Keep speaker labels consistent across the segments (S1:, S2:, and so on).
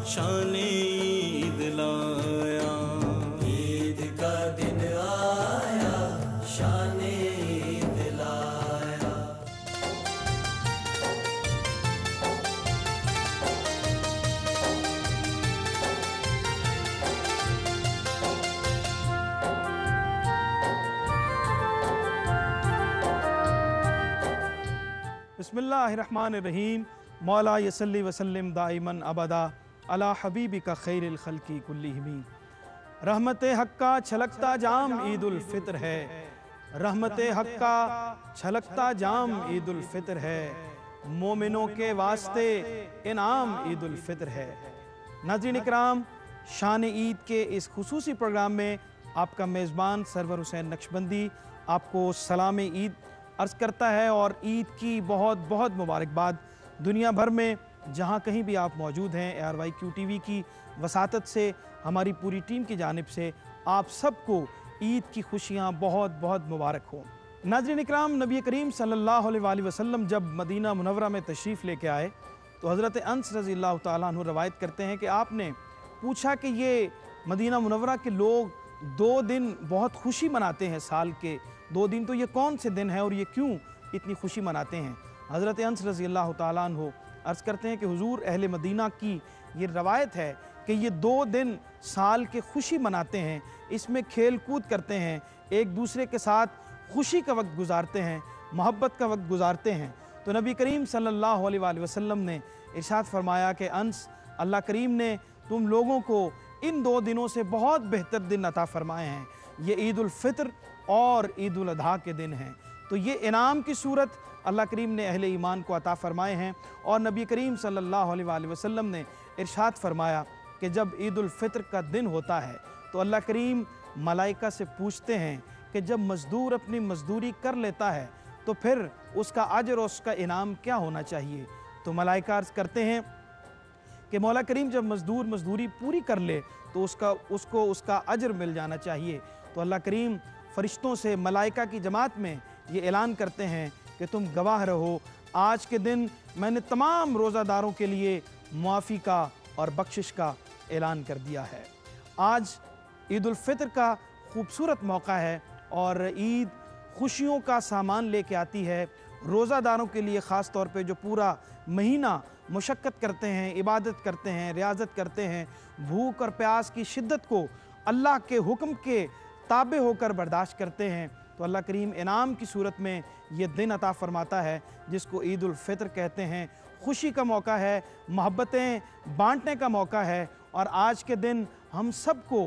S1: शान ईद लाया। ईद का दिन आया, शान ईद लाया।
S2: बिस्मिल्लाहिर्रहमानिर्रहीम। मौला यसल्ली वसल्लिम दाइमन अबदा अला हबीबी का खैरिल खल्की कुल्लिहिम। रहमते हक का छलकता जाम ईद उल फित्र है, रहमते हक का छलकता जाम ईद उल फित्र है, मोमिनों के वास्ते इनाम ईद उल फित्र है। नाज़रीन इकराम, शान ईद के इस खुसूसी प्रोग्राम में आपका मेज़बान सरवर हुसैन नक्शबंदी आपको सलाम ईद अर्ज़ करता है और ईद की बहुत बहुत मुबारकबाद। दुनिया भर में जहाँ कहीं भी आप मौजूद हैं, ARYQ TV की वसातत से हमारी पूरी टीम की जानिब से आप सबको ईद की खुशियाँ बहुत बहुत मुबारक हों। नाज़रीन इकराम, नबी करीम सल्लल्लाहु अलैहि वसल्लम जब मदीना मुनव्वरा में तशरीफ़ लेके आए तो हज़रत अनस रज़ियल्लाहु ताला अन्हु रवायत करते हैं कि आपने पूछा कि ये मदीना मुनव्वरा के लोग 2 दिन बहुत खुशी मनाते हैं, साल के 2 दिन, तो ये कौन से दिन हैं और ये क्यों इतनी खुशी मनाते हैं? हज़रत अनस रज़ियल्लाहु ताला अन्हु अर्ज़ करते हैं कि हुज़ूर अहले मदीना की ये रवायत है कि ये 2 दिन साल के खुशी मनाते हैं, इसमें खेल कूद करते हैं, एक दूसरे के साथ खुशी का वक्त गुजारते हैं, मोहब्बत का वक्त गुजारते हैं। तो नबी करीम सल्लल्लाहु अलैहि वसल्लम ने इरशाद फरमाया कि अंस, अल्लाह करीम ने तुम लोगों को इन 2 दिनों से बहुत बेहतर दिन अता फरमाए हैं। ये ईद उल फित्र और ईद उल अधा के दिन हैं। तो ये इनाम की सूरत अल्लाह करीम ने अहले ईमान को अता फरमाए हैं। और नबी करीम सल्लल्लाहु अलैहि वसल्लम ने इरशाद फरमाया कि जब ईद उल फित्र का दिन होता है तो अल्लाह करीम मलाइका से पूछते हैं कि जब मज़दूर अपनी मज़दूरी कर लेता है तो फिर उसका अजर और उसका इनाम क्या होना चाहिए? तो मलाइका अर्ज़ करते हैं कि मौला करीम जब मज़दूर मज़दूरी पूरी कर ले तो उसको उसका अजर मिल जाना चाहिए। तो अल्लाह करीम फ़रिश्तों से मलाइका की जमात में ये ऐलान करते हैं कि तुम गवाह रहो, आज के दिन मैंने तमाम रोज़ादारों के लिए मुआफ़ी का और बख्शिश का ऐलान कर दिया है। आज ईद उल फित्र का खूबसूरत मौका है और ईद खुशियों का सामान लेके आती है। रोज़ादारों के लिए ख़ास तौर पे जो पूरा महीना मुशक्क़त करते हैं, इबादत करते हैं, रियाज़त करते हैं, भूख और प्यास की शिद्दत को अल्लाह के हुक्म के ताबे होकर बर्दाश्त करते हैं, तो अल्लाह करीम इनाम की सूरत में ये दिन अता फ़रमाता है जिसको ईद उल फित्र कहते हैं। खुशी का मौका है, मोहब्बतें बांटने का मौका है और आज के दिन हम सबको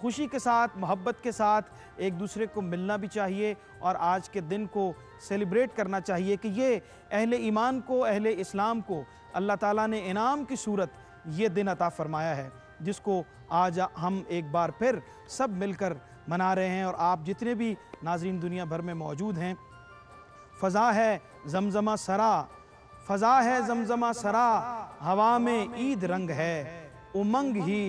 S2: खुशी के साथ, मोहब्बत के साथ एक दूसरे को मिलना भी चाहिए और आज के दिन को सेलिब्रेट करना चाहिए कि ये अहले ईमान को, अहले इस्लाम को अल्लाह ताला ने इनाम की सूरत ये दिन अता फ़रमाया है जिसको आज हम एक बार फिर सब मिलकर मना रहे हैं। और आप जितने भी नाज़रीन दुनिया भर में मौजूद हैं, फ़ज़ा है ज़मज़मा सरा, फ़ज़ा है ज़मज़मा सरा, हवा में ईद रंग है, उमंग ही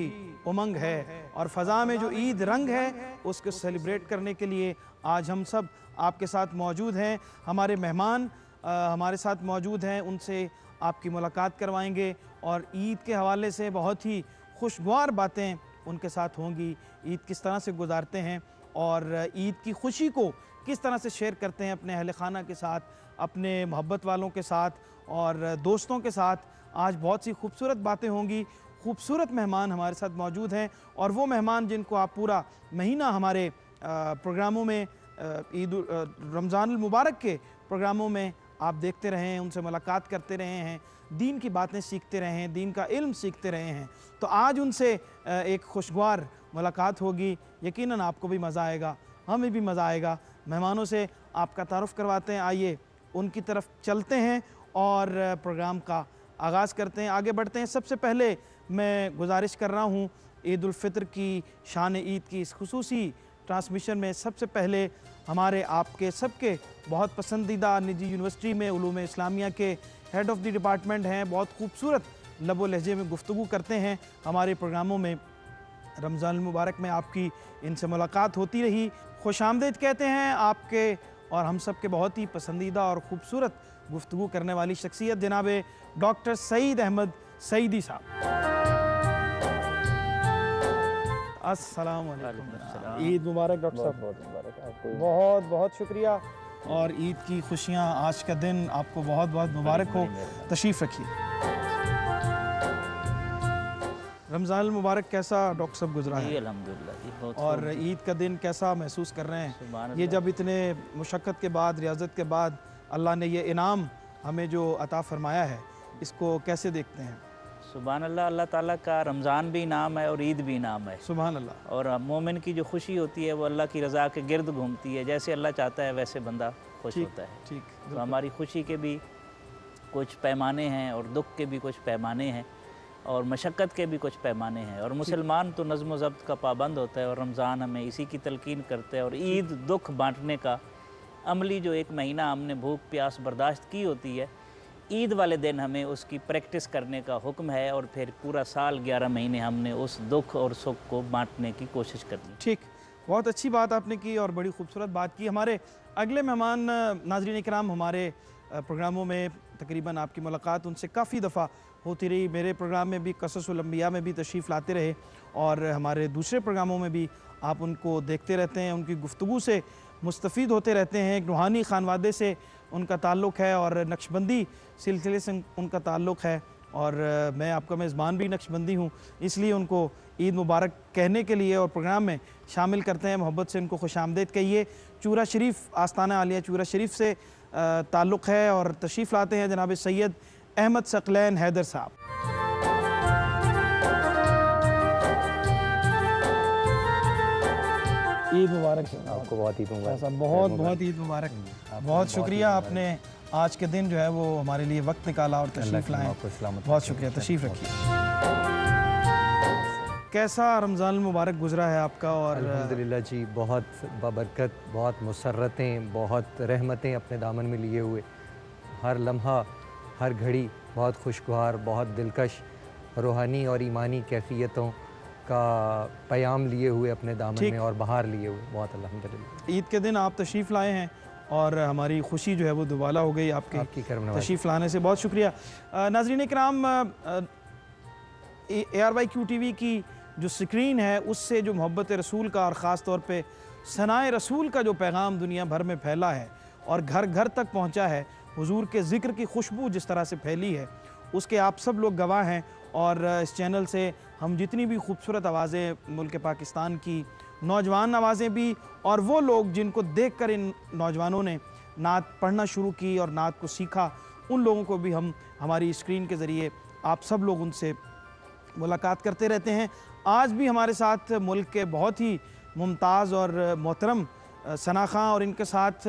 S2: उमंग है। और फ़ज़ा में जो ईद रंग है उसको सेलिब्रेट करने के लिए आज हम सब आपके साथ मौजूद हैं। हमारे मेहमान हमारे साथ मौजूद हैं, उनसे आपकी मुलाकात करवाएंगे और ईद के हवाले से बहुत ही खुशगवार बातें उनके साथ होंगी। ईद किस तरह से गुजारते हैं और ईद की खुशी को किस तरह से शेयर करते हैं अपने अहल खाना के साथ, अपने मोहब्बत वालों के साथ और दोस्तों के साथ। आज बहुत सी खूबसूरत बातें होंगी, खूबसूरत मेहमान हमारे साथ मौजूद हैं और वो मेहमान जिनको आप पूरा महीना हमारे प्रोग्रामों में, ईद रमज़ानुल मुबारक के प्रोग्रामों में आप देखते रहे हैं, उनसे मुलाकात करते रहे हैं, दीन की बातें सीखते रहे हैं, दीन का इल्म सीखते रहे हैं। तो आज उनसे एक खुशगवार मुलाकात होगी, यकीनन आपको भी मज़ा आएगा, हमें भी मज़ा आएगा। मेहमानों से आपका तारुफ़ करवाते हैं, आइए उनकी तरफ चलते हैं और प्रोग्राम का आगाज़ करते हैं, आगे बढ़ते हैं। सबसे पहले मैं गुजारिश कर रहा हूँ ईद उल फित्र की शान ईद की इस खुसूसी ट्रांसमिशन में सबसे पहले हमारे आपके सबके बहुत पसंदीदा निजी यूनिवर्सिटी में उलूम इस्लामिया के हेड ऑफ़ द डिपार्टमेंट हैं, बहुत खूबसूरत लबो लहजे में गुफ्तगू करते हैं हमारे प्रोग्रामों में। रमज़ान मुबारक में आपकी इनसे मुलाकात होती रही। खुशामदीद कहते हैं आपके और हम सब के बहुत ही पसंदीदा और ख़ूबसूरत गुफ्तगू करने वाली शख्सियत जनाब डॉक्टर सईद अहमद सईदी साहब। अस्सलाम वालेकुम।
S3: वालेकुम।
S2: ईद मुबारक डॉक्टर साहब।
S3: बहुत मुबारक आपको।
S2: बहुत बहुत शुक्रिया और ईद की खुशियाँ, आज का दिन आपको बहुत बहुत मुबारक हो। तशरीफ़ रखिए। रमज़ान मुबारक कैसा डॉक्टर साहब गुजरा है?
S3: अल्हम्दुलिल्लाह जी, बहुत
S2: और
S3: खूब।
S2: ईद का दिन कैसा महसूस कर रहे हैं?
S3: सुभान
S2: ये
S3: अल्लाह।
S2: जब इतने मुशक्क़त के बाद, रियाज़त के बाद अल्लाह ने ये इनाम हमें जो अता फ़रमाया है, इसको कैसे देखते हैं?
S3: सुभान अल्लाह, अल्लाह ताला का रमज़ान भी इनाम है और ईद भी इनाम है।
S2: सुभान अल्लाह।
S3: और मोमिन की जो खुशी होती है वो अल्लाह की रज़ा के गिर्द घूमती है, जैसे अल्लाह चाहता है वैसे बंदा खुश
S2: ठीक
S3: होता है।
S2: ठीक,
S3: तो हमारी खुशी के भी कुछ पैमाने हैं और दुख के भी कुछ पैमाने हैं और मशक्क़त के भी कुछ पैमाने हैं। और मुसलमान तो नज़्म व ज़ब्त का पाबंद होता है और रमज़ान हमें इसी की तलकीन करता है। और ईद दुख बांटने का अमली जो एक महीना हमने भूख प्यास बर्दाश्त की होती है, ईद वाले दिन हमें उसकी प्रैक्टिस करने का हुक्म है और फिर पूरा साल 11 महीने हमने उस दुख और सुख को बांटने की कोशिश करनी।
S2: ठीक, बहुत अच्छी बात आपने की और बड़ी खूबसूरत बात की। हमारे अगले मेहमान नाज़रीन इकराम, हमारे प्रोग्रामों में तकरीबन आपकी मुलाकात उनसे काफ़ी दफ़ा होती रही। मेरे प्रोग्राम में भी, क़ससुल अंबिया में भी तशरीफ़ लाते रहे और हमारे दूसरे प्रोग्रामों में भी आप उनको देखते रहते हैं, उनकी गुफ्तगू से मुस्तफ़ीद होते रहते हैं। एक रूहानी ख़ानवादे से उनका ताल्लुक़ है और नक्शबंदी सिलसिले से उनका ताल्लुक़ है और मैं आपका मेज़बान भी नक्शबंदी हूँ, इसलिए उनको ईद मुबारक कहने के लिए और प्रोग्राम में शामिल करते हैं। मोहब्बत से उनको खुशामदीद कहिए। चूरा शरीफ, आस्ताना आलिया चूरा शरीफ से ताल्लुक़ है और तशरीफ़ लाते हैं जनाब सैयद अहमद सकलैन हैदर साहब। ईद मुबारक
S4: आपको। बहुत ईद मुबारक।
S2: बहुत बहुत ईद मुबारक। बहुत शुक्रिया, आपने आज के दिन जो है वो हमारे लिए वक्त निकाला और तशरीफ़ लाए। बहुत शुक्रिया, तशरीफ़ रखिए। कैसा रमज़ान मुबारक गुजरा है आपका? और
S4: अल्हम्दुलिल्लाह जी, बहुत बबरकत, बहुत मुसर्रतें, बहुत रहमतें अपने दामन में लिए हुए, हर लम्हा हर घड़ी बहुत खुशगवार, बहुत दिलकश रूहानी और ईमानी कैफियतों का पैगाम लिए हुए अपने दामन में और बाहर लिए हुए। बहुत अल्हम्दुलिल्लाह।
S2: ईद के दिन आप तशरीफ़ लाए हैं और हमारी खुशी जो है वो दुबाला हो गई आपकी तशरीफ़ लाने से। बहुत शुक्रिया। नाज़रीन इकराम, ARYQ TV की जो स्क्रीन है उससे जो मोहब्बत रसूल का और ख़ास तौर पे सनाए रसूल का जो पैगाम दुनिया भर में फैला है और घर घर तक पहुंचा है, हुजूर के ज़िक्र की खुशबू जिस तरह से फैली है, उसके आप सब लोग गवाह हैं। और इस चैनल से हम जितनी भी खूबसूरत आवाज़ें मुल्क पाकिस्तान की, नौजवान आवाज़ें भी, और वो लोग जिनको देखकर इन नौजवानों ने नात पढ़ना शुरू की और नात को सीखा, उन लोगों को भी हम हमारी स्क्रीन के ज़रिए आप सब लोग उनसे मुलाकात करते रहते हैं। आज भी हमारे साथ मुल्क के बहुत ही मुमताज़ और मोहतरम सना खां, और इनके साथ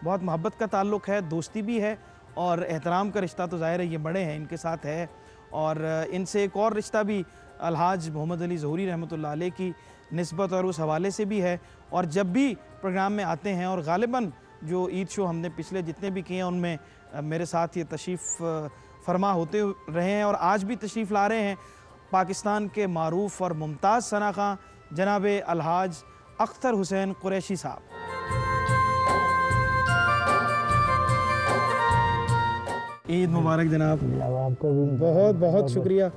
S2: बहुत मोहब्बत का ताल्लुक़ है, दोस्ती भी है और एहतराम का रिश्ता तो ज़ाहिर है ये बड़े हैं इनके साथ है। और इनसे एक और रिश्ता भी अलहाज मोहम्मद अली ज़हूरी रहमतुल्लाह अलैह की निस्बत और उस हवाले से भी है। और जब भी प्रोग्राम में आते हैं, और ग़ालिबन जो ईद शो हमने पिछले जितने भी किए हैं उनमें मेरे साथ ये तशरीफ़ फरमा होते रहे हैं और आज भी तशरीफ़ ला रहे हैं पाकिस्तान के मारूफ़ और मुमताज़ सना खां जनाब अलहाज अख्तर हुसैन कुरैशी साहब। ईद मुबारक जनाब।
S5: आपको भी
S2: बहुत बहुत शुक्रिया।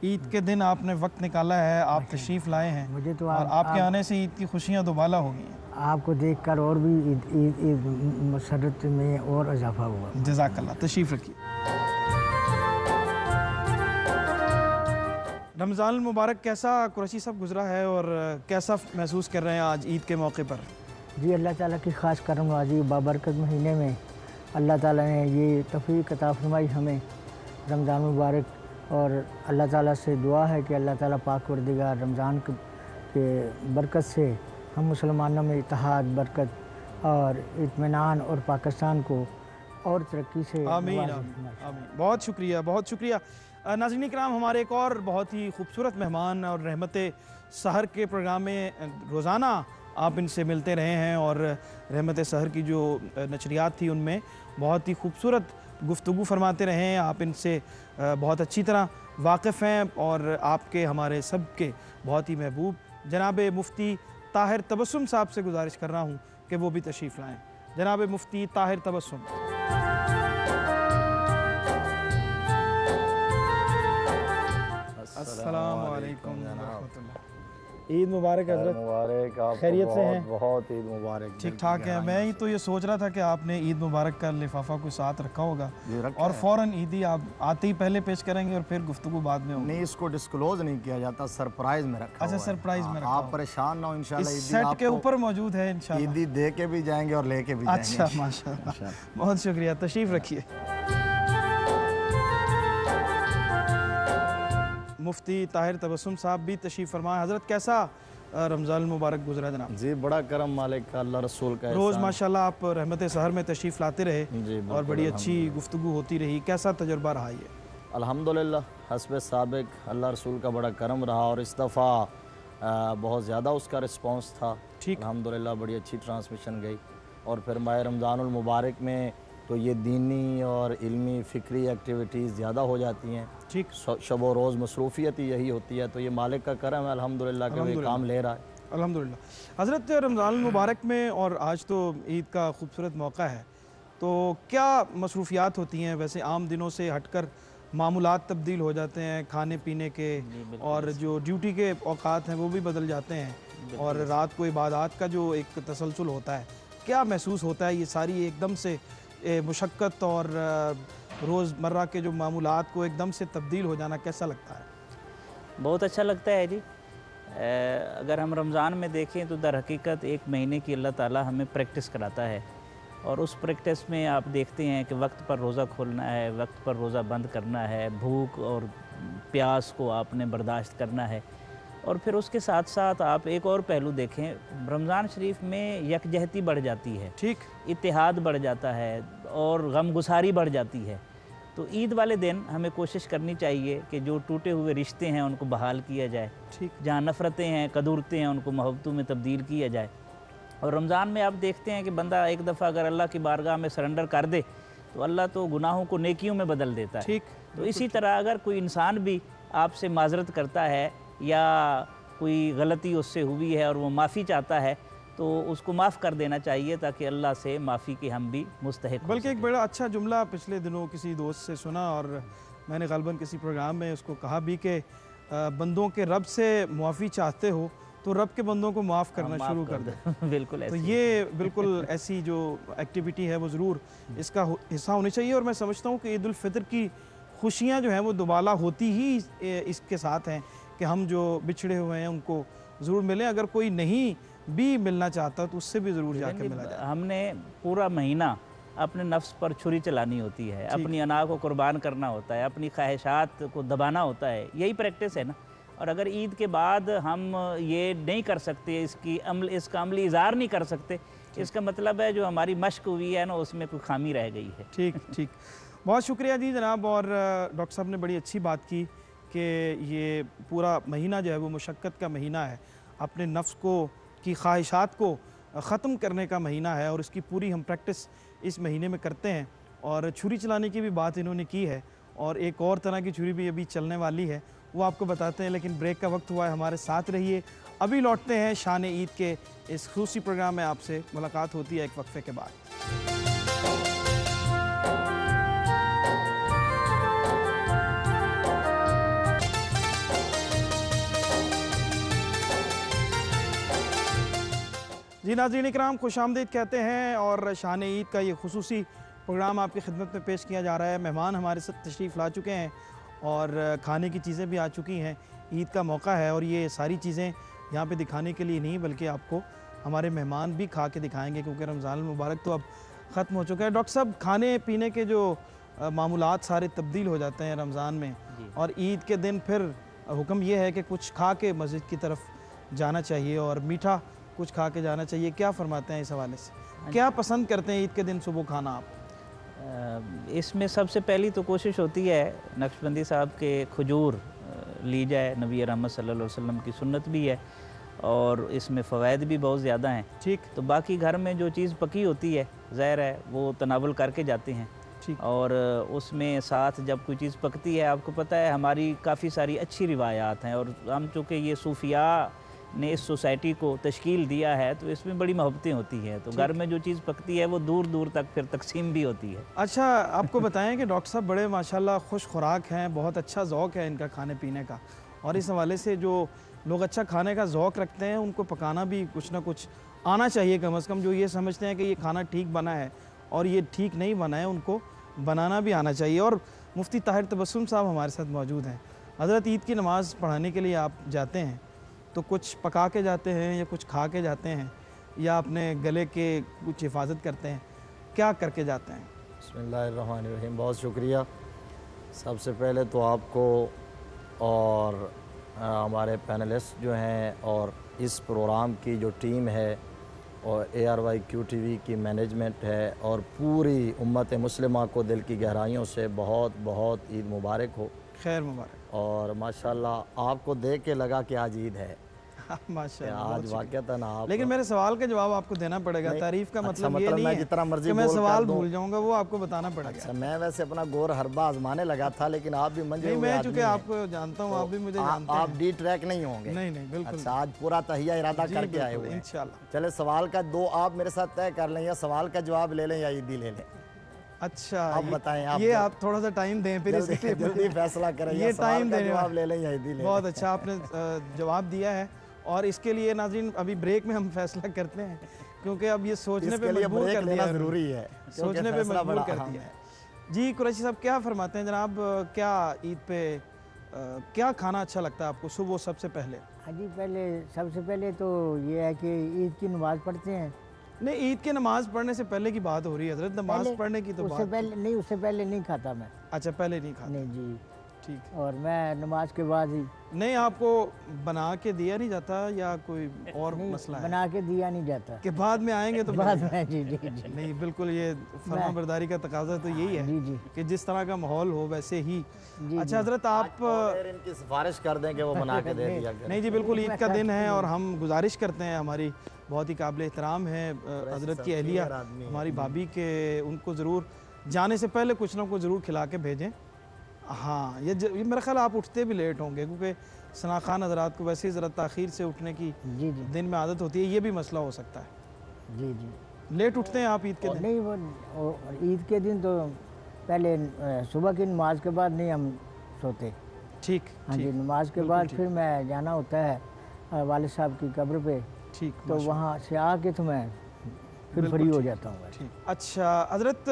S2: ईद के दिन आपने वक्त निकाला है, आप तशरीफ़ लाए हैं,
S5: मुझे तो
S2: और आपके आने से ईद की खुशियाँ दुबाला हो गई हैं।
S5: आपको देखकर और भी ईद मसरत में और इजाफा हुआ।
S2: जज़ाकल्लाह, तशरीफ़ रखिए। रमज़ान मुबारक कैसा कुरैशी साहब गुजरा है और कैसा महसूस कर रहे हैं आज ईद के मौके पर?
S5: जी, अल्लाह ताला की ख़ास करम नवाज़ी बाबरकत महीने में अल्लाह ताला ने ये तौफ़ीक़ अता फ़रमाई हमें रमज़ान मुबारक, और अल्लाह ताला से दुआ है कि अल्लाह ताला पाक परवरदिगार रमज़ान के बरकत से हम मुसलमानों में इत्तेहाद, बरकत और इत्मीनान और पाकिस्तान को और तरक्की से
S2: आमीन आमीन। बहुत शुक्रिया, बहुत शुक्रिया। नाज़रीन इकराम, हमारे एक और बहुत ही खूबसूरत मेहमान और रहमत सहर के प्रोग्राम में रोज़ाना आप इनसे मिलते रहे हैं और रहमत सहर की जो नशरियात थी उनमें बहुत ही खूबसूरत गुफ्तगू फरमाते रहे हैं। आप इनसे बहुत अच्छी तरह वाकिफ़ हैं और आपके हमारे सब के बहुत ही महबूब जनाब मुफ्ती ताहिर तबस्सुम साहब से गुजारिश कर रहा हूँ कि वो भी तशरीफ़ लाएँ। जनाब मुफ्ती ताहिर तबस्सुम। अस्सलाम वालेकुम रहमतुल्लाह। ईद मुबारक हजरत।
S6: मुबारक, आपको
S2: खैरियत से हैं?
S6: बहुत ईद मुबारक।
S2: ठीक ठाक है। मैं ही तो ये सोच रहा था कि आपने ईद मुबारक का लिफाफा कोई साथ रखा होगा
S6: ये रखा
S2: और
S6: है।
S2: फ़ौरन ईदी आप आते ही पहले पेश करेंगे और फिर गुफ्तगू बाद में होगी।
S6: नहीं, इसको डिस्क्लोज नहीं किया जाता, सरप्राइज में रखा
S2: अच्छा,
S6: हुआ है।
S2: सरप्राइज में
S6: हाँ,
S2: रखा
S6: आप
S2: हुआ।
S6: परेशान ना हो, इंशाल्लाह
S2: इस
S6: ईदी
S2: सेट के
S6: आपको
S2: ऊपर मौजूद है इंशाल्लाह।
S6: ईदी दे के भी जाएंगे और लेके भी जाएंगे।
S2: अच्छा, माशाल्लाह, बहुत शुक्रिया, तशरीफ़ रखिए। मुफ्ती ताहिर तबस्सुम साहब भी तशरीफ़ फरमाए। हज़रत, कैसा रमज़ान मुबारक गुजरा जनाब?
S6: जी, बड़ा करम मालिक का, अल्लाह रसूल का
S2: रोज़
S6: एहसान।
S2: माशाल्लाह आप रहमत सहर में तशरीफ़ लाते रहे
S6: जी, बिल्कुल,
S2: और बड़ी अच्छी गुफ्तगू होती रही। कैसा तजुर्बा रहा ये?
S6: अल्हम्दुलिल्लाह, हस्ब साबिक अल्लाह रसूल का बड़ा करम रहा और इस दफ़ा बहुत ज़्यादा उसका रिस्पांस था।
S2: ठीक।
S6: अल्हम्दुलिल्लाह बड़ी अच्छी ट्रांसमिशन गई। और फिर माह रमज़ानुल मुबारक में तो ये दीनी और इल्मी फ़िक्री एक्टिविटीज़ ज़्यादा हो जाती हैं।
S2: ठीक।
S6: शब व रोज़ मसरूफ़ियत ही यही होती है, तो ये मालिक का करम है अल्हम्दुलिल्लाह कि वो काम ले रहा है।
S2: अल्हम्दुलिल्लाह। हज़रत, रमज़ान मुबारक में और आज तो ईद का खूबसूरत मौका है, तो क्या मसरूफ़ियात होती हैं? वैसे आम दिनों से हटकर मामूलात तब्दील हो जाते हैं, खाने पीने के, और जो ड्यूटी के औकात हैं वो भी बदल जाते हैं, और रात को इबादत का जो एक तसलसल होता है, क्या महसूस होता है? ये सारी एकदम से मुशक्क़त और रोज़मर्रा के जो मामूलात को एकदम से तब्दील हो जाना कैसा लगता है?
S3: बहुत अच्छा लगता है जी। अगर हम रमज़ान में देखें तो दर हकीकत एक महीने की अल्लाह ताला हमें प्रैक्टिस कराता है, और उस प्रैक्टिस में आप देखते हैं कि वक्त पर रोज़ा खोलना है, वक्त पर रोज़ा बंद करना है, भूख और प्यास को आपने बर्दाश्त करना है। और फिर उसके साथ साथ आप एक और पहलू देखें, रमज़ान शरीफ में यकजहती बढ़ जाती है,
S2: ठीक,
S3: इत्तेहाद बढ़ जाता है और गमगुसारी बढ़ जाती है। तो ईद वाले दिन हमें कोशिश करनी चाहिए कि जो टूटे हुए रिश्ते हैं उनको बहाल किया जाए,
S2: ठीक,
S3: जहाँ नफ़रतें हैं, कदूरतें हैं, उनको मोहब्बतों में तब्दील किया जाए। और रमज़ान में आप देखते हैं कि बंदा एक दफ़ा अगर अल्लाह की बारगाह में सरेंडर कर दे तो अल्लाह तो गुनाहों को नेकियों में बदल देता है।
S2: ठीक।
S3: तो इसी तरह अगर कोई इंसान भी आपसे माजरत करता है या कोई गलती उससे हुई है और वो माफ़ी चाहता है, तो उसको माफ़ कर देना चाहिए ताकि अल्लाह से माफ़ी के हम भी मुस्तहिक हो
S2: बल्कि एक
S3: सकें।
S2: बड़ा अच्छा जुमला पिछले दिनों किसी दोस्त से सुना, और मैंने ग़ालिबन किसी प्रोग्राम में उसको कहा भी कि बंदों के रब से मुआफ़ी चाहते हो तो रब के बंदों को माफ़ करना
S3: माफ़
S2: शुरू कर दो।
S3: बिल्कुल
S2: तो
S3: ऐसे ही।
S2: ये बिल्कुल ऐसी जो एक्टिविटी है वो ज़रूर इसका हिस्सा होनी चाहिए। और मैं समझता हूँ कि ईद उल फितर की खुशियाँ जो हैं वो दुबाला होती ही इसके साथ हैं कि हम जो बिछड़े हुए हैं उनको ज़रूर मिलें। अगर कोई नहीं भी मिलना चाहता तो उससे भी ज़रूर जाके मिला जाए।
S3: हमने पूरा महीना अपने नफ्स पर छुरी चलानी होती है, अपनी अना को कुर्बान करना होता है, अपनी ख्वाहिशात को दबाना होता है, यही प्रैक्टिस है ना। और अगर ईद के बाद हम ये नहीं कर सकते, इसका अमली इज़हार नहीं कर सकते, इसका मतलब है जो हमारी मश्क हुई है ना उसमें कोई खामी रह गई है।
S2: ठीक ठीक, बहुत शुक्रिया जी जनाब। और डॉक्टर साहब ने बड़ी अच्छी बात की कि ये पूरा महीना जो है वो मुशक्क़त का महीना है, अपने नफ्स को की ख्वाहिशात को ख़त्म करने का महीना है, और इसकी पूरी हम प्रैक्टिस इस महीने में करते हैं। और छुरी चलाने की भी बात इन्होंने की है, और एक और तरह की छुरी भी अभी चलने वाली है, वो आपको बताते हैं। लेकिन ब्रेक का वक्त हुआ है, हमारे साथ रहिए। अभी लौटते हैं शान ईद के इस खुसूसी प्रोग्राम में, आपसे मुलाकात होती है एक वक्फे के बाद। जी नाज़रीन इकराम, खुशामदीद कहते हैं, और शान ईद का ये खुसूसी प्रोग्राम आपकी खिदमत में पेश किया जा रहा है। मेहमान हमारे साथ तशरीफ़ ला चुके हैं और खाने की चीज़ें भी आ चुकी हैं। ईद का मौका है और ये सारी चीज़ें यहाँ पे दिखाने के लिए नहीं, बल्कि आपको हमारे मेहमान भी खा के दिखाएंगे, क्योंकि रमज़ान मुबारक तो अब ख़त्म हो चुका है। डॉक्टर साहब, खाने पीने के जो मामूलात सारे तब्दील हो जाते हैं रमज़ान में, और ईद के दिन फिर हुक्म ये है कि कुछ खा के मस्जिद की तरफ जाना चाहिए और मीठा कुछ खा के जाना चाहिए। क्या फरमाते हैं इस हवाले से? क्या पसंद करते हैं ईद के दिन सुबह खाना आप?
S3: इसमें सबसे पहली तो कोशिश होती है नक्शबंदी साहब के खजूर ली जाए, नबी रहमत सल्लल्लाहु अलैहि वसल्लम की सुन्नत भी है और इसमें फ़वाइद भी बहुत ज़्यादा हैं।
S2: ठीक।
S3: तो बाकी घर में जो चीज़ पकी होती है ज़ाहिर है वो तनावुल करके जाते हैं।
S2: ठीक।
S3: और उसमें साथ जब कोई चीज़ पकती है, आपको पता है हमारी काफ़ी सारी अच्छी रिवायात हैं, और हम चूँकि ये सूफिया ने इस सोसाइटी को तश्कील दिया है तो इसमें बड़ी मोहब्बतें होती हैं, तो घर में जो चीज़ पकती है वो दूर दूर तक फिर तकसीम भी होती है।
S2: अच्छा, आपको बताएं कि डॉक्टर साहब बड़े माशाल्लाह खुश खुराक हैं, बहुत अच्छा ज़ौक़ है इनका खाने पीने का, और इस हवाले से जो लोग अच्छा खाने का ज़ौक़ रखते हैं उनको पकाना भी कुछ ना कुछ आना चाहिए कम से कम। जो ये समझते हैं कि ये खाना ठीक बना है और ये ठीक नहीं बना है, उनको बनाना भी आना चाहिए। और मुफ्ती ताहिर तबस्सुम साहब हमारे साथ मौजूद हैं। हज़रत ईद की नमाज़ पढ़ाने के लिए आप जाते हैं तो कुछ पका के जाते हैं या कुछ खा के जाते हैं या अपने गले के कुछ हिफाजत करते हैं, क्या करके जाते हैं?
S6: बिस्मिल्लाहिर्रहमानिर्रहीम। बहुत शुक्रिया। सबसे पहले तो आपको और हमारे पैनलिस्ट जो हैं और इस प्रोग्राम की जो टीम है और ARYQ-TV की मैनेजमेंट है और पूरी उम्मत मुस्लिमा को दिल की गहराइयों से बहुत बहुत ईद मुबारक हो।
S2: खैर मुबारक।
S6: और माशाल्लाह आपको देख के लगा कि आज ईद है।
S2: माशाल्लाह,
S6: आज वाक़तन आप,
S2: लेकिन मेरे सवाल का जवाब आपको देना पड़ेगा। तारीफ का
S6: अच्छा,
S2: मतलब ये नहीं
S6: मैं
S2: है
S6: जितना मर्जी
S2: कि मैं
S6: बोल कर
S2: सवाल
S6: दूं।
S2: भूल जाऊंगा, वो आपको बताना पड़ेगा।
S6: अच्छा, मैं वैसे अपना गोर हरबा आजमाने लगा था, लेकिन आप भी मंजे
S2: नहीं,
S6: हुए
S2: मैं
S6: आदमी
S2: चूंकि
S6: हैं।
S2: आपको जानता हूँ, आप भी मुझे जानते
S6: आप
S2: हैं।
S6: डी ट्रैक नहीं होंगे।
S2: नहीं नहीं, बिल्कुल
S6: अच्छा, आज पूरा तहिया इरादा
S2: जी,
S6: करके आए
S2: बिल्कुल,
S6: हुए हैं।
S2: इंशाल्लाह।
S6: चले, सवाल का दो आप मेरे साथ तय कर लें, या सवाल का जवाब ले लें या ईदी ले लें।
S2: अच्छा,
S6: आप बताएं। आप
S2: ये आप थोड़ा सा टाइम दें फिर
S6: जल्दी
S2: इसके लिए
S6: जल्दी फैसला करें,
S2: ये
S6: या सवाल
S2: टाइम
S6: का
S2: देने
S6: जवाब
S2: वाला।
S6: ले लें या ईदी ले लें।
S2: बहुत अच्छा आपने जवाब दिया है। और इसके लिए नाज़रीन अभी ब्रेक में हम फैसला करते हैं, क्योंकि अब ये सोचने
S6: इसके
S2: पे
S6: लिए
S2: मजबूर
S6: ब्रेक
S2: कर
S6: लेना
S2: दिया,
S6: ज़रूरी है,
S2: सोचने पे
S6: फैसला
S2: मजबूर
S6: बड़ा
S2: कर
S6: अहम
S2: दिया
S6: है।
S2: जी। कुरैशी साहब क्या फरमाते हैं जनाब, क्या ईद पे क्या खाना अच्छा लगता है आपको सुबह सबसे पहले?
S5: हाँ जी, पहले सबसे पहले तो ये है कि ईद की नमाज़ पढ़ते हैं।
S2: नहीं, ईद की नमाज़ पढ़ने से पहले की बात हो रही है हज़रत, नमाज़
S5: पहले-
S2: पढ़ने की तो
S5: उससे
S2: बात
S5: पहले नहीं, उससे पहले नहीं खाता मैं।
S2: अच्छा, पहले नहीं खाता।
S5: नहीं जी,
S2: ठीक।
S5: और मैं नमाज के बाद ही
S2: नहीं, आपको बना के दिया नहीं जाता या कोई और
S5: नहीं,
S2: मसला है
S5: बना के दिया नहीं जाता।
S2: कि बाद में आएंगे तो
S5: बाद
S2: मिलेगा?
S5: में जी जी जी
S2: नहीं, बिल्कुल ये फरमाबरदारी का तकाजा तो यही है
S5: जी जी
S2: कि जिस तरह का माहौल हो वैसे ही।
S5: जी,
S2: अच्छा हज़रत, आप
S6: और इनकी सिफारिश कर दें कि वो बना के दे दिया करें।
S2: नहीं जी, बिल्कुल ईद का दिन है और हम गुजारिश करते हैं, हमारी बहुत ही काबिल एहतराम है हज़रत की अहलिया, हमारी भाभी के, उनको ज़रूर जाने से पहले कुछ ना कुछ ज़रूर खिला के भेजें। हाँ, ये मेरा ख्याल आप उठते भी लेट होंगे, क्योंकि सना खान हज़रात को वैसे ही ज़रा ताख़ीर से उठने की
S5: जी जी
S2: दिन में आदत होती है, ये भी मसला हो सकता है।
S5: जी जी।
S2: लेट उठते हैं आप ईद के दिन?
S5: नहीं, वो ईद के दिन तो पहले सुबह की नमाज के बाद नहीं हम सोते।
S2: ठीक।
S5: हाँ जी,
S2: ठीक,
S5: नमाज के
S2: बिल्कुल
S5: बाद
S2: ठीक।
S5: फिर मैं जाना होता है वालिद साहब की कब्र पे,
S2: ठीक,
S5: तो
S2: माशाल्लाह।
S5: वहाँ से आके तो मैं फिर
S2: बिल्कुल
S5: फ्री हो
S2: ठीक,
S5: जाता हूँ।
S2: ठीक। अच्छा हज़रत,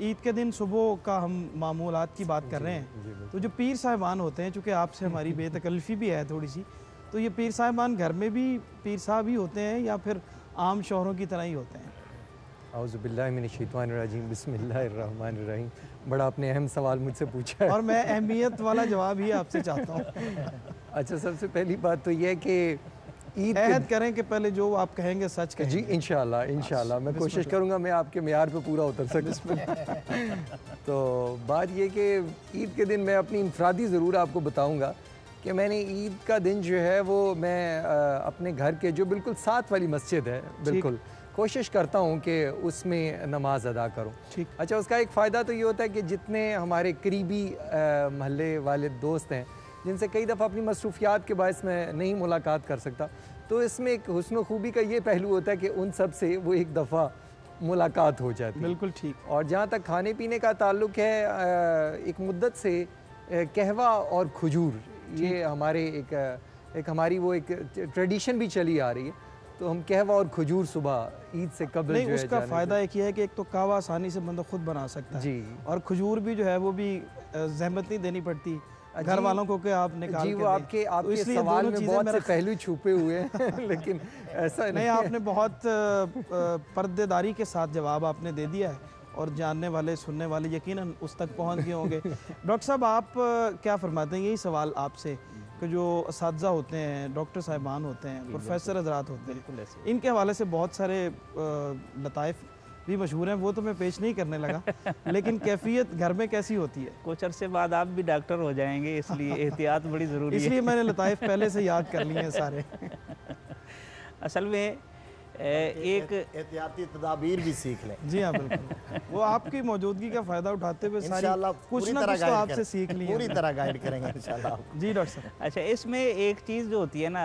S2: ईद के दिन सुबह का हम मामूलात की बात कर रहे हैं, तो जो पीर साहिबान होते हैं, चूँकि आपसे हमारी बेतकल्फ़ी भी है थोड़ी सी, तो ये पीर साहिबान घर में भी पीर साहब ही होते हैं या फिर आम शौहरों की तरह ही होते हैं?
S4: औज़ुबिल्लाहिमिनश्शैतानिर्रजीम, बिस्मिल्लाहिर्रहमानिर्रहीम। बड़ा आपने अहम सवाल मुझसे पूछा है।
S2: और मैं अहमियत वाला जवाब ही आपसे चाहता हूँ।
S4: अच्छा, सबसे पहली बात तो ये है कि ईद
S2: अहद करें कि पहले जो आप कहेंगे सच कहेंगे।
S4: जी इंशाल्लाह इंशाल्लाह मैं कोशिश करूंगा मैं आपके मेयार पे पूरा उतर सकूं। तो बात ये कि ईद के दिन मैं अपनी इनफरादी ज़रूर आपको बताऊंगा कि मैंने ईद का दिन जो है वो मैं अपने घर के जो बिल्कुल साथ वाली मस्जिद है, बिल्कुल कोशिश करता हूँ कि उसमें नमाज अदा करूँ।
S2: ठीक।
S4: अच्छा, उसका एक फ़ायदा तो ये होता है कि जितने हमारे करीबी महल्ले वाले दोस्त हैं जिनसे कई दफ़ा अपनी मसरूफियात के बायस मैं नहीं मुलाकात कर सकता, तो इसमें एक हुस्न खूबी का ये पहलू होता है कि उन सब से वो एक दफ़ा मुलाकात हो जाती है।
S2: बिल्कुल ठीक।
S4: और जहाँ तक खाने पीने का ताल्लुक़ है, एक मुद्दत से कहवा और खजूर ये हमारे एक हमारी वो एक ट्रेडिशन भी चली आ रही है, तो हम कहवा और खजूर सुबह ईद से कबल
S2: नहीं,
S4: जो है
S2: उसका
S4: जाने
S2: फ़ायदा
S4: से-
S2: एक ये है कि एक तो कहवा आसानी से बंदा खुद बना सकता है
S4: जी
S2: और खजूर भी जो है वो भी जहमत नहीं देनी पड़ती घर
S4: जी,
S2: वालों को कि आप निकाल
S4: जी
S2: के
S4: वो
S2: दें।
S4: आपके
S2: तो
S4: आपके
S2: इसलिए
S4: सवाल
S2: दोनों
S4: में
S2: चीज़ें
S4: बहुत से
S2: मेरा
S4: पहलू छुपे हुए हैं लेकिन ऐसा
S2: नहीं,
S4: नहीं है।
S2: आपने बहुत पर्देदारी के साथ जवाब आपने दे दिया है और जानने वाले सुनने वाले यकीनन उस तक पहुंच गए होंगे। डॉक्टर साहब, आप क्या फरमाते हैं? यही सवाल आपसे कि जो असातिज़ा होते हैं, डॉक्टर साहिबान होते हैं, प्रोफेसर हज़रात होते हैं, इनके हवाले से बहुत सारे लताइफ भी मशहूर हैं, वो तो मैं पेश नहीं करने लगा, लेकिन कैफियत घर में कैसी होती है?
S3: कुछ अरसे बाद आप भी डॉक्टर हो जाएंगे, इसलिए एहतियात बड़ी ज़रूरी है।
S2: इसलिए मैंने लताइफ पहले से याद कर लिए हैं सारे।
S3: असल में एक
S6: एहतियाती तदाबीर भी सीख लें।
S2: जी हाँ, बिल्कुल। वो आपकी मौजूदगी का फ़ायदा उठाते हुए सारी
S6: इंशाल्लाह
S2: कुछ
S6: पूरी
S2: ना
S6: तरह
S2: कुछ तो
S6: गाइड
S2: आपसे
S6: करें,
S2: सीख लिए
S6: पूरी
S2: हैं।
S6: तरह गाइड करेंगे इंशाल्लाह।
S2: जी डॉक्टर साहब।
S3: अच्छा, इसमें एक चीज़ जो होती है ना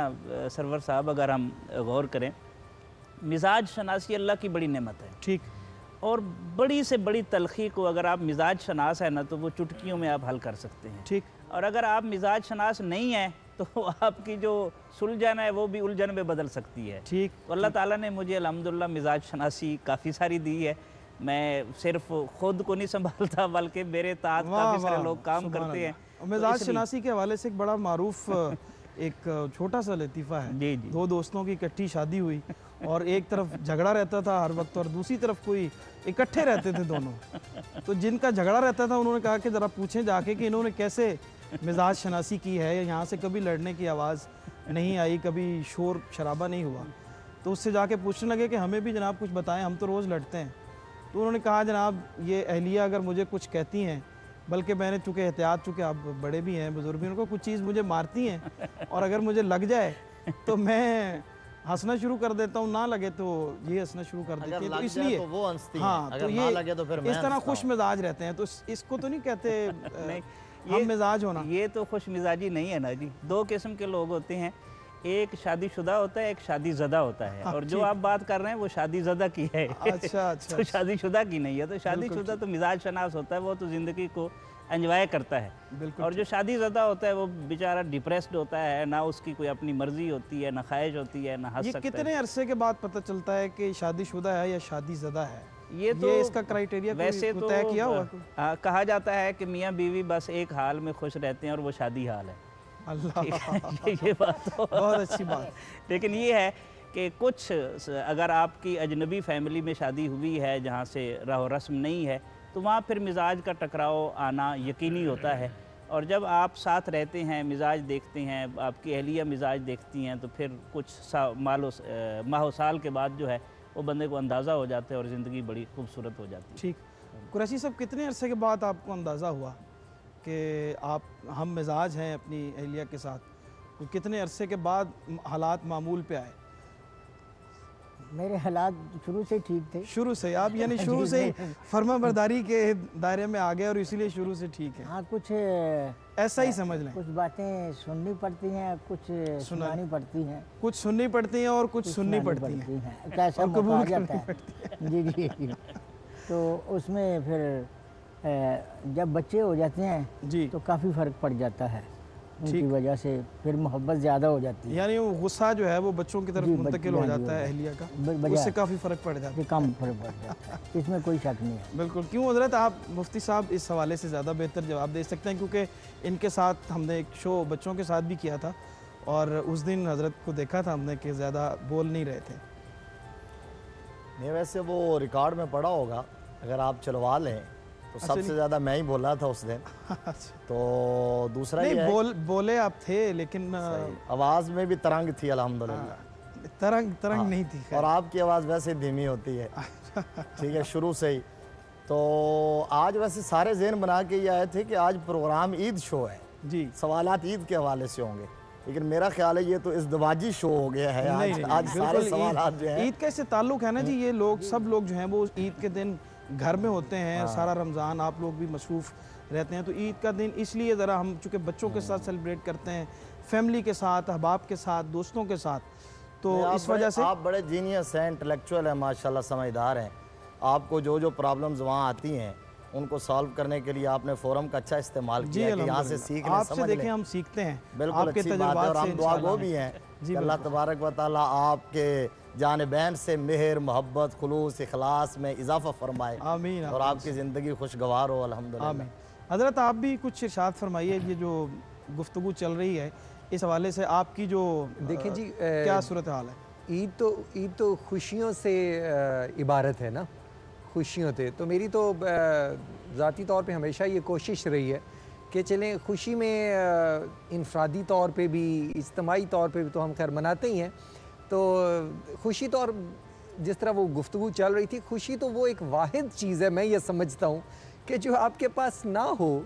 S3: सरवर साहब, अगर हम गौर करें, मिजाज शनासी अल्लाह की बड़ी नेमत है।
S2: ठीक।
S3: और बड़ी से बड़ी तलखी को अगर आप मिजाज शनास है ना, तो वो चुटकियों में आप हल कर सकते हैं।
S2: ठीक।
S3: और अगर आप मिजाज शनास नहीं हैं तो आपकी जो सुलझन है वो भी उलझन में बदल सकती है।
S2: ठीक।
S3: तो अल्लाह ताला ने मुझे अल्हम्दुलिल्लाह मिजाज शनासी काफ़ी सारी दी है। मैं सिर्फ खुद को नहीं संभालता बल्कि मेरे तहत काफ़ी सारे लोग काम करते हैं।
S2: और मिजाज शनासी के हवाले से एक बड़ा मारूफ एक छोटा सा लतीफ़ा है।
S3: जी जी।
S2: दो दोस्तों की इकट्ठी शादी हुई और एक तरफ झगड़ा रहता था हर वक्त और दूसरी तरफ कोई इकट्ठे रहते थे दोनों। तो जिनका झगड़ा रहता था उन्होंने कहा कि ज़रा पूछें जाके कि इन्होंने कैसे मिजाज शनासी की है, यहाँ से कभी लड़ने की आवाज़ नहीं आई, कभी शोर शराबा नहीं हुआ। तो उससे जाके पूछने लगे कि हमें भी जनाब कुछ बताएं, हम तो रोज़ लड़ते हैं। तो उन्होंने कहा जनाब ये अहलिया अगर मुझे कुछ कहती हैं, बल्कि मैंने चूँकि एहतियात, चूँकि आप बड़े भी हैं बुज़ुर्ग भी, उनको कुछ चीज़ मुझे मारती हैं और अगर मुझे लग जाए तो मैं हंसना शुरू कर देता हूँ, ना लगे तो ये हंसना शुरू कर देती है। तो इसलिए
S6: तो वो हंसती हैं,
S2: हाँ,
S6: अगर
S2: तो
S6: ना
S2: ये
S6: लगे तो फिर मैं
S2: इस तरह
S6: हंसता
S2: खुश
S6: हूँ।
S2: मिजाज रहते हैं। तो इसको तो नहीं कहते
S3: नहीं,
S2: हम मिजाज होना।
S3: ये तो खुश मिजाजी नहीं है ना जी। दो किस्म के लोग होते हैं, एक शादीशुदा होता है, एक शादीज़दा होता है। और जो आप बात कर रहे हैं वो शादीज़दा की है।
S2: अच्छा अच्छा।
S3: तो शादीशुदा की नहीं है। तो शादीशुदा तो मिजाज शनास होता है, वो तो ज़िंदगी को एंजॉय करता है।
S2: बिल्कुल।
S3: और जो शादीज़दा होता है वो बेचारा डिप्रेस्ड होता है, ना उसकी कोई अपनी मर्जी होती है, ना ख्वाहिश होती है, ना हंस
S2: ये
S3: सकता
S2: कितने
S3: है।
S2: अरसे के बाद पता चलता है कि शादीशुदा है या शादीज़दा है?
S3: ये तो
S2: इसका क्राइटेरिया
S3: वैसे
S2: कोई
S3: तो
S2: तय किया हुआ?
S3: कहा जाता है कि मियाँ बीवी बस एक हाल में खुश रहते हैं और वो शादी हाल है।
S2: अल्लाह,
S3: ये बात तो
S2: बहुत अच्छी बात।
S3: लेकिन ये है कि कुछ अगर आपकी अजनबी फैमिली में शादी हुई है जहाँ से रहो रस्म नहीं है, तो वहाँ फिर मिजाज का टकराव आना यकीनी होता है। और जब आप साथ रहते हैं, मिजाज देखते हैं, आपकी अहलिया मिजाज देखती हैं, तो फिर कुछ माह साल के बाद जो है वो बंदे को अंदाज़ा हो जाता है और ज़िंदगी बड़ी खूबसूरत हो जाती है।
S2: ठीक। कुरैशी साहब, कितने अरसे के बाद आपको अंदाज़ा हुआ कि आप हम मिजाज हैं अपनी अहलिया के साथ? तो कितने अरसे के बाद हालात मामूल पे आए?
S5: मेरे हालात शुरू से ठीक थे।
S2: शुरू से आप यानी शुरू से ही फर्मा बरदारी के दायरे में आ गए और इसीलिए शुरू से ठीक है,
S5: हाँ, कुछ
S2: ऐसा ही समझ लें।
S5: कुछ बातें सुननी पड़ती हैं, कुछ सुनानी पड़ती हैं,
S2: कुछ सुननी पड़ती हैं और कुछ सुननी पड़ती हैं।
S5: कैसा
S2: और
S5: मौका
S2: कबूल
S5: आ जाता
S2: करनी
S5: है। जी जी जी। तो उसमें फिर जब बच्चे हो जाते हैं
S2: जी।
S5: तो काफ़ी फ़र्क पड़ जाता है, उनकी वजह से फिर मोहब्बत ज़्यादा हो जाती है।
S2: यानी वो गुस्सा जो है वो बच्चों की तरफ
S5: जी,
S2: मुंतकिल हो जाता है अहलिया का, उससे काफ़ी फ़र्क पड़ जाता है।
S5: कम फर्क पड़ जाता है, इसमें कोई शक नहीं है।
S2: बिल्कुल। क्यों हज़रत, आप मुफ्ती साहब इस हवाले से ज़्यादा बेहतर जवाब दे सकते हैं, क्योंकि इनके साथ हमने एक शो बच्चों के साथ भी किया था और उस दिन हज़रत को देखा था हमने कि ज़्यादा बोल नहीं रहे थे।
S6: नहीं, वैसे वो रिकॉर्ड में पड़ा होगा, अगर आप चलवा लें तो सबसे ज़्यादा मैं ही बोला था उस दिन। तो दूसरा
S2: नहीं,
S6: ये है,
S2: बोले आप थे लेकिन
S6: आवाज़ में भी तरंग थी अल्हम्दुलिल्लाह।
S2: तरंग नहीं थी।
S6: और आपकी आवाज़ वैसे धीमी होती है, ठीक है, शुरू से ही। तो आज वैसे सारे ज़हन बना के ये आए थे कि आज प्रोग्राम ईद शो है
S2: जी,
S6: सवालात ईद के हवाले से होंगे, लेकिन मेरा ख्याल है ये तो इज़्दिवाजी शो हो गया है। आज सारे सवालात जो हैं,
S2: ईद का इससे ताल्लुक है ना जी। ये लोग सब लोग जो हैं वो ईद के दिन घर में होते हैं, सारा रमज़ान आप लोग भी मसरूफ़ रहते हैं, तो ईद का दिन इसलिए ज़रा हम चूँकि बच्चों के साथ सेलिब्रेट करते हैं, फैमिली के साथ, अहबाब के साथ, दोस्तों के साथ, तो इस वजह से
S6: आप बड़े जीनियस हैं, इंटेलेक्चुअल हैं, माशाल्लाह, समझदार हैं। आपको जो जो प्रॉब्लम्स वहाँ आती हैं उनको सॉल्व करने के लिए आपने फोरम का अच्छा इस्तेमाल किया है कि यहाँ से सीख लें,
S2: आपसे
S6: समझ
S2: देखें
S6: लें।
S2: हम सीखते हैं,
S6: बिल्कुल
S2: आपके
S6: अच्छी बात है
S2: तजुर्बात
S6: और
S2: से
S6: हम दुआ गो
S2: इंशाअल्लाह
S6: भी हैं
S2: जी,
S6: कि अल्लाह तबारक व तआला आपके जानबैन से मेहर, मोहब्बत, खुलूस, इखलास में इजाफा फरमाए।
S2: आमीन।
S6: और आपकी ज़िंदगी खुशगवार हो अल्हम्दुलिल्लाह।
S2: आमीन। हज़रत, आप भी कुछ इरशाद फरमाइए, ये जो गुफ्तगू चल रही है इस हवाले से आपकी जो
S4: देखें जी,
S2: क्या सूरत हाल है?
S4: ईद तो खुशियों से इबारत है ना, खुशियों से। तो मेरी तो ज़ाती तौर पे हमेशा ये कोशिश रही है कि चलें खुशी में इनफरादी तौर पे भी, इज्तमाही तौर पे भी तो हम खैर मनाते ही हैं। तो खुशी तो, और जिस तरह वो गुफ्तगू चल रही थी, खुशी तो वो एक वाहिद चीज़ है, मैं ये समझता हूँ कि जो आपके पास ना हो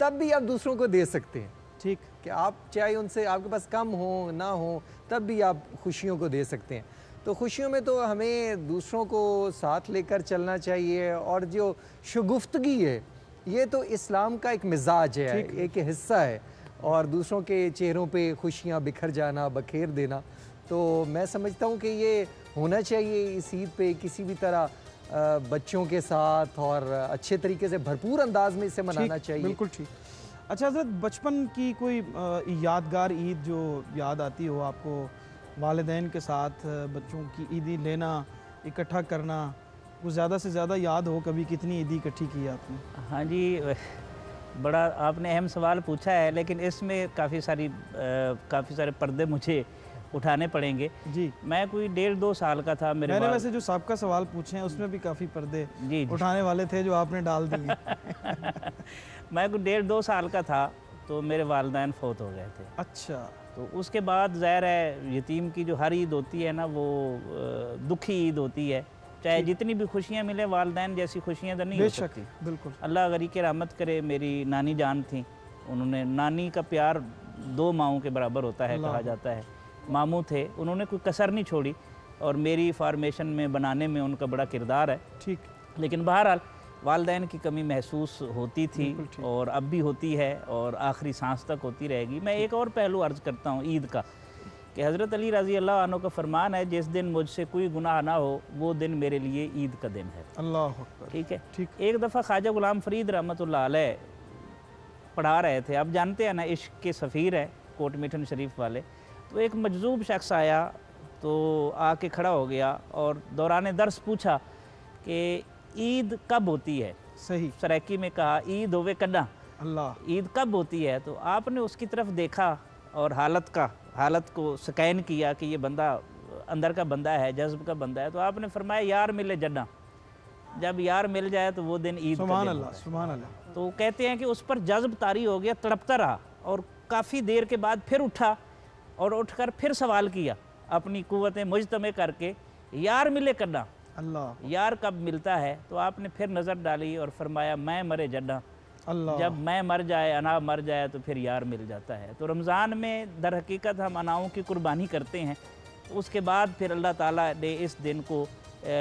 S4: तब भी आप दूसरों को दे सकते हैं।
S2: ठीक,
S4: कि आप चाहे उनसे आपके पास कम हो ना हो तब भी आप खुशियों को दे सकते हैं। तो खुशियों में तो हमें दूसरों को साथ लेकर चलना चाहिए। और जो शुगुफ्तगी है ये तो इस्लाम का एक मिजाज है, एक हिस्सा है। और दूसरों के चेहरों पे खुशियाँ बिखर जाना, बखेर देना, तो मैं समझता हूँ कि ये होना चाहिए इस ईद पे किसी भी तरह बच्चों के साथ और अच्छे तरीके से भरपूर अंदाज में इसे मनाना चाहिए।
S2: बिल्कुल ठीक। अच्छा हज़रत, बचपन की कोई यादगार ईद जो याद आती हो आपको, वालिदैन के साथ बच्चों की ईदी लेना, इकट्ठा करना, कुछ ज़्यादा से ज़्यादा याद हो कभी, कितनी ईदी इकट्ठी की आपने?
S3: हाँ जी, बड़ा आपने अहम सवाल पूछा है, लेकिन इसमें काफ़ी सारे पर्दे मुझे उठाने पड़ेंगे
S2: जी।
S3: मैं कोई 1.5-2 साल का था। मैंने
S2: वैसे जो सबका सवाल पूछे हैं उसमें भी काफ़ी पर्दे
S3: जी
S2: उठाने वाले थे जो आपने डाल दिए।
S3: मैं कोई 1.5-2 साल का था तो मेरे वालिदैन फौत हो गए थे।
S2: अच्छा।
S3: तो उसके बाद ज़ाहिर है यतीम की जो हर ईद होती है ना, वो दुखी ईद होती है, चाहे जितनी भी खुशियाँ मिले, वालिदैन जैसी खुशियाँ तो नहीं हो सकती।
S2: बिल्कुल।
S3: अल्लाह गरी के रहमत करे, मेरी नानी जान थी, उन्होंने, नानी का प्यार 2 माओं के बराबर होता है कहा जाता है। मामू थे, उन्होंने कोई कसर नहीं छोड़ी और मेरी फॉर्मेशन में बनाने में उनका बड़ा किरदार है।
S2: ठीक।
S3: लेकिन बहरहाल वालिदैन की कमी महसूस होती थी और अब भी होती है और आखिरी सांस तक होती रहेगी। मैं एक और पहलू अर्ज़ करता हूँ ईद का, कि हज़रत अली रज़ी अल्लाह अन्हु का फरमान है, जिस दिन मुझसे कोई गुनाह ना हो वो दिन मेरे लिए ईद का दिन है।
S2: अल्लाह अकबर।
S3: ठीक है।
S2: ठीक।
S3: एक दफ़ा ख्वाजा गुलाम फरीद रहमतुल्लाह अलैह पढ़ा रहे थे, आप जानते हैं ना इश्क के सफ़ीर है कोट मिठन शरीफ वाले, तो एक मजजूब शख्स आया तो आके खड़ा हो गया और दौरान दर्स पूछा कि ईद कब होती है।
S2: सही।
S3: सराकी में कहा ईद होवे कदा,
S2: अल्लाह,
S3: ईद कब होती है। तो आपने उसकी तरफ देखा और हालत को स्कैन किया कि ये बंदा अंदर का बंदा है, जज्ब का बंदा है। तो आपने फरमाया यार मिले जन्ना, जब यार मिल जाए तो वो दिन ईद का दिन होता है।
S2: सुभान अल्लाह।
S3: तो कहते हैं कि उस पर जज्ब तारी हो गया, तड़पता रहा और काफ़ी देर के बाद फिर उठा और उठकर फिर सवाल किया अपनी कुव्वतें मुजतमे करके, यार मिले करना,
S2: अल्लाह,
S3: यार कब मिलता है। तो आपने फिर नज़र डाली और फरमाया मैं मरे जड्डा,
S2: अल्लाह,
S3: जब मैं मर जाए, अना मर जाए तो फिर यार मिल जाता है। तो रमज़ान में दर हकीकत हम अनाओं की कुर्बानी करते हैं, उसके बाद फिर अल्लाह ताला ने इस दिन को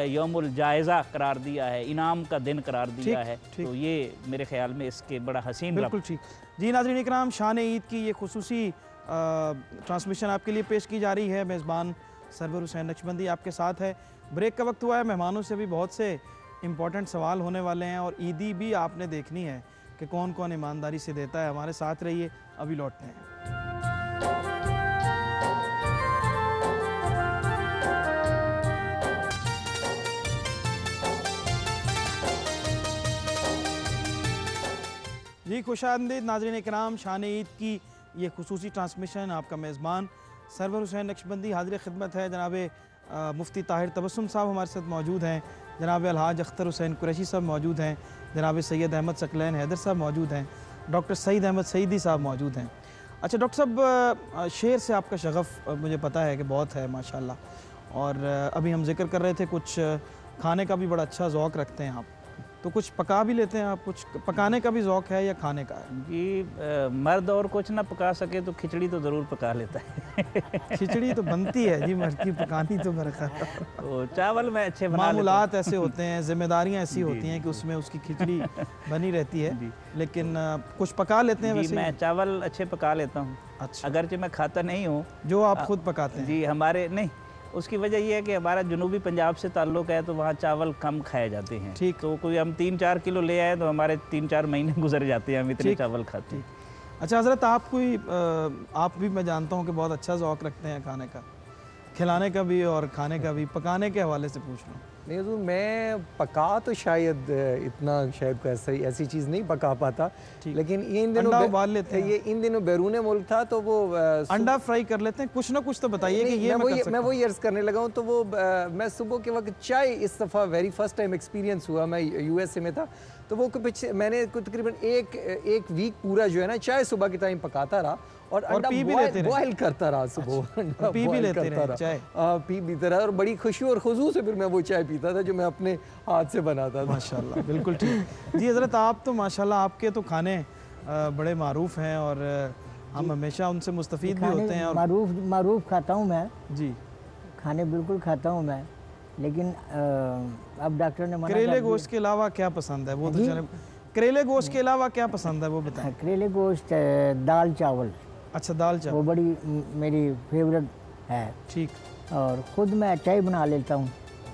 S3: यौमुल जायज़ा करार दिया है, इनाम का दिन करार दिया है। तो ये मेरे ख्याल में इसके बड़ा हसीन।
S2: बिल्कुल ठीक। जी नाज़रीन इकराम, शान ईद की ये खुसूसी ट्रांसमिशन आपके लिए पेश की जा रही है। मेज़बान सरवर हुसैन नक्शबंदी आपके साथ है। ब्रेक का वक्त हुआ है, मेहमानों से भी बहुत से इम्पोर्टेंट सवाल होने वाले हैं और ईदी भी आपने देखनी है कि कौन कौन ईमानदारी से देता है। हमारे साथ रहिए, अभी लौटते हैं। जी खुशामदीद नाज़रीन इकराम, शान ईद की ये खुसूसी ट्रांसमिशन आपका मेज़बान सरवर हुसैन नक्शबंदी हाज़िर खिदमत है। जनाब मुफ्ती ताहिर तबस्सुम साहब हमारे साथ मौजूद हैं, जनाब अलहाज अख्तर हुसैन कुरैशी साहब मौजूद हैं, जनाब सैयद अहमद सकलैन हैदर साहब मौजूद हैं, डॉक्टर सईद अहमद सईदी साहब मौजूद हैं। अच्छा डॉक्टर साहब, शेर से आपका शगफ़ मुझे पता है कि बहुत है माशाल्लाह, और अभी हम जिक्र कर रहे थे कुछ खाने का भी बड़ा अच्छा ज़ौक़ रखते हैं आप, तो कुछ पका भी लेते हैं आप? कुछ पकाने का भी ज़ौक़ है या खाने का है?
S3: जी मर्द और कुछ ना पका सके तो खिचड़ी तो ज़रूर पका लेता है।
S2: खिचड़ी तो बनती है जी, मर्द की पकानी तो मेरे ख्याल
S3: तो चावल में अच्छे बना
S2: मामूलात ऐसे होते हैं, जिम्मेदारियाँ ऐसी होती हैं कि उसमें उसकी खिचड़ी बनी रहती है, लेकिन कुछ पका लेते हैं वैसे?
S3: मैं चावल अच्छे पका लेता हूँ।
S2: अच्छा।
S3: अगरचे मैं खाता नहीं हूँ।
S2: जो आप खुद पकाते हैं?
S3: जी हमारे नहीं, उसकी वजह यह है कि हमारा जनूबी पंजाब से ताल्लुक़ है, तो वहाँ चावल कम खाए जाते हैं।
S2: ठीक।
S3: तो कोई हम 3-4 किलो ले आए तो हमारे 3-4 महीने गुजर जाते हैं, हम इतने चावल खाते हैं।
S2: अच्छा हज़रत, आप भी मैं जानता हूँ कि बहुत अच्छा ज़ौक़ रखते हैं खाने का, खिलाने का भी और खाने का भी। पकाने के हवाले से पूछ लो।
S4: नहीं हज़ूर, मैं पका तो शायद इतना शायद को ऐसी चीज़ नहीं पका पाता, लेकिन ये इन दिनों
S2: उबाल लेते हैं।
S4: ये इन दिनों बैरून मुल्क था तो वो
S2: अंडा फ्राई कर लेते हैं। कुछ ना कुछ तो बताइए कि ये
S4: मैं वो अर्ज़ करने लगा हूँ। तो वो मैं सुबह के वक्त चाय इस दफ़ा वेरी फर्स्ट टाइम एक्सपीरियंस हुआ, मैं USA में था, तो वो पीछे मैंने तकरीबन एक वीक पूरा जो है ना चाय सुबह के टाइम पकाता रहा और अंडा बॉयल करता रहा सुबह।
S2: पी भी लेते रहे चाय?
S4: पी पीता रहा और बड़ी खुशी और खुशू से फिर मैं वो चाय पीता था जो मैं अपने हाथ से बनाता था।
S2: माशाल्लाह, बिल्कुल ठीक। जी हज़रत, आप तो माशाल्लाह आपके तो खाने बड़े मारूफ हैं और हम हमेशा उनसे मुस्तफ़ीद भी होते हैं। और
S5: मारूफ खाता हूँ मैं
S2: जी,
S5: खाने बिल्कुल खाता हूँ मैं, लेकिन अब डॉक्टर ने
S2: करेले गोश्त के अलावा क्या पसंद है? वो तो चले, करेले गोश्त के अलावा क्या पसंद है वो बताएं।
S5: करेले गोश्त, दाल चावल।
S2: अच्छा, दाल चावल
S5: वो बड़ी मेरी फेवरेट है।
S2: ठीक।
S5: और ख़ुद मैं चाय बना लेता हूँ।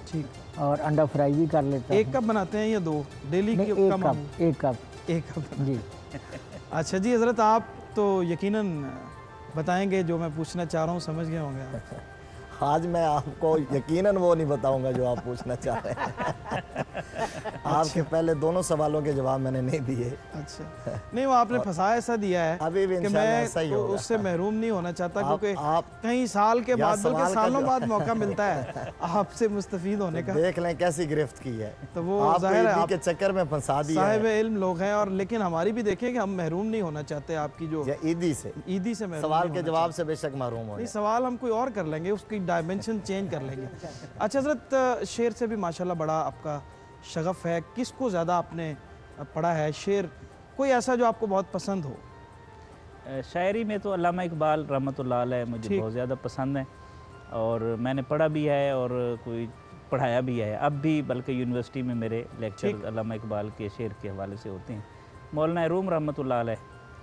S2: ठीक।
S5: और अंडा फ्राई भी कर लेता हूँ।
S2: 1 कप बनाते हैं या 2 डेली?
S5: एक कप
S2: जी। अच्छा जी हज़रत, आप तो यकीनन बताएंगे जो मैं पूछना चाह रहा हूँ, समझ गए होंगे आप।
S6: आज मैं आपको यकीनन वो नहीं बताऊंगा जो आप पूछना चाह रहे हैं। आपके पहले दोनों सवालों के जवाब मैंने नहीं दिए।
S2: अच्छा, नहीं वो आपने फंसा ऐसा दिया है
S6: अभी भी
S2: कि
S6: इंशाल्लाह
S2: मैं
S6: ऐसा ही
S2: तो
S6: होगा।
S2: उससे महरूम नहीं होना चाहता, क्योंकि
S6: आप
S2: कहीं साल के
S6: या
S2: बाद,
S6: सवाल
S2: बल्कि
S6: का
S2: सालों
S6: जो-
S2: बाद मौका मिलता है आपसे मुस्तफीद होने का।
S6: देख लें कैसी गिरफ्त की है।
S2: तो वो
S6: आपको
S2: ज़ाहिर है
S6: ईदी
S2: आप
S6: के चक्कर में फंसा दिया
S2: साहिब
S6: है
S2: इल्म लोग हैं, और लेकिन हमारी भी देखें कि हम महरूम नहीं होना चाहते आपकी जो
S6: या ईदी से।
S2: ईदी से महरूम
S6: सवाल
S2: नहीं
S6: के
S2: होना
S6: जवाब से बेशक महरूम हो
S2: नहीं,
S6: जाए।
S2: सवाल हम कोई और कर लेंगे, उसकी डायमेंशन चेंज कर लेंगे। अच्छा हज़रत, शेर से भी माशाल्लाह बड़ा आपका शगफ़ है, किसको ज़्यादा आपने पढ़ा है शेर, कोई ऐसा जो आपको बहुत पसंद हो?
S3: शायरी में तो अल्लामा इकबाल रहमतुल्लाह अलैह मुझे
S2: ठीक।
S3: बहुत ज़्यादा पसंद है, और मैंने पढ़ा भी है और कोई पढ़ाया भी है अब भी, बल्कि यूनिवर्सिटी में मेरे लेक्चर अल्लामा इकबाल के शेर के हवाले से होते हैं। मौलाना रूम रहमतुल्लाह अलैह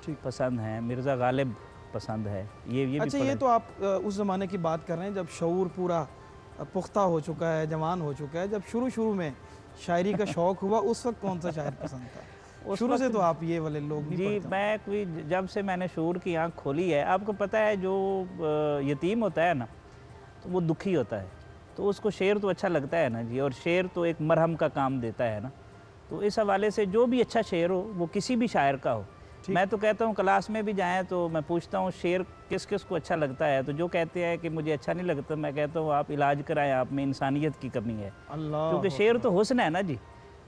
S2: ठीक
S3: पसंद हैं, मिर्ज़ा गालिब पसंद है, ये
S2: अच्छा,
S3: भी
S2: ये
S3: पढ़े।
S2: तो आप उस ज़माने की बात कर रहे हैं जब शऊर पूरा पुख्ता हो चुका है, जवान हो चुका है। जब शुरू में शायरी का शौक़ हुआ, उस वक्त कौन सा शायर पसंद था?
S3: उस
S2: शुरू से
S3: वक्त-
S2: तो आप ये वाले लोग नहीं
S3: जी,
S2: पढ़ते हो।
S3: मैं कोई जब से मैंने शूर की आँख खोली है, आपको पता है जो यतीम होता है ना, तो वो दुखी होता है, तो उसको शेर तो अच्छा लगता है ना जी, और शेर तो एक मरहम का काम देता है ना। तो इस हवाले से जो भी अच्छा शेर हो, वो किसी भी शायर का हो, मैं तो कहता हूँ क्लास में भी जाएं तो मैं पूछता हूँ शेर किस किस को अच्छा लगता है, तो जो कहते हैं कि मुझे अच्छा नहीं लगता, मैं कहता हूँ आप इलाज कराएं, आप में इंसानियत की कमी है।
S2: अल्लाह,
S3: क्योंकि शेर तो हुस्न है ना जी,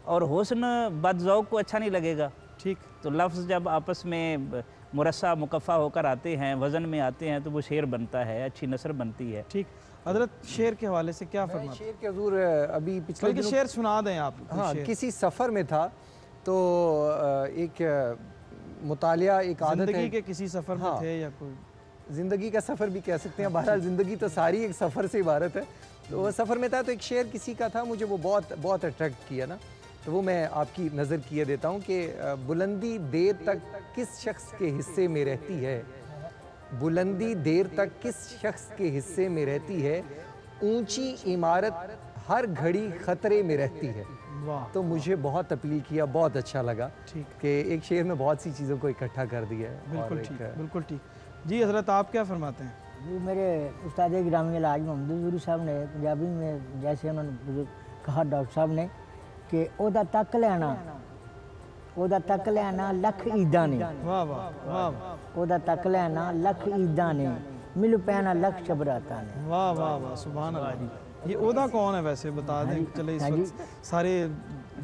S3: और हुस्न बदज़ौक़ को अच्छा नहीं लगेगा।
S2: ठीक।
S3: तो लफ्ज़ जब आपस में मुरस्सा मुकफ़ा होकर आते हैं, वज़न में आते हैं, तो वो शेर बनता है, अच्छी नसर बनती है।
S2: ठीक। हज़रत, शेर के हवाले से क्या
S4: मैं
S2: फरमाते?
S4: शेर के हजूर अभी पिछले
S2: बल्कि
S4: दिनों
S2: शेर सुना दें आप कोई
S4: हाँ
S2: शेर।
S4: किसी सफ़र में था, तो एक मुतालिया एक आदत
S2: ज़िंदगी
S4: है।
S2: के किसी सफ़र में
S4: हाँ।
S2: थे या कोई?
S4: ज़िंदगी का सफ़र भी कह सकते हैं, बहरहाल ज़िंदगी तो सारी एक सफ़र से इबारत है। तो वह सफ़र में था, तो एक शेर किसी का था, मुझे वो बहुत बहुत अट्रैक्ट किया ना, तो वो मैं आपकी नज़र किए देता हूँ कि बुलंदी देर तक किस शख्स के हिस्से में रहती है, बुलंदी देर तक किस शख्स के हिस्से में रहती है, ऊंची इमारत हर घड़ी ख़तरे में रहती है।
S2: वाह,
S4: तो मुझे बहुत अपील किया, बहुत अच्छा लगा
S2: ठीक।
S4: कि एक शेर में बहुत सी चीज़ों को इकट्ठा कर दिया है।
S2: बिल्कुल
S4: और
S2: ठीक,
S4: एक
S2: बिल्कुल ठीक। जी हज़रत, आप क्या फरमाते हैं?
S5: जी, मेरे उस्ताद गिरामी इलाज मोहम्मद ज़ुहरी साहब ने पंजाबी में जैसे उन्होंने मुझे कहा डॉक्टर साहब ने कि ओदा तक लेना, ओदा तक लेना लख ईदा ने,
S2: वाह वाह वाह वाह
S5: ओदा तक लेना लख ईदा ने, मिल पैना लख चबराता ने।
S2: वाह वाह वाह, सुभान अल्लाह। ये ओदा कौन है वैसे, बता दें? चले इस
S5: हाँ जी।
S2: वक्त सारे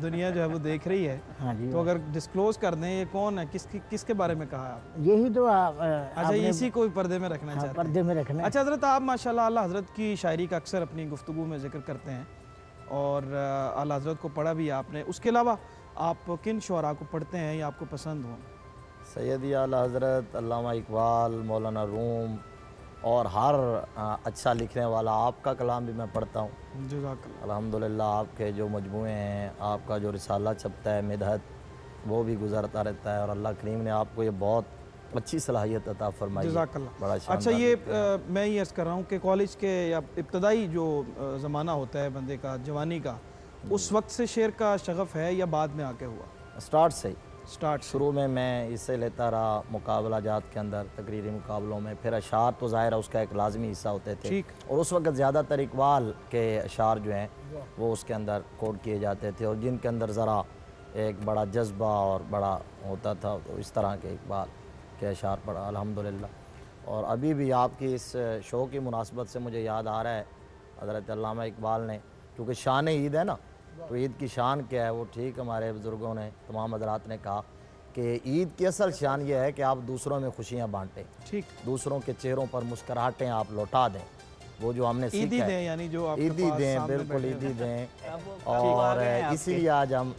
S2: दुनिया जो है वो देख रही है,
S5: हाँ जी,
S2: तो अगर डिस्क्लोज कर दें ये कौन है, किसके बारे में कहा है आप?
S5: यही तो
S2: अच्छा,
S5: आपने
S2: इसी को पर्दे में रखना
S5: हाँ,
S2: चाहते हैं।
S5: पर्दे में रखना है।
S2: अच्छा हज़रत, आप माशाल्लाह आला हज़रत की शायरी का अक्सर अपनी गुफ्तगू में ज़िक्र करते हैं, और आला हज़रत को पढ़ा भी है आपने। उसके अलावा आप किन शुअरा को पढ़ते हैं या आपको पसंद हो?
S6: सैयदी आला हज़रत अल्लामा इकबाल, मौलाना रूम, और हर अच्छा लिखने वाला आपका कलाम भी मैं पढ़ता हूँ।
S2: जज़ाकल्लाह।
S6: अल्हम्दुलिल्लाह आपके जो मजमूए हैं, आपका जो रिसाला छपता है मिदहत, वो भी गुजरता रहता है, और अल्लाह करीम ने आपको ये बहुत अच्छी सलाहियत अता फरमाई है।
S2: जज़ाकल्लाह।
S6: बड़ा
S2: अच्छा,
S6: शानदार
S2: ये
S6: लिखते हैं।
S2: मैं ये अर्ज़ कर रहा हूँ कि कॉलेज के या इब्तदाई जो ज़माना होता है बंदे का, जवानी का, उस वक्त से शेर का शगफ़ है या बाद में आके हुआ?
S6: स्टार्ट से ही,
S2: स्टार्ट
S6: शुरू में मैं इससे लेता रहा मुकाबला जात के अंदर, तकरीरी मुकाबलों में, फिर अशार तो ज़ाहिर है उसका एक लाजमी हिस्सा होते थे।
S2: ठीक।
S6: और उस वक्त ज़्यादातर इकबाल के अशार जो हैं वो उसके अंदर कोड किए जाते थे, और जिनके अंदर ज़रा एक बड़ा जज्बा और बड़ा होता था, तो इस तरह के इकबाल के अशार पढ़ा अल्हम्दुलिल्लाह। और अभी भी आपकी इस शो की मुनासबत से मुझे याद आ रहा है, हज़रत अल्लामा इकबाल ने, क्योंकि शान ईद है ना, तो ईद की शान क्या है वो ठीक हमारे बुज़ुर्गों ने, तमाम हज़रात ने कहा कि ईद की असल शान ये है कि आप दूसरों में खुशियाँ बांटें,
S2: ठीक।
S6: दूसरों के चेहरों पर मुस्कराहटें आप लौटा दें, वो जो हमने
S2: ईदी
S6: सीखा
S2: दें,
S6: है,
S2: यानी जो आपके
S6: ईदी
S2: पास
S6: दें,
S2: सामने
S6: बिल्कुल
S2: बैठे
S6: ईदी
S2: हैं।
S6: दें। और इसीलिए आज हम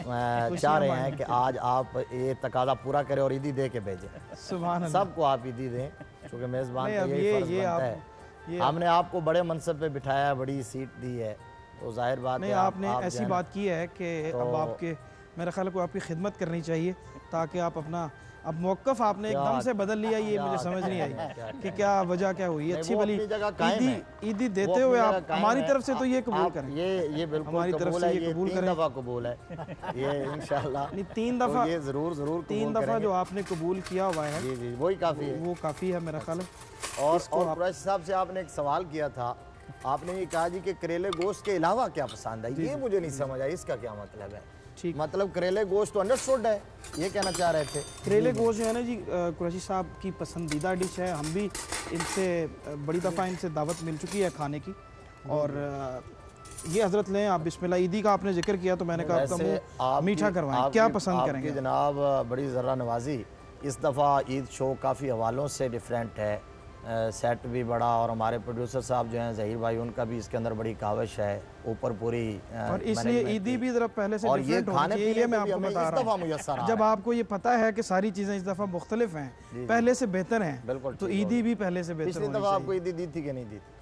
S6: चाह रहे हैं कि आज आप ये तकाजा पूरा करें और ईदी दे के भेजें,
S2: सुभान अल्लाह।
S6: सबको आप ईदी दें, क्योंकि मेज़बान
S2: नहीं,
S6: का
S2: अब
S6: यही फ़र्ज़
S2: ये
S6: बनता
S2: आप
S6: है। हमने आपको बड़े मनसब पे बिठाया है, बड़ी सीट दी है, तो जाहिर बात
S2: नहीं,
S6: है
S2: आपने
S6: आप
S2: ऐसी बात की है कि अब
S6: तो-
S2: आपके, मेरा ख्याल है को आपकी खिदमत करनी चाहिए, ताकि आप अपना अब मौक़िफ़ आपने एकदम से बदल लिया, ये मुझे समझ नहीं आई कि क्या वजह क्या हुई। अच्छी भली ईदी देते हुए आप हमारी तरफ से तो ये कबूल करें,
S6: ये बिल्कुल
S2: हमारी तरफ से ये कबूल करें।
S6: 3 दफ़ा कबूल है ये इंशाल्लाह।
S2: नहीं 3 दफ़ा,
S6: ये ज़रूर
S2: 3 दफ़ा जो आपने कबूल किया हुआ है
S6: जी जी वही काफ़ी है,
S2: वो काफ़ी है मेरा ख्याल है।
S6: और कुरैशी साहब से आपने एक सवाल किया था, आपने ये कहा जी कि करेले गोश्त के अलावा क्या पसंद है, ये मुझे नहीं समझ आया, इसका क्या मतलब है?
S2: ठीक,
S6: मतलब करेले गोश्त तो अंडरस्टूड है, ये कहना चाह रहे थे?
S2: करेले गोश्त जो है ना जी कुरैशी साहब की पसंदीदा डिश है। हम भी इनसे बड़ी दफ़ा इनसे दावत मिल चुकी है खाने की। और ये हज़रत लें आप बिस्मिल्लाह। ईदी का आपने जिक्र किया तो मैंने कहा आपका मुँह मीठा करवाएं, क्या पसंद करेंगे
S6: जनाब? बड़ी ज़रा नवाजी, इस दफ़ा ईद शो काफ़ी हवालों से डिफरेंट है, सेट भी बड़ा, और हमारे प्रोड्यूसर साहब जो हैं ज़हीर भाई, उनका भी इसके अंदर बड़ी काविश है, ऊपर पूरी
S2: और इसलिए ईदी भी ज़रा पहले से डिफरेंट होनी चाहिए। ये मैं आपको बता रहा हूँ, जब आपको ये पता है कि सारी चीज़ें इस दफ़ा मुख्तलिफ हैं, पहले से बेहतर हैं,
S6: बिल्कुल,
S2: तो ईदी भी पहले से बेहतर
S6: पिछली दफ़ा आपको ईदी दी थी कि नहीं दी थी?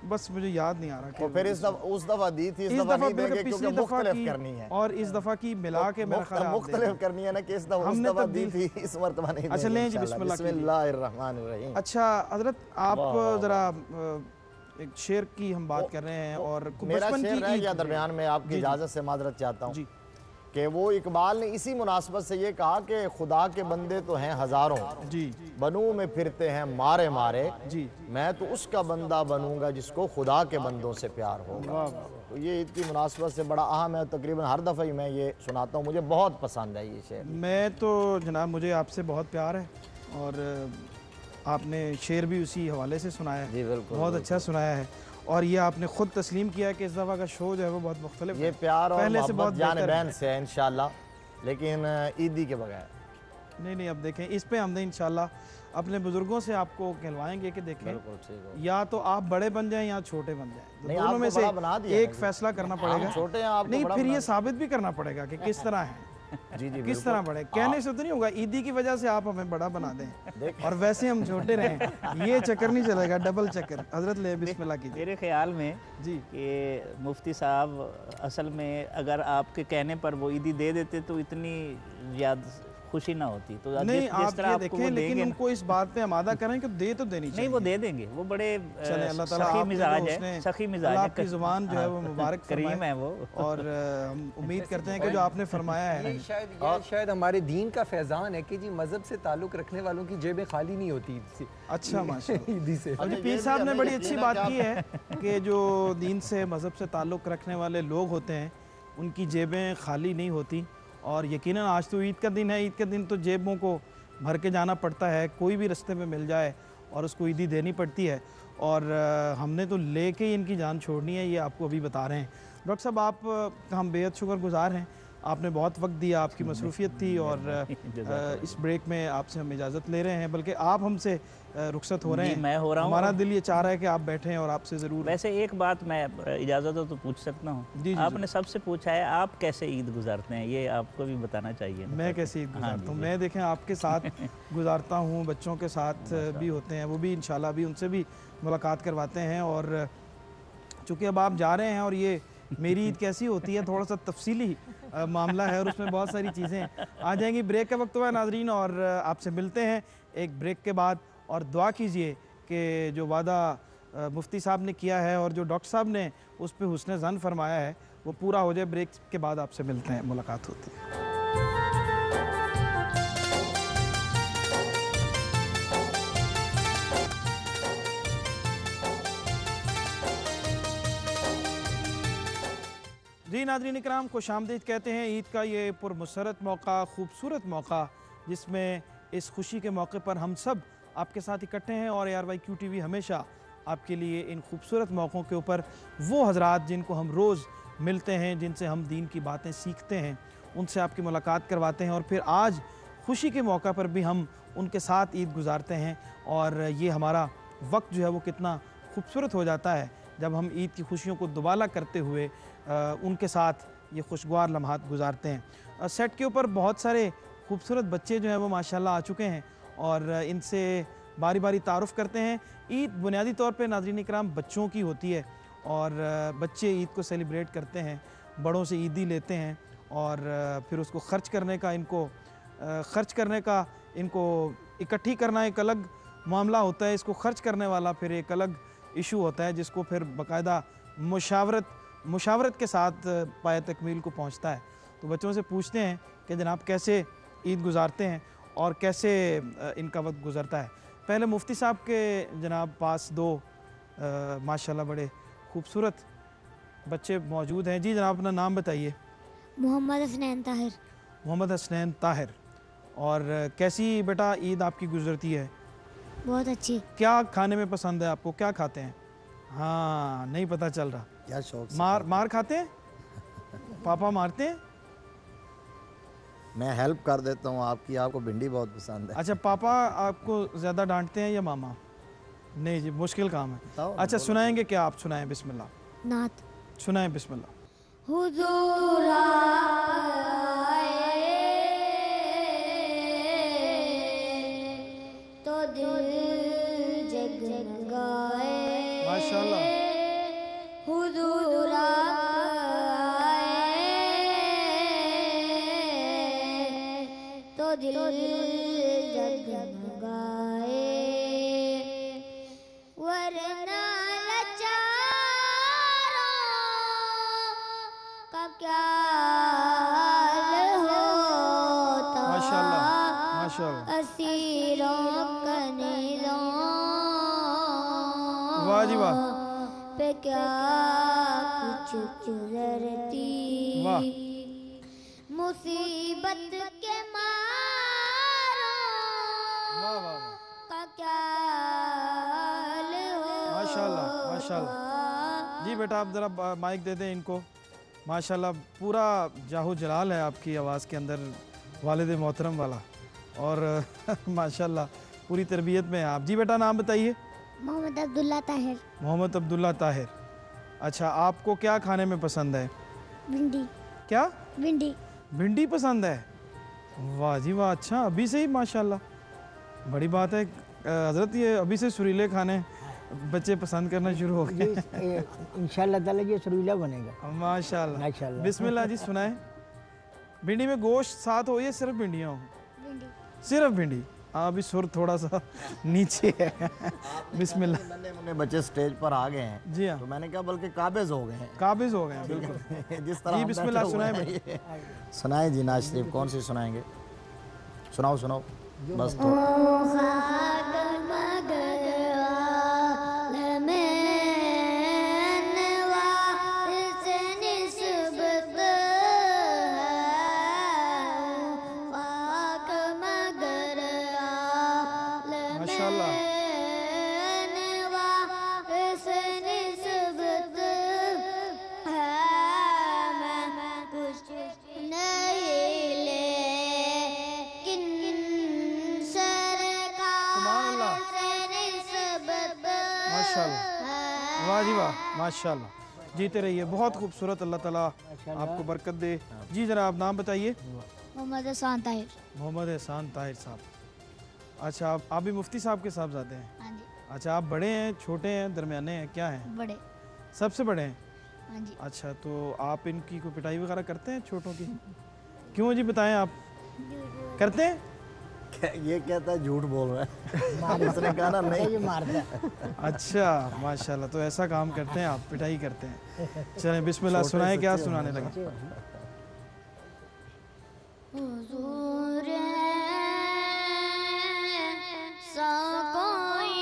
S2: बस मुझे याद नहीं आ रहा।
S6: तो फिर उस दफ़ा दी थी, इस दफ़ा नहीं देंगे क्योंकि मुख्तलिफ करनी है,
S2: और इस दफ़ा की मिला के मेरा ख्याल है
S6: मुख्तलिफ करनी है ना, कि इस दफ़ा दी थी, इस मर्तबा नहीं।
S2: अच्छा लें जी बिस्मिल्लाह। अच्छा हज़रत आप ज़रा एक शेर की हम बात कर रहे हैं, और
S6: मेरा शेर रह गया दरमियान में, आपकी इजाज़त से माजरत चाहता हूँ कि वो इकबाल ने इसी मुनासबत से ये कहा कि खुदा के बंदे तो हैं हज़ारों, जी बनू में फिरते हैं मारे मारे, जी मैं तो उसका बंदा बनूंगा जिसको खुदा के बंदों से प्यार होगा। तो ये ईद की मुनासबत से बड़ा अहम है, तकरीबन हर दफ़ा ही मैं ये सुनाता हूँ, मुझे बहुत पसंद है ये शेर।
S2: मैं तो जनाब मुझे आपसे बहुत प्यार है, और आपने शेर भी उसी हवाले से सुनाया है,
S6: जी बिल्कुल,
S2: बहुत अच्छा सुनाया है, और ये आपने खुद तस्लीम किया है कि इस दफ़ा का शो जो है वो बहुत मुख्तलिफ है।
S6: ये प्यार और
S2: पहले से बहुत
S6: जान बहन से है इंशाल्लाह, लेकिन ईदी के बगैर
S2: नहीं। अब देखें इस पे हमने इंशाल्लाह अपने बुजुर्गों से आपको कहलवाएंगे कि देखें या तो आप बड़े बन जाएं या छोटे बन जाएं, दोनों में से एक फैसला करना पड़ेगा।
S6: छोटे हैं आप
S2: नहीं, फिर ये साबित भी करना पड़ेगा कि किस तरह है।
S6: जी
S2: किस तरह बड़े कहने से तो नहीं होगा, ईदी की वजह से आप हमें बड़ा बना दें और वैसे हम छोटे रहें, ये चक्कर नहीं चलेगा, डबल चक्कर। हजरत ले बिस्मिल्लाह कीजिए।
S3: मेरे ख्याल में
S2: जी
S3: ये मुफ्ती साहब असल में अगर आपके कहने पर वो ईदी दे देते तो इतनी ज़्यादा खुशी ना होती। तो
S2: नहीं आप ये देखें, लेकिन उनको इस बात पे आमादा करें कि दे तो देनी चाहिए।
S3: नहीं वो दे देंगे, वो बड़े
S2: अल्लाह ताला
S3: सखी मिजाज है, सखी मिजाज है,
S2: आपकी ज़ुबान जो है वो मुबारक
S3: करीम है वो,
S2: और हम उम्मीद करते हैं कि जो आपने फरमाया है
S4: शायद हमारे दीन का फैज़ान है कि जी मज़हब से ताल्लुक़ रखने वालों की जेबें खाली नहीं होती ईद से।
S2: अच्छा माशाअल्लाह
S4: ईदी से।
S2: और पीर साहब ने बड़ी अच्छी बात की है कि जो दीन से मज़हब से ताल्लुक़ रखने वाले लोग होते हैं उनकी जेबें खाली नहीं होती। और यकीनन आज तो ईद का दिन है, ईद के दिन तो जेबों को भर के जाना पड़ता है, कोई भी रास्ते में मिल जाए और उसको ईदी देनी पड़ती है, और हमने तो लेके ही इनकी जान छोड़नी है, ये आपको अभी बता रहे हैं। डॉक्टर साहब आप हम बेहद शुक्रगुज़ार हैं, आपने बहुत वक्त दिया, आपकी मसरूफ़ियत थी, और इस ब्रेक में आपसे हम इजाज़त ले रहे हैं, बल्कि आप हमसे रुखसत हो रहे हैं।
S3: मैं हो रहा हूँ,
S2: हमारा दिल ये चाह रहा है कि आप बैठें और आपसे ज़रूर।
S3: वैसे एक बात मैं इजाज़त हो तो पूछ सकता हूँ? आपने सबसे पूछा है आप कैसे ईद गुजारते हैं, ये आपको भी बताना चाहिए।
S2: मैं कैसे ईद गुजारता हूँ? मैं देखें आपके साथ गुजारता हूँ, बच्चों के साथ भी होते हैं, वो भी इंशाल्लाह भी उनसे भी मुलाकात करवाते हैं। और चूँकि अब आप जा रहे हैं और ये मेरी ईद कैसी होती है थोड़ा सा तफसीली मामला है, और उसमें बहुत सारी चीज़ें आ जाएंगी। ब्रेक का वक्त हुआ है नाजरीन, और आपसे मिलते हैं एक ब्रेक के बाद, और दुआ कीजिए कि जो वादा मुफ्ती साहब ने किया है और जो डॉक्टर साहब ने उस पर हुस्न ज़न फरमाया है वो पूरा हो जाए। ब्रेक के बाद आपसे मिलते हैं, मुलाकात होती है। जी नाज़रीन इकराम, खुशामदीद कहते हैं ईद का ये पुरमसरत मौका, खूबसूरत मौका, जिसमें इस खुशी के मौके पर हम सब आपके साथ इकट्ठे हैं, और ARYQ TV हमेशा आपके लिए इन खूबसूरत मौक़ों के ऊपर वो हज़रात जिनको हम रोज़ मिलते हैं, जिनसे हम दीन की बातें सीखते हैं, उनसे आपकी मुलाकात करवाते हैं, और फिर आज खुशी के मौका पर भी हम उनके साथ ईद गुजारते हैं। और ये हमारा वक्त जो है वो कितना खूबसूरत हो जाता है जब हम ईद की खुशियों को दुबाला करते हुए उनके साथ ये खुशगवार लम्हात गुजारते हैं। सेट के ऊपर बहुत सारे खूबसूरत बच्चे जो हैं वो माशाल्लाह आ चुके हैं, और इनसे बारी बारी तारुफ़ करते हैं। ईद बुनियादी तौर पे नाज़रीन इकराम बच्चों की होती है, और बच्चे ईद को सेलिब्रेट करते हैं, बड़ों से ईदी लेते हैं, और फिर उसको ख़र्च करने का इनको खर्च करने का, इनको इकट्ठी करना एक अलग मामला होता है, इसको खर्च करने वाला फिर एक अलग इशू होता है, जिसको फिर बाकायदा मुशावरत के साथ पाए तकमील को पहुंचता है। तो बच्चों से पूछते हैं कि जनाब कैसे ईद गुजारते हैं और कैसे इनका वक्त गुजरता है। पहले मुफ्ती साहब के जनाब पास दो माशाल्लाह बड़े खूबसूरत बच्चे मौजूद हैं। जी जनाब अपना नाम बताइए।
S7: मोहम्मद हसनैन ताहिर।
S2: मोहम्मद हसनैन ताहिर। और कैसी बेटा ईद आपकी गुजरती है?
S7: बहुत अच्छी।
S2: क्या खाने में पसंद है आपको, क्या खाते हैं? हाँ नहीं पता चल रहा।
S6: क्या शौक से
S2: मार खाते हैं? पापा मारते हैं?
S6: मैं हेल्प कर देता हूँ आपकी, आपको भिंडी बहुत पसंद है।
S2: अच्छा पापा आपको ज़्यादा डांटते हैं या मामा? नहीं जी मुश्किल काम है।
S6: बताओ,
S2: अच्छा
S6: बोलो।
S2: सुनाएंगे क्या आप? सुनाएं बिस्मिल्लाह।
S7: नात।
S2: सुनाएं बिस्मिल्लाह।
S7: हुजूर आए तो दिल जगमगाए।
S2: माशाल्लाह।
S7: हुजूर आए तो दिल जगमगाए। वरना का क्या हाल होता।
S2: माशाल्लाह माशाल्लाह।
S7: असीरों का निज़ाम
S2: वाह जी वाह।
S7: पे क्या कुछ गुजरती।
S2: वाह।
S7: मुसीबत के मारों
S2: वाह वाह वाह।
S7: का क्या हाल होता।
S2: माशाल्लाह माशाल्लाह। जी बेटा आप ज़रा माइक दे दें इनको। माशाल्लाह पूरा जाहू जलाल है आपकी आवाज़ के अंदर, वालिद मोहतरम वाला। और माशाल्लाह पूरी तरबियत में है आप। जी बेटा नाम बताइए।
S7: मोहम्मद अब्दुल्ला ताहिर।
S2: मोहम्मद अब्दुल्ला ताहिर। अच्छा आपको क्या खाने में पसंद है?
S7: भिंडी।
S2: क्या?
S7: भिंडी।
S2: भिंडी पसंद है? वाह जी वाह। अच्छा अभी से ही माशाल्लाह, बड़ी बात है हज़रत, ये अभी से सुरीले खाने बच्चे पसंद करना शुरू हो गए।
S5: इंशाल्लाह ताला ये सरूला बनेगा।
S2: माशाल्लाह
S5: माशाल्लाह।
S2: बिस्मिल्लाह जी सुनाए। भिंडी में गोश्त साथ हो या सिर्फ भिंडियाँ हो?
S7: भिंडी।
S2: सिर्फ भिंडी। हाँ अभी सुर थोड़ा सा नीचे है। बिस्मिल्लाह।
S6: नन्हे मुन्ने बच्चे स्टेज पर आ गए हैं।
S2: जी हाँ
S6: तो मैंने कहा बल्कि काबिज हो गए हैं।
S2: काबिज हो गए हैं बिल्कुल।
S6: जिस तरह
S2: जी
S6: हम
S2: बिस्मिल्लाह
S6: बैठे हुए
S2: सुनाए
S6: हैं
S2: भाई।
S6: ये। सुनाए जी नाज शरीफ, कौन सी सुनाएंगे? सुनाओ सुनाओ बस तो।
S2: माशाल्लाह। माशाल्लाह वाह जी वाह माशाल्लाह। जीते रहिए, बहुत खूबसूरत, अल्लाह ताला आपको बरकत दे। जी जनाब नाम बताइए।
S7: मोहम्मद हसन ताहिर।
S2: मोहम्मद एहसान ताहिर साहब। अच्छा आप भी मुफ्ती साहब के साहबजादे हैं?
S7: हाँ जी।
S2: अच्छा आप बड़े हैं, छोटे हैं, दरमियाने हैं, क्या हैं?
S7: बड़े।
S2: सबसे बड़े हैं?
S7: हाँ जी।
S2: अच्छा तो आप इनकी कोई पिटाई वगैरह करते हैं छोटों की? क्यों जी बताएं, आप करते हैं?
S6: ये कहता है झूठ बोल रहा है। उसने कहा ना नहीं।
S5: ये मारता है।
S2: अच्छा माशाल्लाह, तो ऐसा काम करते हैं आप, पिटाई करते हैं। चलें बिस्मिल्लाह सुनाए, क्या सुनाने लगे?
S7: हुजूर सा कोई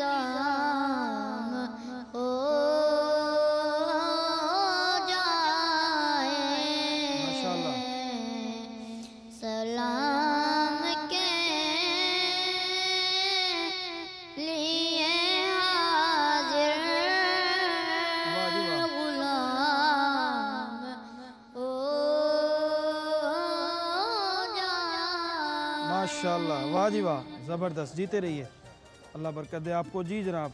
S7: इंतज़ाम हो जाए।
S2: माशाल्लाह।
S7: सलाम के लिए हाजिर
S2: वाह जी वाह।
S7: गुलाम हो जाए।
S2: माशाल्लाह वाह जी वाह, ज़बरदस्त। जीते रहिए, अल्लाह बरकत दे आपको। जी जनाब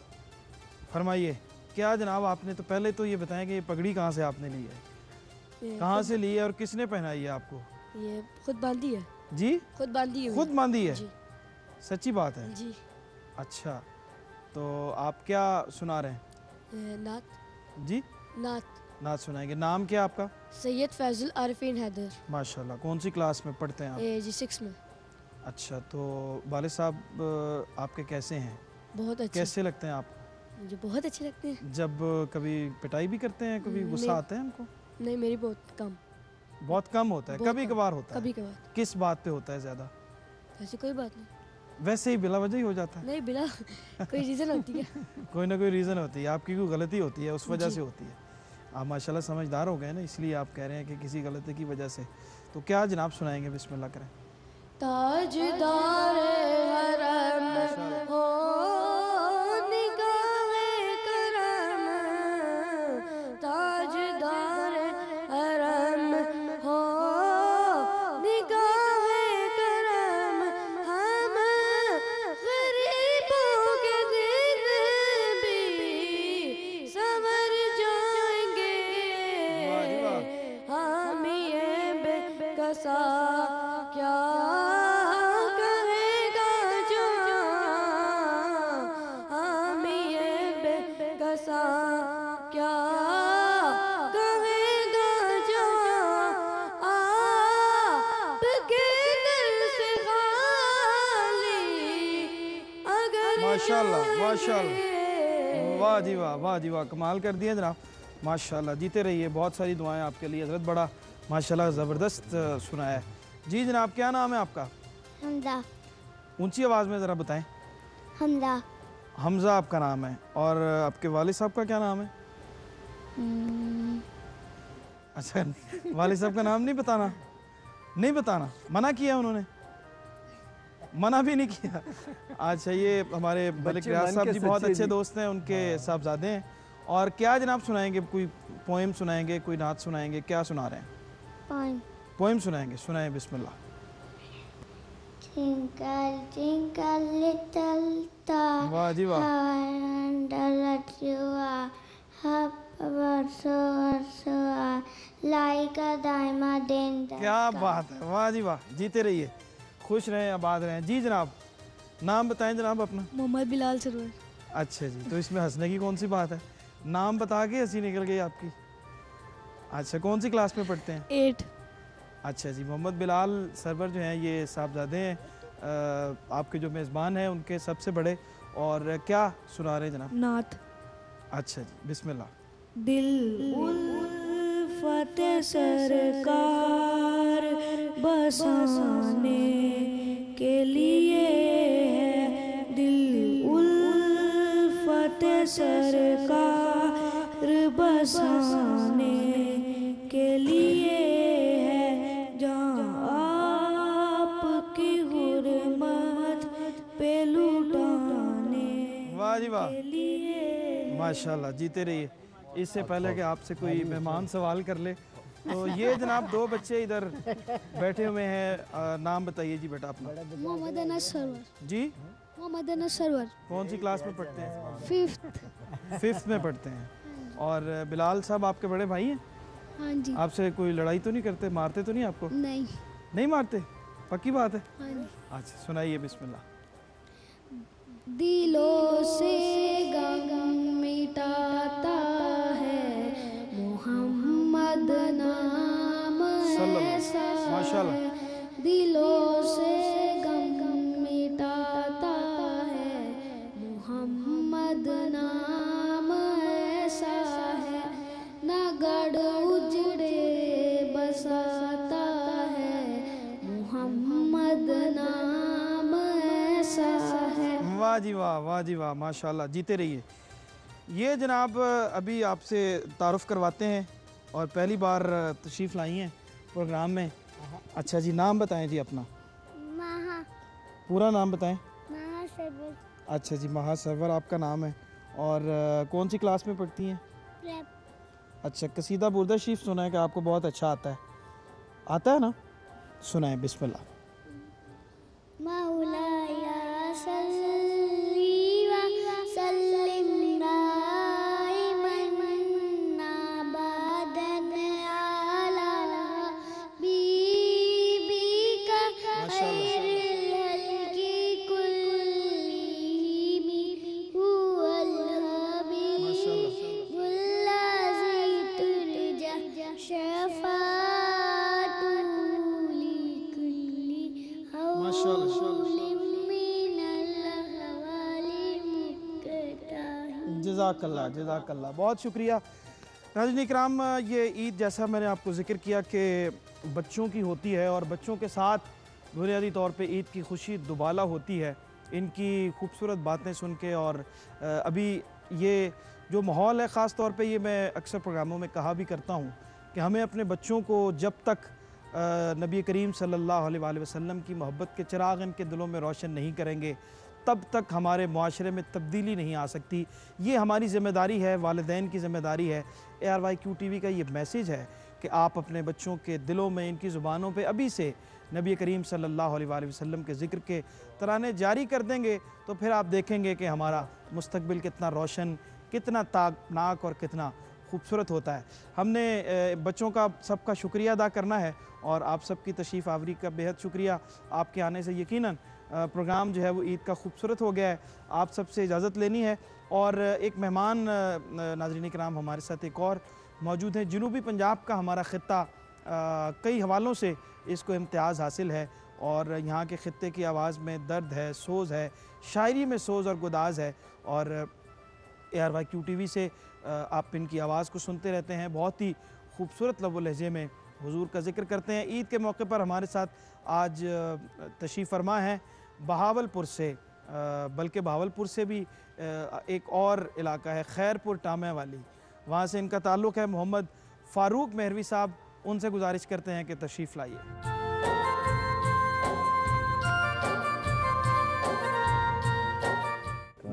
S2: फरमाइए क्या जनाब आपने, तो पहले तो ये बताएं कि ये पगड़ी कहाँ से आपने ली है, कहाँ से ली है और किसने पहनाई है आपको?
S8: ये खुद बांधी है।
S2: जी
S8: खुद बांधी हुई
S2: खुद बांधी है?
S8: जी।
S2: सच्ची बात है?
S8: जी।
S2: अच्छा तो आप क्या सुना रहे हैं?
S8: नात।
S2: जी
S8: नात।
S2: नात सुनाएंगे। नाम क्या आपका?
S8: सैयद फैजुल आरिफीन हैदर,
S2: माशाल्लाह। कौन सी क्लास में पढ़ते हैं आप?
S8: जी 6 में।
S2: अच्छा, तो वालिद साहब आपके कैसे हैं?
S8: बहुत अच्छे।
S2: कैसे लगते हैं आपको?
S8: मुझे बहुत अच्छे लगते हैं।
S2: जब कभी पिटाई भी करते हैं, कभी गुस्सा आता है उनको?
S8: नहीं, मेरी बहुत कम।
S2: बहुत कम होता है,
S8: बहुत
S2: कभी
S8: कम।
S2: कभार होता है।
S8: कभी कभार।
S2: किस बात पे होता है ज़्यादा?
S8: ऐसी कोई बात नहीं।
S2: वैसे ही बिला वजह ही हो जाता है?
S8: नहीं, बिना कोई रीज़न होती है।
S2: कोई ना कोई रीज़न होती है, आपकी कोई गलती होती है, उस वजह
S8: जी।
S2: से होती है। आप माशाल्लाह समझदार हो गए ना, इसलिए आप कह रहे हैं कि किसी गलती की वजह से। तो क्या जनाब सुनाएंगे? बिस्मिल्लाह करें।
S8: ताजदार हरम हो निगाहे करम, ताजदार हरम हो निगाहे करम, हम गरीबों के दिन भी संवर जाएंगे,
S2: वाह जी वाह।
S8: हम ये बेकसा क्या क्या कहेगा जो आपके दर से खाली अगर
S2: माशाल्लाह माशाल्लाह, वाह जी वाह, वाह जी वाह, कमाल कर दिया जनाब। माशाल्लाह, जीते रहिए। बहुत सारी दुआएं आपके लिए। हज़रत बड़ा माशाल्लाह ज़बरदस्त सुनाया है। जी जनाब, क्या नाम है आपका?
S7: हमजा।
S2: ऊंची आवाज़ में ज़रा बताएं।
S7: हमजा।
S2: हमज़ा आपका नाम है। और आपके वालिद साहब का क्या नाम है? अच्छा, वालिद साहब का नाम नहीं बताना? नहीं बताना, मना किया उन्होंने? मना भी नहीं किया। अच्छा, ये हमारे मलिक रियाज साहब जी बहुत अच्छे दोस्त हैं, उनके साहबजादे हैं। और क्या जनाब सुनाएंगे? कोई पोएम सुनाएंगे, कोई नात सुनाएंगे? क्या सुना रहे हैं?
S7: पोएम।
S2: पोएम सुनाएंगे, सुनाएं बिस्मिल्लाह।
S7: Twinkle, twinkle, little star,
S2: वाह जी वाह।
S7: how I wonder that you are, how so like a diamond in the
S2: क्या
S7: sky.
S2: बात है, वाह जी वाह। जीते रहिए, खुश रहें, आबाद रहें। जी जनाब, नाम बताएं जनाब अपना।
S8: मोहम्मद बिलाल सरवर।
S2: अच्छा जी, तो इसमें हंसने की कौन सी बात है? नाम बता के हंसी निकल गई आपकी। अच्छा, कौन सी क्लास में पढ़ते हैं?
S8: 8।
S2: अच्छा जी, मोहम्मद बिलाल सरवर जो हैं ये साहबजादे हैं, आपके जो मेज़बान हैं उनके सबसे बड़े। और क्या सुना रहे हैं जनाब?
S8: नात।
S2: अच्छा जी, बिस्मिल्लाह।
S8: दिल उल्फत सरकार बसाने के लिए है, दिल उल्फत सरकार बसाने के लिए है, जहाँ आपकी हुर्मत पे लुटाने
S2: वाह जी वाह,
S8: के लिए।
S2: माशाल्लाह, जीते रहिए। इससे पहले कि आपसे कोई मेहमान सवाल कर ले, तो ये जनाब दो बच्चे इधर बैठे हुए हैं। नाम बताइए जी बेटा अपना।
S7: मोहम्मद अनस सरवर।
S2: जी,
S7: मोहम्मद अनस सरवर।
S2: कौन सी क्लास में पढ़ते हैं?
S7: 5th।
S2: 5th में पढ़ते हैं। और बिलाल साहब आपके बड़े भाई हैं?
S7: हाँ जी।
S2: आपसे कोई लड़ाई तो नहीं करते, मारते तो नहीं आपको?
S7: नहीं।
S2: नहीं मारते, पक्की बात है?
S7: हाँ जी।
S2: अच्छा, सुनाइए बिस्मिल्लाह।
S7: दिलों से गम मिटाता है मोहम्मद नाम ऐसा
S2: माशाल्लाह।
S7: है, दिलों से गम मिटाता है मोहम्मद नाम ऐसा है, नगढ़ उजड़े बसाता है मोहम्मद नाम ऐसा है।
S2: वाह जी वाह, वाह जी वाह, माशाल्लाह, जीते रहिए। ये जनाब अभी आपसे तारुफ़ करवाते हैं और पहली बार तशरीफ़ लाई हैं प्रोग्राम में। अच्छा जी, नाम बताएं जी अपना।
S7: महा।
S2: पूरा नाम बताएं।
S7: महा सरवर।
S2: अच्छा जी, महा सरवर आपका नाम है। और कौन सी क्लास में पढ़ती हैं?
S7: प्रेप।
S2: अच्छा, कसीदा बुर्दा शरीफ सुना है कि आपको बहुत अच्छा आता है? आता है ना? सुनाएं बिस्मिल्लाह।
S7: मौलाया सल्ली व सल्लिम दाइमन अबदन अला बीबिका खैरिल खल्की कुल्लिहिम हुवल हबीबुल लज़ी
S2: जज़ाकल्लाह जज़ाकल्लाह, बहुत शुक्रिया। नाज़रीन इकराम, ये ईद जैसा मैंने आपको ज़िक्र किया कि बच्चों की होती है और बच्चों के साथ बुनियादी तौर पे ईद की खुशी दुबाला होती है इनकी खूबसूरत बातें सुन के। और अभी ये जो माहौल है, ख़ास तौर पे ये मैं अक्सर प्रोग्रामों में कहा भी करता हूँ कि हमें अपने बच्चों को जब तक नबी करीम सल्लल्लाहु अलैहि वसल्लम की मोहब्बत के चिराग इनके दिलों में रोशन नहीं करेंगे तब तक हमारे माशरे में तब्दीली नहीं आ सकती। ये हमारी ज़िम्मेदारी है, वालिदैन की ज़िम्मेदारी है। ARYQ TV का ये मैसेज है कि आप अपने बच्चों के दिलों में, इनकी ज़ुबानों पे अभी से नबी करीम सल्लल्लाहु अलैहि वसल्लम के ज़िक्र के तराने जारी कर देंगे तो फिर आप देखेंगे कि हमारा मुस्तकबिल कितना रोशन, कितना ताकनाक और कितना खूबसूरत होता है। हमने बच्चों का सबका शुक्रिया अदा करना है और आप सबकी तशरीफ़ आवरी का बेहद शुक्रिया। आपके आने से यकीनन प्रोग्राम जो है वो ईद का खूबसूरत हो गया है। आप सबसे इजाज़त लेनी है और एक मेहमान नाज़रीन इकराम हमारे साथ एक और मौजूद हैं। जनूबी पंजाब का हमारा ख़ित्ता कई हवालों से इसको इम्तियाज़ हासिल है और यहाँ के ख़ित्ते की आवाज़ में दर्द है, सोज़ है, शायरी में सोज़ और गुदाज है। और ARYQ TV से आप इनकी आवाज़ को सुनते रहते हैं। बहुत ही खूबसूरत लब व लहजे में हुजूर का ज़िक्र करते हैं। ईद के मौके पर हमारे साथ आज तशरीफ़ फरमा है बहावलपुर से, बल्कि बहावलपुर से भी एक और इलाका है खैरपुर टामे वाली, वहाँ से इनका ताल्लुक़ है। मोहम्मद फ़ारूक मेहरवी साहब, उनसे गुजारिश करते हैं कि तशरीफ़ लाइए।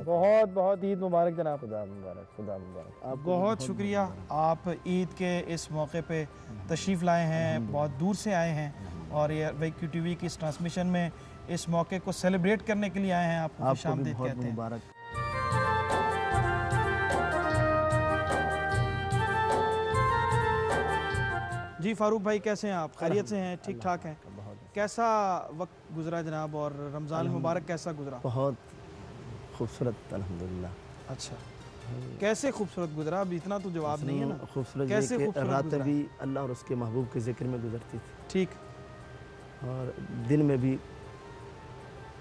S2: बहुत बहुत ईद मुबारक जनाब।
S6: खुदा मुबारक, खुदा मुबारक।
S2: बहुत शुक्रिया, आप ईद के इस मौके पे तशरीफ़ लाए हैं, बहुत दूर से आए हैं और ARYQ TV की इस ट्रांसमिशन में इस मौके को सेलिब्रेट करने के लिए आए हैं। आपको खुशामदीद कहते हैं।
S6: मुबारक।
S2: जी फ़ारूक भाई, कैसे हैं आप? खैरियत से हैं? ठीक ठाक हैं? कैसा वक्त गुजरा जनाब और रमज़ान मुबारक कैसा गुजरा?
S6: बहुत खूबसूरत, अल्हम्दुलिल्लाह।
S2: अच्छा, कैसे खूबसूरत गुजरा? अब इतना तो जवाब नहीं है ना।
S6: खूबसूरत
S2: कैसे खूबसूरत
S6: रात
S2: गुजरा?
S6: भी अल्लाह और उसके महबूब के ज़िक्र में गुजरती थी
S2: ठीक,
S6: और दिन में भी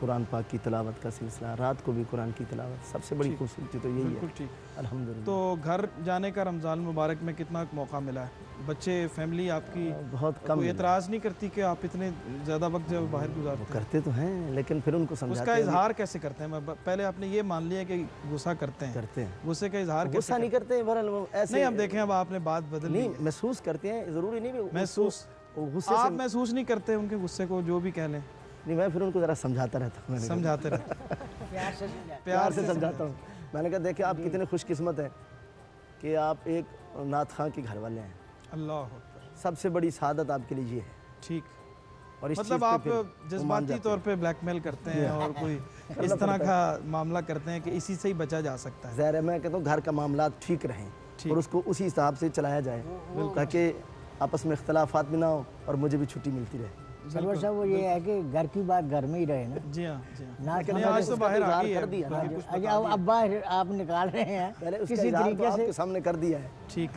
S6: कुरान पाक की तिलावत का सिलसिला, रात को भी कुरान की तिलावत। सबसे बड़ी
S2: ठीक।
S6: खूबसूरती तो यही
S2: बिल्कुल
S6: है,
S2: ठीक।
S6: अल्हम्दुलिल्लाह।
S2: तो घर जाने का रमज़ान मुबारक में कितना मौका मिला है? बच्चे, फैमिली आपकी
S6: बहुत कम
S2: कोई
S6: मिला।
S2: एतराज़ नहीं करती कि आप इतने ज़्यादा वक्त जब बाहर गुजारते हैं?
S6: करते तो हैं लेकिन फिर उनको समझाते
S2: उसका
S6: हैं।
S2: इजहार कैसे करते हैं? पहले आपने ये मान लिया कि गुस्सा करते हैं,
S6: करते हैं,
S2: गुस्से का इजहार कैसे
S6: गुस्सा नहीं करते, बहरहाल वो ऐसे
S2: नहीं, अब देखें, अब आपने बात बदल ली
S6: नहीं
S2: है।
S6: महसूस करते हैं, ज़रूरी नहीं भी
S2: महसूस
S6: गुस्से
S2: आप
S6: से
S2: महसूस नहीं करते उनके गुस्से को, जो भी कह लें
S6: नहीं। मैं फिर उनको ज़रा समझाता रहता हूँ,
S2: समझाते रहे,
S6: प्यार से समझाता हूँ। मैंने कहा देखिए, आप कितने खुशकिस्मत हैं कि आप एक नात खां के घर वाले हैं।
S2: अल्लाह,
S6: सबसे बड़ी सादत आपके लिए ये है।
S2: ठीक।
S6: और इस
S2: मतलब
S6: चीज़ पे
S2: आप
S6: फिर वो मान
S2: जज्बाती
S6: जाते
S2: तौर
S6: हैं।
S2: पे ब्लैकमेल करते हैं और कोई इस तरह का मामला करते हैं कि इसी से ही बचा जा सकता है।
S6: ज़ाहिर है, मैं कहता हूँ घर का मामला ठीक रहें
S2: ठीक।
S6: और उसको उसी हिसाब से चलाया जाए ताकि आपस में इख्तलाफात भी ना हो और मुझे भी छुट्टी मिलती रहे।
S5: सरवर साहब, वो ये है कि घर की बात घर में ही रहे ना।
S2: जी हाँ, जी हाँ।
S5: ना
S2: नहीं, आज तो बाहर आ गई है।
S6: कर दिया ना।
S5: अच्छा, अब बाहर आप निकाल रहे हैं
S6: पहले उसका
S5: किसी
S6: इज़हार तो
S5: तरीके से।
S6: आपके सामने कर दिया है।
S2: ठीक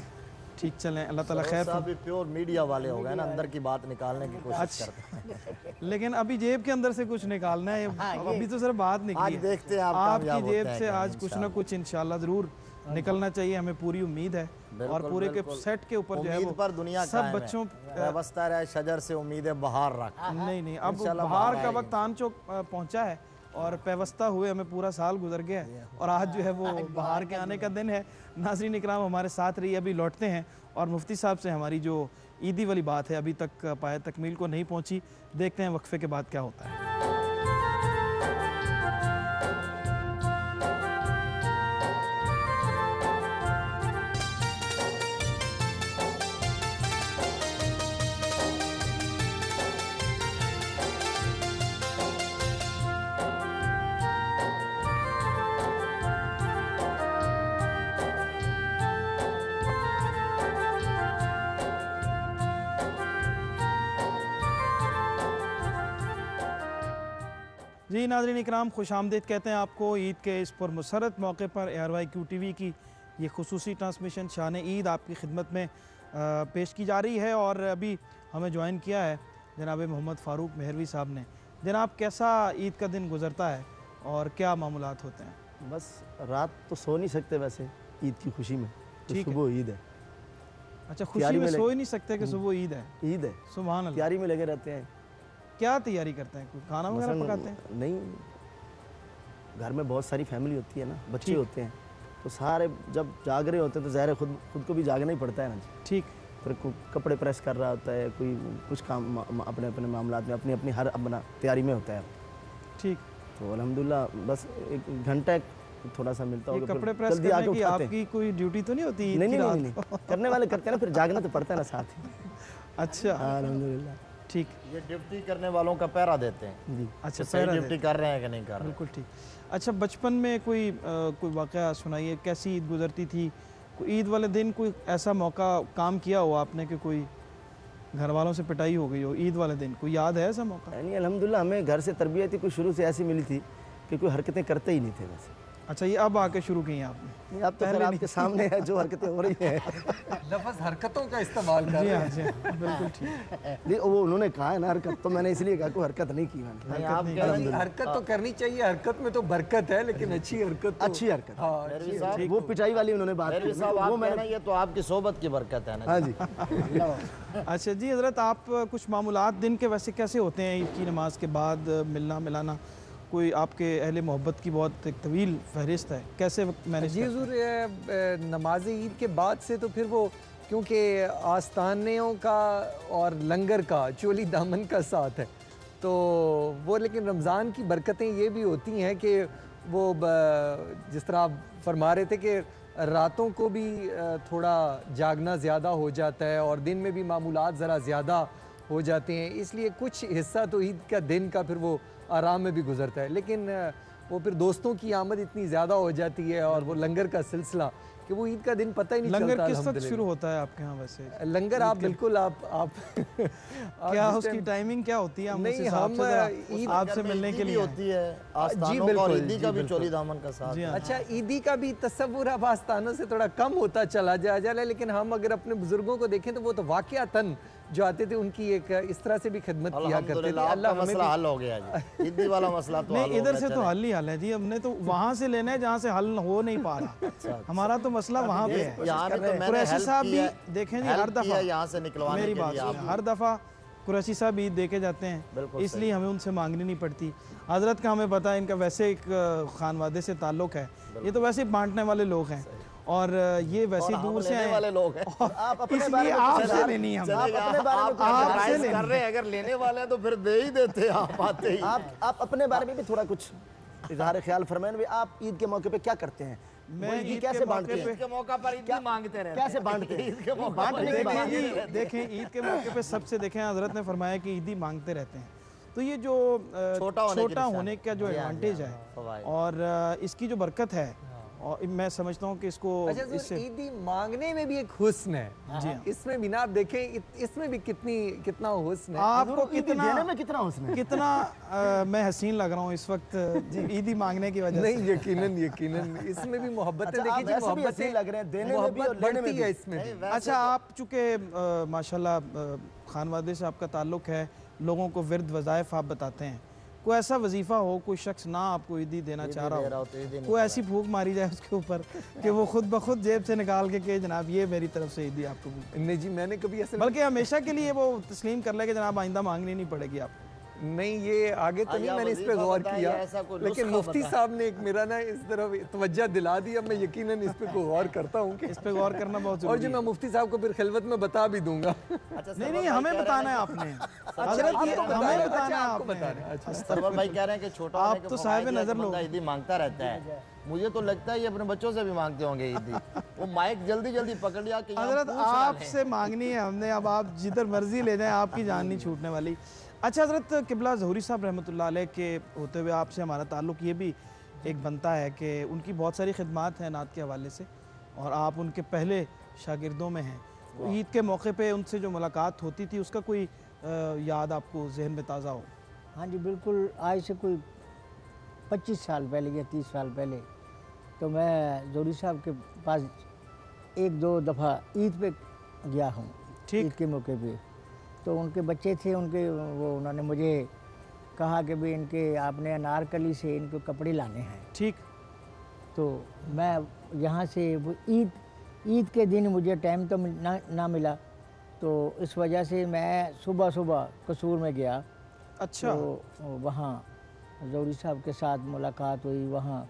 S2: ठीक, चलें, अल्लाह ताला खैर
S6: साहब भी प्योर मीडिया वाले हो गए ना, अंदर की बात निकालने की कोशिश करते हैं।
S2: लेकिन अभी जेब के अंदर से कुछ निकालना है। अभी तो सर बात निकली
S6: आज
S2: है।
S6: देखते हैं आप
S2: आपकी
S6: कामयाब
S2: जेब
S6: होते हैं
S2: से
S6: क्या,
S2: आज कुछ ना कुछ इंशाल्लाह ज़रूर निकलना चाहिए, हमें पूरी उम्मीद है। और पूरे के सेट के ऊपर जो है वो
S6: उम्मीद पर दुनिया
S2: सब
S6: कायम है।
S2: बच्चों
S6: व्यवस्था रहे शजर से उम्मीदें बहार रख।
S2: नहीं, अब
S6: इंशाल्लाह
S2: बाहर
S6: बहार
S2: का
S6: आएगी।
S2: वक्त आन चौक पहुंचा है और पेवस्ता हुए हमें पूरा साल गुजर गया है और आज जो है वो बाहर के आने का दिन है। नाज़रीन इकराम, हमारे साथ रहिए, अभी लौटते हैं और मुफ्ती साहब से हमारी जो ईदी वाली बात है अभी तक पाया तकमील को नहीं पहुंची। देखते हैं वक्फे के बाद क्या होता है। जी नाज़रीन इकराम, खुश आमदीद कहते हैं आपको ईद के इस पुरमसरत मौके पर। ARYQ TV की ये खुसूसी ट्रांसमिशन शान ईद आपकी खिदमत में पेश की जा रही है और अभी हमें ज्वाइन किया है जनाब मोहम्मद फ़ारूक मेहरवी साहब ने। जनाब, कैसा ईद का दिन गुज़रता है और क्या मामूलात होते हैं?
S6: बस रात तो सो नहीं सकते वैसे ईद की खुशी में, तो
S2: ठीक है।
S6: सुबह ईद है।
S2: अच्छा, खुशी
S6: तैयारी
S2: में
S6: में
S2: सो ही नहीं सकते कि सुबह ईद है।
S6: ईद है,
S2: सुभान अल्लाह।
S6: तैयारी में लगे रहते हैं।
S2: क्या तैयारी करते हैं, कोई खाना वगैरह
S6: मसलन
S2: पकाते हैं?
S6: नहीं, घर में बहुत सारी फैमिली होती है ना, बच्चे
S2: ठीक।
S6: होते हैं, तो सारे जब जाग रहे होते हैं तो ज़ाहिर है खुद को भी जागना ही पड़ता है ना जी।
S2: ठीक।
S6: फिर कोई कपड़े प्रेस कर रहा होता है, कोई कुछ काम अपने अपने मामलात में अपनी अपनी हर अपना तैयारी में होता है।
S2: ठीक।
S6: तो अल्हम्दुलिल्लाह बस एक घंटा थोड़ा सा मिलता
S2: ये
S6: होगा,
S2: कपड़े
S6: फिर
S2: प्रेस
S6: जल्दी
S2: करने
S6: आके
S2: की
S6: उठाते हैं।
S2: आपकी कोई ड्यूटी तो नहीं होती ईद
S6: नहीं
S2: की
S6: नहीं
S2: रात
S6: नहीं,
S2: को?
S6: नहीं करने वाले करते हैं ना, फिर जागना तो पड़ता है ना साथ ही।
S2: अच्छा,
S6: हाँ अल्हम्दुलिल्लाह।
S2: ठीक।
S6: ये ड्यूटी करने वालों का पहरा देते हैं जी।
S2: अच्छा,
S6: सही
S2: पहरा
S6: ड्यूटी
S2: देते
S6: कर रहे हैं कि नहीं कर रहे हैं।
S2: बिल्कुल ठीक। अच्छा, बचपन में कोई वाक़या सुनाइए, कैसी ईद गुजरती थी? कोई ईद वाले दिन कोई ऐसा मौका काम किया हो आपने कि कोई घर वालों से पिटाई हो गई हो ईद वाले दिन, कोई याद है ऐसा मौका?
S6: नहीं, अल्हम्दुलिल्लाह हमें घर से तरबियत ही कुछ शुरू से ऐसी मिली थी कि कोई हरकतें करते ही नहीं थे वैसे।
S2: अच्छा, ये अब आके शुरू की हैं आपने?
S6: नहीं, अब तो फिर आपके सामने है जो हरकतें हो रही हैं।
S4: लफ्ज़ हरकतों का इस्तेमाल कर
S2: जी
S4: रहे
S2: हाँ,
S4: हैं।
S2: जी हाँ, बिल्कुल ठीक।
S6: नहीं, वो उन्होंने कहा है ना हरकत, तो मैंने इसलिए कहा कोई हरकत नहीं की मैंने।
S4: नहीं, आप कह रहे हैं हरकत तो करनी चाहिए, हरकत में तो बरकत है, लेकिन अच्छी हरकत तो,
S6: अच्छी हरकत।
S4: हाँ, अच्छी हरकत।
S6: वो पिटाई वाली उन्होंने बात की, वो मैंने
S9: ये तो आपकी सोबत की बरकत है ना।
S6: हाँ जी।
S2: अच्छा जी हज़रत, आप कुछ मामूलात दिन के वैसे कैसे होते हैं ईद की नमाज के बाद मिलना मिलाना? कोई आपके अहले मोहब्बत की बहुत एक तवील फहरिस्त है, कैसे मैनेज
S4: जी हुज़ूर, नमाज ईद के बाद से तो फिर वो, क्योंकि आस्तानियों का और लंगर का चोली दामन का साथ है, तो वो, लेकिन रमज़ान की बरकतें ये भी होती हैं कि वो जिस तरह आप फरमा रहे थे कि रातों को भी थोड़ा जागना ज़्यादा हो जाता है और दिन में भी मामूलात ज़रा ज़्यादा हो जाते हैं, इसलिए कुछ हिस्सा तो ईद का दिन का फिर वो आराम में भी गुजरता है, लेकिन वो फिर दोस्तों की आमद इतनी ज़्यादा हो जाती है और वो लंगर का सिलसिला कि वो ईद का दिन पता ही नहीं चलता।
S2: लंगर किस वक्त शुरू होता है आपके यहाँ वैसे?
S4: लंगर आप बिल्कुल आप
S2: क्या उसकी टाइमिंग क्या होती है?
S4: नहीं, हम
S2: ईद आपसे मिलने के लिए
S9: होती है
S4: जी बिल्कुल,
S9: ईदी का भी चोली दामन का साथ।
S4: अच्छा, ईदी का भी तस्वुर अब आस्तानों से थोड़ा कम होता चला जा रहा है, लेकिन हम अगर अपने बुजुर्गों को देखें तो वो तो वाक़यातन जो आते थे उनकी एक इस तरह से भी खिदमत किया करते थे।
S9: अल्लाह हमें मसला हल हो गया जी, ईदी वाला मसला तो
S2: नहीं, इधर से तो हल ही हल है जी, हमने तो वहाँ से लेना है जहाँ से हल हो नहीं पा रहा। हमारा तो मसला वहाँ पे है। कुरैशी साहब भी देखें जी, हर दफ़ा
S9: यहाँ से निकलवाने
S2: मेरी बात सुनिए, हर दफ़ा कुरैशी साहब ईद दे के जाते हैं, इसलिए हमें उनसे मांगनी नहीं पड़ती। हज़रत का हमें पता है इनका वैसे एक खानवादे से ताल्लुक़ है, ये तो वैसे बांटने वाले लोग हैं और ये वैसे दूर से आए
S9: वाले लोग हैं।
S2: इसलिए आपसे लेनी है,
S6: आपसे कर रहे हैं, अगर लेने वाले हैं तो फिर दे ही देते हैं। आप आते ही आप अपने बारे में भी थोड़ा कुछ इजहार ख्याल फरमाएं भी, आप ईद के मौके पे क्या करते हैं?
S2: मैं ईद
S6: कैसे बांटते हैं?
S9: ईद के मौका पर ईद मांगते रहते हैं।
S6: कैसे बांटते हैं? ईद के मौके
S2: देखें ईद के मौके पे सबसे देखें, हजरत ने फरमाया कि ईदी मांगते रहते हैं, तो ये जो छोटा होने का जो एडवांटेज है और इसकी जो बरकत है, और मैं समझता हूँ कि इसको
S4: इससे ईदी मांगने में भी एक हुस्न है जी, इसमें भी ना आप देखें, इसमें भी कितना हुस्न है।
S2: आपको कितना
S6: देने में कितना हुस्न है,
S2: कितना मैं हसीन लग रहा हूँ इस वक्त ईदी मांगने की वजह से।
S4: नहीं, यकीनन इसमें भी मोहब्बतें देखिए जी, मोहब्बतें
S6: लग रहे हैं, देने में भी और लेने में भी
S4: है इसमें भी।
S2: अच्छा, आप चूँकि माशाल्लाह खानवादे से आपका ताल्लुक़ है, लोगों को विर्द वज़ाइफ आप बताते हैं, कोई ऐसा वजीफ़ा हो, कोई शख्स ना आपको ईदी देना चाह रहा हो, कोई ऐसी फूंक मारी जाए उसके ऊपर कि वो खुद ब खुद जेब से निकाल के जनाब ये मेरी तरफ से ईदी आपको?
S4: नहीं जी, मैंने कभी ऐसे,
S2: बल्कि हमेशा के लिए वो तस्लीम कर ले कि जनाब आइंदा मांगनी नहीं पड़ेगी आपको।
S4: नहीं, ये आगे तो नहीं मैंने इस पे गौर किया, लेकिन मुफ्ती साहब ने एक मेरा ना इस तरफ तवज्जो दिला दी, अब मैं यकीनन इस पे गौर करता हूँ कि
S2: इस पे गौर करना बहुत
S4: और
S2: जरूरी
S4: जो
S2: है।
S4: मैं मुफ्ती साहब को फिर खिलवत में बता भी दूंगा।
S2: नहीं, हमें बताना है आपने, हजरत ये हमें बताना है आपने।
S9: सरवर भाई कह रहे हैं कि छोटा
S2: आप तो साहिब नजर लोग,
S9: ईदी मांगता रहता है, मुझे तो लगता है ये अपने बच्चों से भी मांगते होंगे ईदी। वो माइक जल्दी जल्दी पकड़ लिया कि
S2: हजरत आपसे मांगनी है हमने, अब आप जिधर मर्जी ले जाएं, आपकी जान नहीं छूटने वाली। अच्छा हजरत किबला ज़हूरी साहब रहमतुल्लाह अलैह के होते हुए आपसे हमारा ताल्लुक़ ये भी एक बनता है कि उनकी बहुत सारी खिदमात हैं नात के हवाले से और आप उनके पहले शागिर्दों में हैं। ईद के मौके पे उनसे जो मुलाकात होती थी उसका कोई याद आपको जहन में ताज़ा हो?
S5: हाँ जी बिल्कुल, आज से कोई 25 साल पहले या 30 साल पहले तो मैं ज़हूरी साहब के पास 1-2 दफ़ा ईद पे गया हूँ, ईद के मौके पे। तो उनके बच्चे थे, उन्होंने मुझे कहा कि भाई इनके आपने अनारकली से इनको कपड़े लाने हैं।
S2: ठीक।
S5: तो मैं यहाँ से वो ईद के दिन मुझे टाइम तो ना मिला, तो इस वजह से मैं सुबह सुबह कसूर में गया।
S2: अच्छा।
S5: तो वहाँ जौहरी साहब के साथ मुलाकात हुई, वहाँ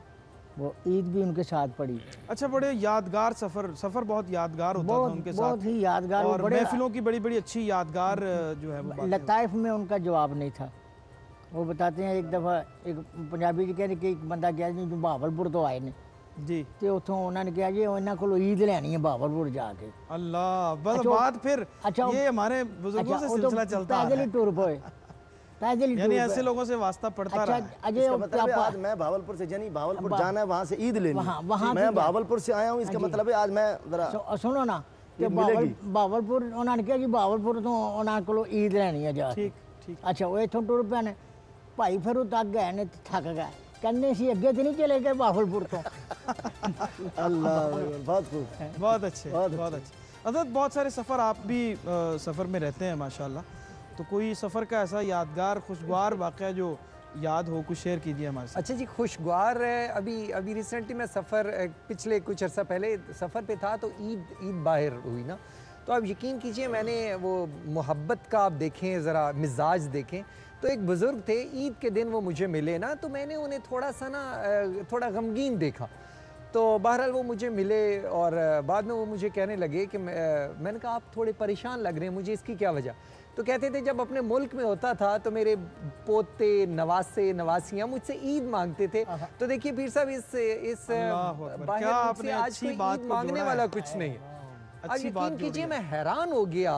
S5: वो ईद भी उनके साथ पड़ी।
S2: अच्छा, बड़े यादगार सफ़र बहुत यादगार होता था उनके साथ,
S5: बहुत ही यादगार।
S2: और महफिलों की बड़ी बड़ी अच्छी यादगार जो है वो
S5: लताइफ में उनका जवाब नहीं था। वो बताते हैं एक दफ़ा एक पंजाबी जी कहने कि एक बंदा गया जी बहावलपुर तो आए ने
S2: जी,
S5: तो उतों उन्होंने कहा जी इन्होंने को ईद लैनी है बहावलपुर जाके।
S2: अल्लाह, बस बात फिर ये हमारे बुजुर्गों से सिलसिला चलता है,
S5: पैदल ही टूर पे, पैदल ही
S2: यानी ऐसे लोगों से वास्ता पड़ता रहा।
S9: इसका मतलब है आज मैं भावलपुर से जानी भावलपुर जाना है, वहाँ से ईद लेनी है।
S5: वहाँ
S9: मैं भावलपुर से आया हूँ, इसका मतलब है आज मैं जरा
S5: सुनो ना कि भावलपुर उन्होंने कहा जी भावलपुर तो उन्होंने को ईद लैनी है जा।
S2: ठीक ठीक।
S5: अच्छा वो इतों टुर पे ने भाई फिर वो तक गए ने थक गए, कहने सी अगे तो नहीं चले गए भावलपुर तो।
S9: अल्लाह बहुत खूब,
S2: बहुत अच्छे, बहुत अच्छे। हज़रत बहुत सारे सफ़र आप भी सफ़र में रहते हैं माशाल्लाह, तो कोई सफ़र का ऐसा यादगार खुशगवार वाक़या जो याद हो, कुछ शेयर कीजिए हमारे साथ।
S4: अच्छा जी, खुशगवार अभी रिसेंटली मैं सफ़र पिछले कुछ अर्सा पहले सफ़र पे था, तो ईद बाहर हुई ना, तो आप यकीन कीजिए मैंने वो मोहब्बत का आप देखें ज़रा मिजाज देखें, तो एक बुज़ुर्ग थे, ईद के दिन वो मुझे मिले ना, तो मैंने उन्हें थोड़ा सा ना थोड़ा गमगीन देखा। तो बहरहाल वो मुझे मिले और बाद में वो मुझे कहने लगे कि मैंने कहा आप थोड़े परेशान लग रहे हैं, मुझे इसकी क्या वजह? तो कहते थे जब अपने मुल्क में होता था तो मेरे पोते नवासे नवासियाँ मुझसे ईद मांगते थे। तो देखिए पीर साहब इस बाहर से आज कोई ईद मांगने वाला कुछ नहीं है। अब यकीन कीजिए मैं हैरान हो गया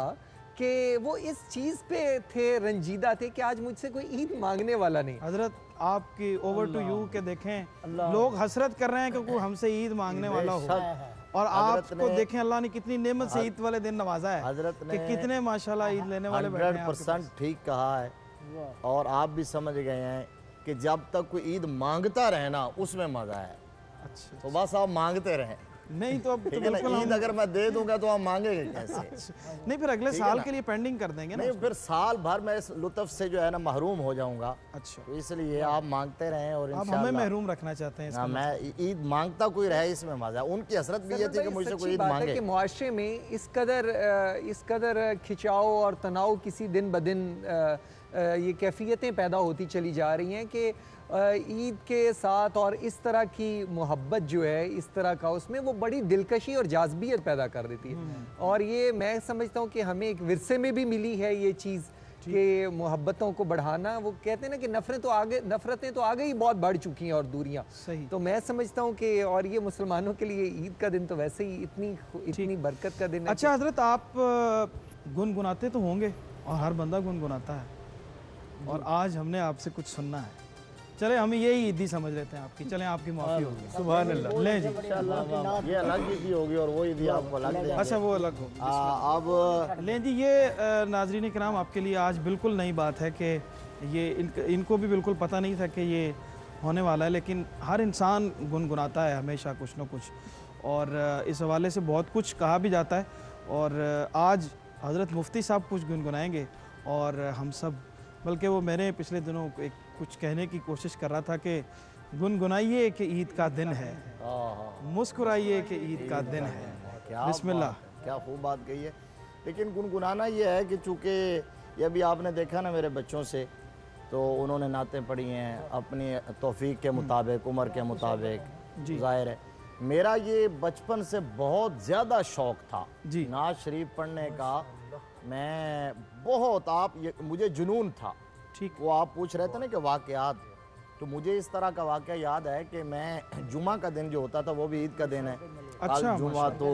S4: कि वो इस चीज़ पे थे, रंजीदा थे कि आज मुझसे कोई ईद मांगने वाला नहीं।
S2: हजरत आपकी ओवर टू यू के देखें, लोग हसरत कर रहे हैं कि कोई हमसे ईद मांगने वाला हो, और आपको देखें अल्लाह ने कितनी नेमत से ईद वाले दिन नवाजा है
S9: हजरत ने
S2: कि कितने माशाल्लाह ईद लेने वाले बैठे हैं।
S9: 100% ठीक कहा है, और आप भी समझ गए हैं कि जब तक कोई ईद मांगता रहे ना उसमें मजा है।
S2: अच्छा,
S9: तो बस आप मांगते रहें,
S2: नहीं तो अब तो
S9: ठीक है ना, ईद अगर मैं दे दूंगा तो आप मांगेंगे कैसे?
S2: नहीं, फिर अगले साल के लिए पेंडिंग कर देंगे ना।
S9: नहीं, फिर साल भर मैं इस लुत्फ से जो है ना महरूम हो जाऊंगा।
S2: अच्छा,
S9: तो इसलिए आप मांगते रहें और
S2: आप हमें महरूम रखना चाहते हैं
S9: ना, मैं ईद मांगता कोई रहे इसमें मजा है। उनकी हसरत भी ये थी कि मुझसे कोई ईद मांगे।
S4: मुआशरे में इस कदर खिंचाव और तनाव किसी दिन ब दिन ये कैफियतें पैदा होती चली जा रही हैं कि ईद के साथ और इस तरह की मोहब्बत जो है इस तरह का उसमें वो बड़ी दिलकशी और जाज़बियत पैदा कर देती है। और ये मैं समझता हूँ कि हमें एक विरसे में भी मिली है ये चीज़ कि मोहब्बतों को बढ़ाना। वो कहते हैं ना कि नफ़रतें तो आगे ही बहुत बढ़ चुकी हैं और दूरियां।
S2: सही।
S4: तो मैं समझता हूँ कि और ये मुसलमानों के लिए ईद का दिन तो वैसे ही इतनी बरकत का दिन है।
S2: अच्छा हजरत, आप गुनगुनाते तो होंगे और हर बंदा गुनगुनाता है, और आज हमने आपसे कुछ सुनना है। चले हम यही ईदी समझ लेते हैं आपकी, चलें आपकी माफ़ी होगी। सुभान अल्लाह। ले जी,
S9: ये अलग ईदी होगी और वो ईदी आपको अलग देंगे।
S2: अच्छा वो अलग हो।
S9: अब
S2: ले जी, ये नाजरीन कराम आपके लिए आज बिल्कुल नई बात है कि ये इनको भी बिल्कुल पता नहीं था कि ये होने वाला है, लेकिन हर इंसान गुनगुनाता है हमेशा कुछ न कुछ, और इस हवाले से बहुत कुछ कहा भी जाता है। और आज हज़रत मुफ्ती साहब कुछ गुनगुनाएंगे और हम सब, बल्कि वो मैंने पिछले दिनों कुछ कहने की कोशिश कर रहा था कि गुनगुनाइए कि ईद का दिन है, मुस्कुराइए कि ईद का दिन है। बिस्मिल्लाह।
S9: क्या खूब बात कही है। लेकिन गुनगुनाना ये है कि चूँकि ये भी आपने देखा ना मेरे बच्चों से, तो उन्होंने नातें पढ़ी हैं अपनी तौफीक के मुताबिक, उम्र के मुताबिक। ज़ाहिर है मेरा ये बचपन से बहुत ज़्यादा शौक़ था
S2: जी
S9: नात शरीफ पढ़ने का। मैं बहुत मुझे जुनून था।
S2: ठीक।
S9: वो आप पूछ रहे थे ना कि वाक़यात, तो मुझे इस तरह का वाक़या याद है कि मैं जुमा का दिन जो होता था वो भी ईद का दिन है।
S2: अच्छा,
S9: जुमा तो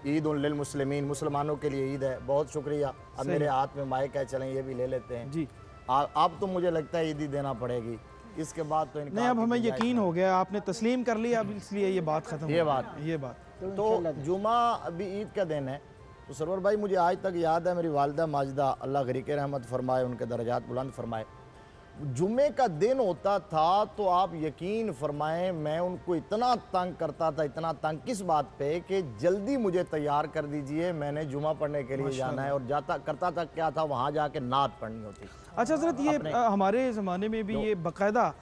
S9: ईद उन लिल मुस्लिमीन, मुसलमानों के लिए ईद है। बहुत शुक्रिया। अब मेरे हाथ में माइक है, चलें ये भी ले लेते हैं
S2: जी।
S9: अब तो मुझे लगता है ईद ही देना पड़ेगी, इसके बाद तो
S2: नहीं, अब हमें यकीन हो गया, आपने तस्लीम कर लिया, अब इसलिए ये बात ख़त्म। ये बात
S9: तो जुमा अभी ईद का दिन है। तो सरवर भाई मुझे आज तक याद है, मेरी वालिदा माजिदा अल्लाह गरीक रहमत फरमाए, उनके दर्जात बुलंद फरमाए, जुमे का दिन होता था तो आप यकीन फरमाएं मैं उनको इतना तंग करता था, इतना तंग किस बात पे कि जल्दी मुझे तैयार कर दीजिए, मैंने जुमा पढ़ने के लिए जाना है। और जाता करता था क्या था, वहाँ जाके नात पढ़नी होती।
S2: अच्छा हज़रत, ये हमारे ज़माने में भी ये बाकायदा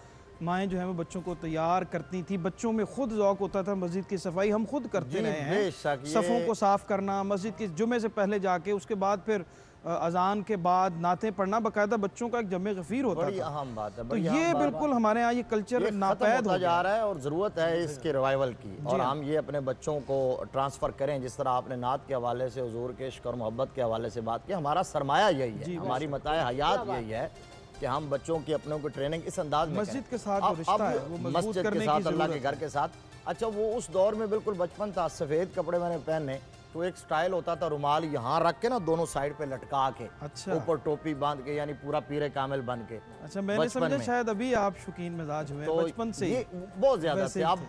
S2: माएँ जो हैं वो बच्चों को तैयार करती थी, बच्चों में खुद ज़ौक़ होता था मस्जिद की सफाई हम खुद करते रहे हैं,
S9: बेशक
S2: सफ़ों को साफ़ करना, मस्जिद के जुमे से पहले जाके, उसके बाद फिर अजान के बाद नातें पढ़ना, बाकायदा बच्चों का एक जमे गफ़ीर होता
S9: बड़ी
S2: था।
S9: अहम बात है।
S2: तो ये बिल्कुल हमारे यहाँ ये कल्चर नापैद
S9: होता जा रहा है और ज़रूरत है इसके रिवाइवल की, और हम ये अपने बच्चों को ट्रांसफ़र करें। जिस तरह आपने नात के हवाले से, हुजूर के इश्क और मोहब्बत के हवाले से बात की, हमारा सरमाया यही है, हमारी मताए हयात यही है कि हम बच्चों की अपनों की ट्रेनिंग इस अंदाज में
S2: मस्जिद के साथ जो रिश्ता है वो मजबूत
S9: मस्जिद
S2: करने
S9: के
S2: की
S9: साथ, अल्लाह के
S2: ज़रूरत
S9: घर के साथ। अच्छा, वो उस दौर में बिल्कुल बचपन था, सफ़ेद कपड़े मैंने पहने तो एक स्टाइल होता था, रुमाल यहाँ रख के ना दोनों साइड पे लटका के,
S2: अच्छा,
S9: ऊपर टोपी बांध के, यानी पूरा पीरे कामिल बन के।
S2: अच्छा, मैंने समझा शायद अभी आप शौकीन मिजाज हुए
S9: तो
S2: बचपन से
S9: ये बहुत ज्यादा थे। अब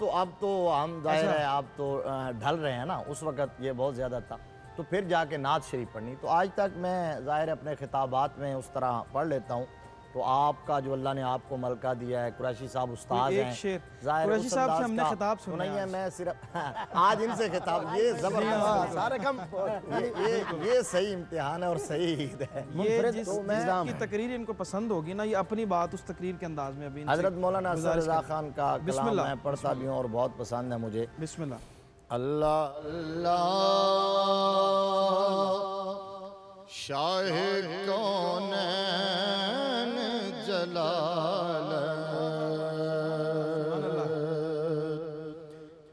S9: तो हम जाहिर है अब तो ढल रहे हैं ना, उस वक्त ये बहुत ज्यादा था। तो फिर जाके नात शरीफ पढ़नी, तो आज तक मैं जाहिर है अपने खिताबात में उस तरह पढ़ लेता हूँ। तो आपका जो अल्लाह ने आपको मलका दिया है, कुरैशी साहब उस्ताद हैं,
S2: कुरैशी साहब से हमने खिताब सुना
S9: नहीं है, मैं सिर्फ आज इनसे खिताब, ये जबरदस्त सारे कम, ये सही इम्तिहान है और सही ईद है।
S2: ये जिस की तकरीर इनको पसंद होगी ना, ये अपनी बात उस तकरीर के अंदाज में अभी
S9: हजरत मौलाना असद रज़ा खान का कलाम मैं पढ़ता भी हूँ और बहुत पसंद है मुझे।
S2: बिस्मिल्लाह।
S9: अल्लाह अल्लाह शाह कौनैन जलाल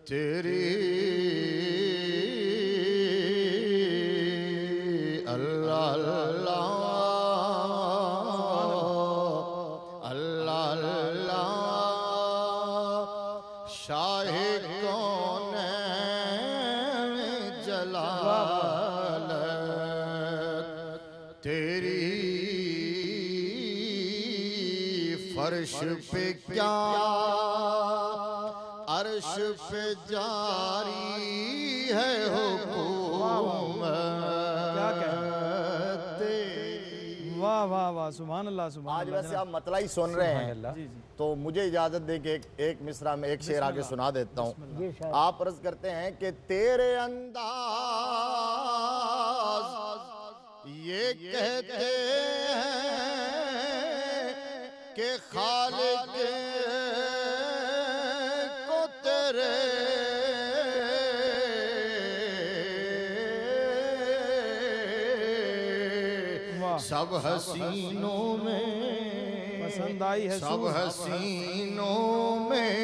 S9: तेरी अल्लाह अल्लाह अल्लाह अल्लाह शाह कौनैन जलाल तेरी फर्श पे क्या अर्श पे जारी है हुकूम।
S2: क्या कहते, वाह वाह वाह, सुभान अल्लाह सुभान
S9: आज
S2: अल्लाह।
S9: वैसे आप मतला ही सुन रहे हैं, तो मुझे इजाजत दे के एक मिसरा में एक शेर आगे सुना देता हूँ। आप अर्ज करते हैं कि तेरे अंदाज ये कहते हैं कि खालिक को तेरे सब हसीनों में
S2: पसंद आई है,
S9: सब हसीनों में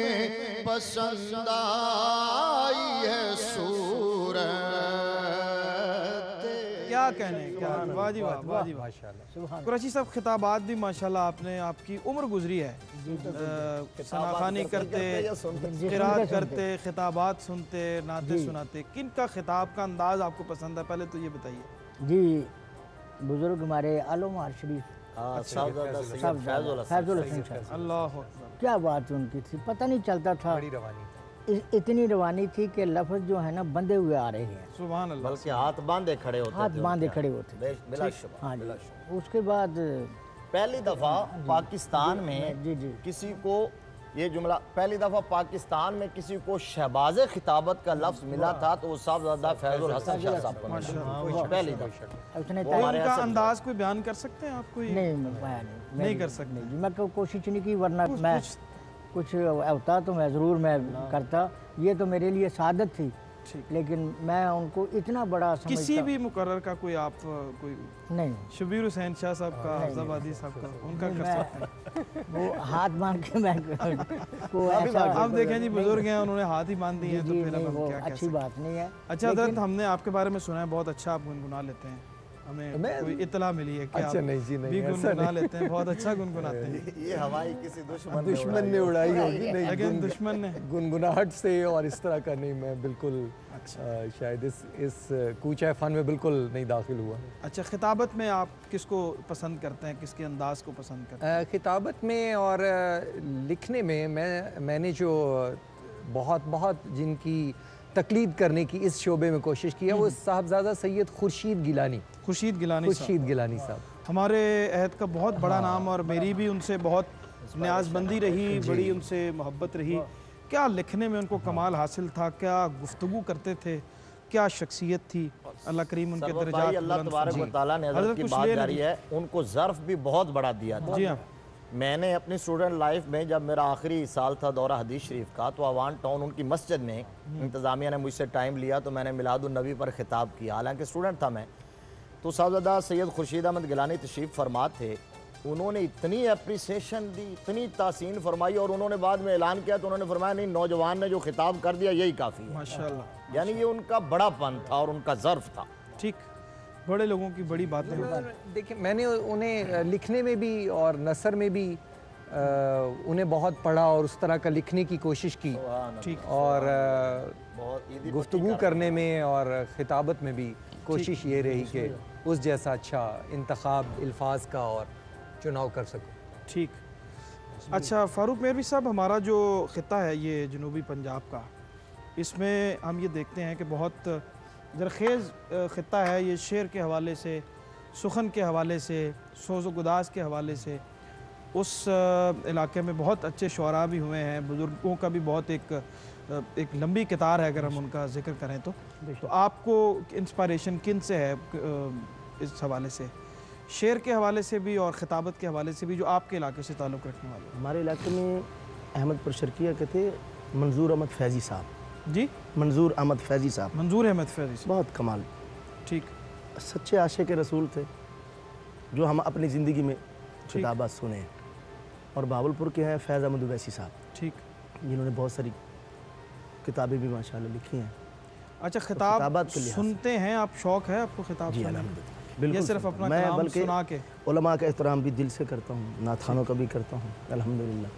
S9: पसंद आई है सूरत।
S2: क्या कहने, क्या वाह जी वाह, वाह जी वाह। कुरैशी साहब खिताबात भी माशाल्लाह आपने, आपकी उम्र गुजरी है सनाखानी करते, क़िरात करते, खिताबात सुनते, नाते सुनाते, किन का खिताब का अंदाज आपको पसंद है, पहले तो ये बताइए।
S5: जी, बुजुर्ग हमारे आलमगीर शरीफ फैजुल हसन साहब,
S2: अल्लाह,
S5: क्या बात उनकी थी, पता नहीं चलता था, इतनी रवानी थी कि लफ्ज़ जो है ना बंधे हुए आ रहे हैं,
S2: सुभान अल्लाह,
S9: बल्कि हाथ बांधे खड़े होते,
S5: हाथ बांधे खड़े होते। हाँ जी। उसके बाद
S9: पहली दफ़ा पाकिस्तान में किसी को ये जुमला, पहली दफ़ा पाकिस्तान में किसी को शहबाज खिताबत का लफ्ज़ मिला था तो वो साहबजादा फैजुल हसन शाह साहब को मिला, पहली दफ़ा।
S2: उनका अंदाज कोई बयान कर सकते हैं आप? कोई
S5: नहीं
S2: कर सकते।
S5: मैं कोशिश नहीं की, वरना मैं कुछ होता तो मैं ज़रूर मैं करता, ये तो मेरे लिए सादत थी, लेकिन मैं उनको इतना बड़ा समझता।
S2: किसी भी मुकर्रर का कोई आप कोई
S5: नहीं,
S2: शबीर हुसैन शाह साहब का, आज़ादी साहब का, उनका कर सकते हैं?
S5: वो हाथ बांध के मैं को ऐसा,
S2: आप देखें जी बुजुर्ग हैं, उन्होंने हाथ ही बांध दिए हैं, तो फिर अब हम क्या
S5: अच्छी बात नहीं है।
S2: अच्छा हज़रत, हमने आपके बारे में सुना है बहुत अच्छा आप गुनगुना लेते हैं, हमें कोई इतला मिली है कि
S4: अच्छा,
S2: आप
S4: नहीं जी, नहीं,
S2: भी गुनगुना लेते हैं, बहुत अच्छा गुनगुनाते हैं।
S9: ये हवाई किसी
S4: दुश्मन ने उड़ाई होगी, नहीं,
S2: लेकिन दुश्मन ने
S4: गुनगुनाहट से और इस तरह का नहीं, मैं बिल्कुल शायद इस कूचा फ़न में बिल्कुल नहीं दाखिल हुआ।
S2: अच्छा, खिताबत में आप किसको पसंद करते हैं, किसके अंदाज को पसंद करते हैं?
S4: खिताबत में और लिखने में मैंने जो बहुत जिनकी तकलीद करने की इस शोबे में कोशिश की है वो साहबजादा सैयद खुर्शीद गिलानी साहब,
S2: हमारे अहद का बहुत बड़ा नाम, और मेरी भी उनसे बहुत न्याज़बंदी रही, बड़ी उनसे मोहब्बत रही। क्या लिखने में उनको कमाल हासिल था, क्या गुफ्तगू करते थे, क्या शख्सियत थी, अल्लाह करीम उनके दर्जात
S9: अल्लाह तबारक व तआला ने हज़रत की बात जारी है, उनको ज़र्फ़ भी बहुत बड़ा दिया था।
S2: जी हाँ,
S9: मैंने अपनी स्टूडेंट लाइफ में जब मेरा आखिरी साल था दौरा हदीस शरीफ का, तो अवान टाउन उनकी मस्जिद में इंतज़ामिया ने मुझसे टाइम लिया तो मैंने मिलादुन्नबी पर ख़िताब किया। हालांकि स्टूडेंट था मैं, तो साहबजादा सैयद खुर्शीद अहमद गिलानी तशरीफ़ फरमा थे। उन्होंने इतनी अप्रिसिएशन दी, इतनी तासीन फरमाई, और उन्होंने बाद में ऐलान किया तो उन्होंने फरमाया नहीं, नौजवान ने जो खिताब कर दिया यही काफ़ी है।
S2: माशाल्लाह।
S9: यानी ये उनका बड़ापन था और उनका ज़र्फ था।
S2: ठीक, बड़े लोगों की बड़ी बातें होती हैं।
S4: देखिए, मैंने उन्हें लिखने में भी और नसर में भी उन्हें बहुत पढ़ा और उस तरह का लिखने की कोशिश की,
S2: ठीक,
S4: और
S9: बहुत
S4: गुफ्तगू करने में और खिताबत में भी कोशिश ये रही कि उस जैसा अच्छा इंतखाब अल्फाज का और चुनाव कर सकूं।
S2: ठीक। अच्छा फ़ारूक मेहरवी साहब, हमारा जो ख़िता है ये जनूबी पंजाब का, इसमें हम ये देखते हैं कि बहुत ज़रख़ेज़ ख़िता है। ये शेर के हवाले से, सुखन के हवाले से, सोज़ गुदास के हवाले से उस इलाके में बहुत अच्छे शुअरा भी हुए हैं। बुज़ुर्गों का भी बहुत एक लंबी कितार है अगर हम उनका ज़िक्र करें तो आपको इंस्पायरेशन किन से है इस हवाले से, शेर के हवाले से भी और ख़िताबत के हवाले से भी, जो आपके इलाके से ताल्लुक़ रखने वाले?
S10: हमारे इलाके में अहमदपुर शर्किया के थे मंजूर अहमद फैज़ी साहब।
S2: जी,
S10: मंजूर अहमद फैज़ी साहब।
S2: मंजूर अहमद फैज़ी साहब,
S10: बहुत कमाल।
S2: ठीक।
S10: सच्चे आशिक़ के रसूल थे जो हम अपनी ज़िंदगी में किताबात सुने हैं। और बावलपुर के हैं फैज़ अहमद उवैसी साहब, ठीक, जिन्होंने बहुत सारी किताबें भी माशाल्लाह लिखी हैं।
S2: अच्छा, खिताब सुनते हैं आप, शौक़ है आपको खिताब?
S10: जी अल्हम्दुलिल्लाह, बिल्कुल।
S2: सिर्फ अपना
S10: मैं
S2: कलाम
S10: बल्कि
S2: सुना के
S10: उलमा का एहतराम भी दिल से करता हूँ, नाथखानों का भी करता हूँ अल्हम्दुलिल्लाह।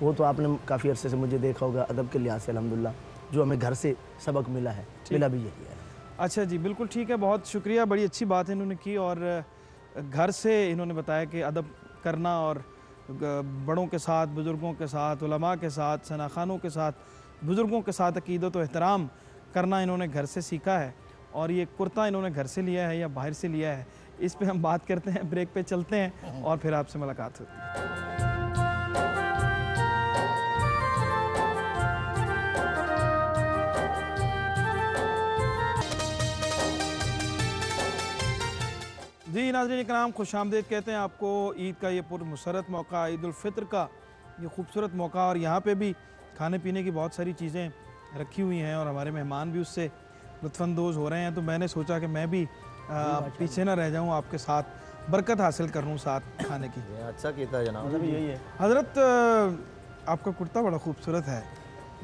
S10: वो तो आपने काफ़ी अरसे से मुझे देखा होगा अदब के लिहाज से अल्हम्दुलिल्लाह, जो हमें घर से सबक मिला है, मिला भी यही है।
S2: अच्छा जी, बिल्कुल ठीक है, बहुत शुक्रिया, बड़ी अच्छी बात इन्होंने की। और घर से इन्होंने बताया कि अदब करना और बड़ों के साथ, बुज़ुर्गों के साथ, उलमा के साथ, सनाखानों के साथ, बुज़ुर्गों के साथ अक़ीदत व एहतराम करना इन्होंने घर से सीखा है। और ये कुर्ता इन्होंने घर से लिया है या बाहर से लिया है, इस पे हम बात करते हैं, ब्रेक पे चलते हैं और फिर आपसे मुलाकात होती है। जी नाज़रीन इकराम, खुशामदीद कहते हैं आपको ईद का ये पुरमसरत मौका, ईद उल फितर का ये खूबसूरत मौका। और यहाँ पे भी खाने पीने की बहुत सारी चीज़ें रखी हुई हैं और हमारे मेहमान भी उससे लुत्फ़अंदोज़ हो रहे हैं। तो मैंने सोचा कि मैं भी पीछे ना रह जाऊँ, आपके साथ बरकत हासिल कर लूँ साथ खाने की।
S9: अच्छा कीता जनाब,
S10: यही है।
S2: हज़रत, आपका कुर्ता बड़ा खूबसूरत है,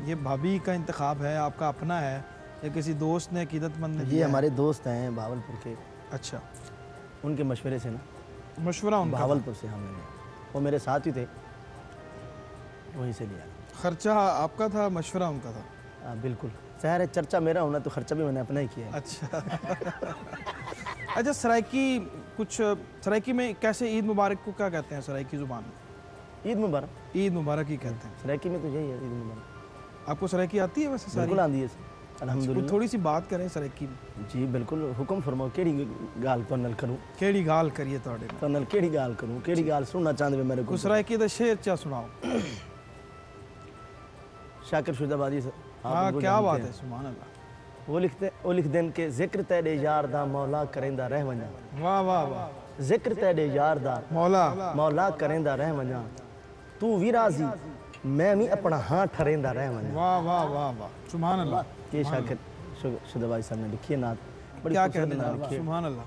S2: ये भाभी का इंतखाब है, आपका अपना है या किसी दोस्त ने, अक़ीदतमंद ने?
S10: ये हमारे दोस्त हैं भावलपुर के।
S2: अच्छा,
S10: उनके मशवरे से ना,
S2: मशवरा उनका
S10: भावलपुर से हमने, वो मेरे साथ ही थे, वहीं से लिया।
S2: खर्चा आपका था, मशवरा उनका था?
S10: बिल्कुल, ज़ाहिर है चर्चा मेरा होना तो खर्चा भी मैंने अपना ही किया है।
S2: अच्छा अच्छा, सराइकी, कुछ सराइकी में कैसे ईद मुबारक को क्या कहते हैं सराइकी ज़ुबान में?
S10: ईद मुबारक,
S2: ईद मुबारक ही कहते हैं
S10: सराइकी में तो यही है, ईद मुबारक।
S2: आपको सराइकी आती है वैसे सारी?
S10: बिल्कुल आती है अल्हम्दुलिल्लाह।
S2: थोड़ी सी बात करें सराइकी में।
S10: जी बिल्कुल, हुक्म फरमाओ, केड़ी गाल तो नल करूँ,
S2: केड़ी गाल करिए तोड़े
S10: तो नल केड़ी गाल करूँ, केड़ी गाल सुनना चाहते मेरे को?
S2: सराइकी दा शेर चा सुनाओ।
S10: शाकिर शुदाबादी से।
S2: हाँ, क्या बात है, सुभान अल्लाह।
S10: वो लिख देन के जिक्र तेरे यार दा मौला करेंदा रह वञा।
S2: वाह वाह वाह।
S10: जिक्र तेरे यार दा मौला करेंदा रह वञा, तू भी राजी मैं भी अपना हाँ ठरेंदा रह वञा।
S2: वाह वाह वाह वाह, सुभान अल्लाह।
S10: ये शाकिर शुदाबादी साहब ने लिखी है नात, बड़ी
S2: क्या
S10: खूबसूरत
S2: कहते
S10: नात
S2: हैं,
S10: लिखी है।
S2: सुभान अल्लाह।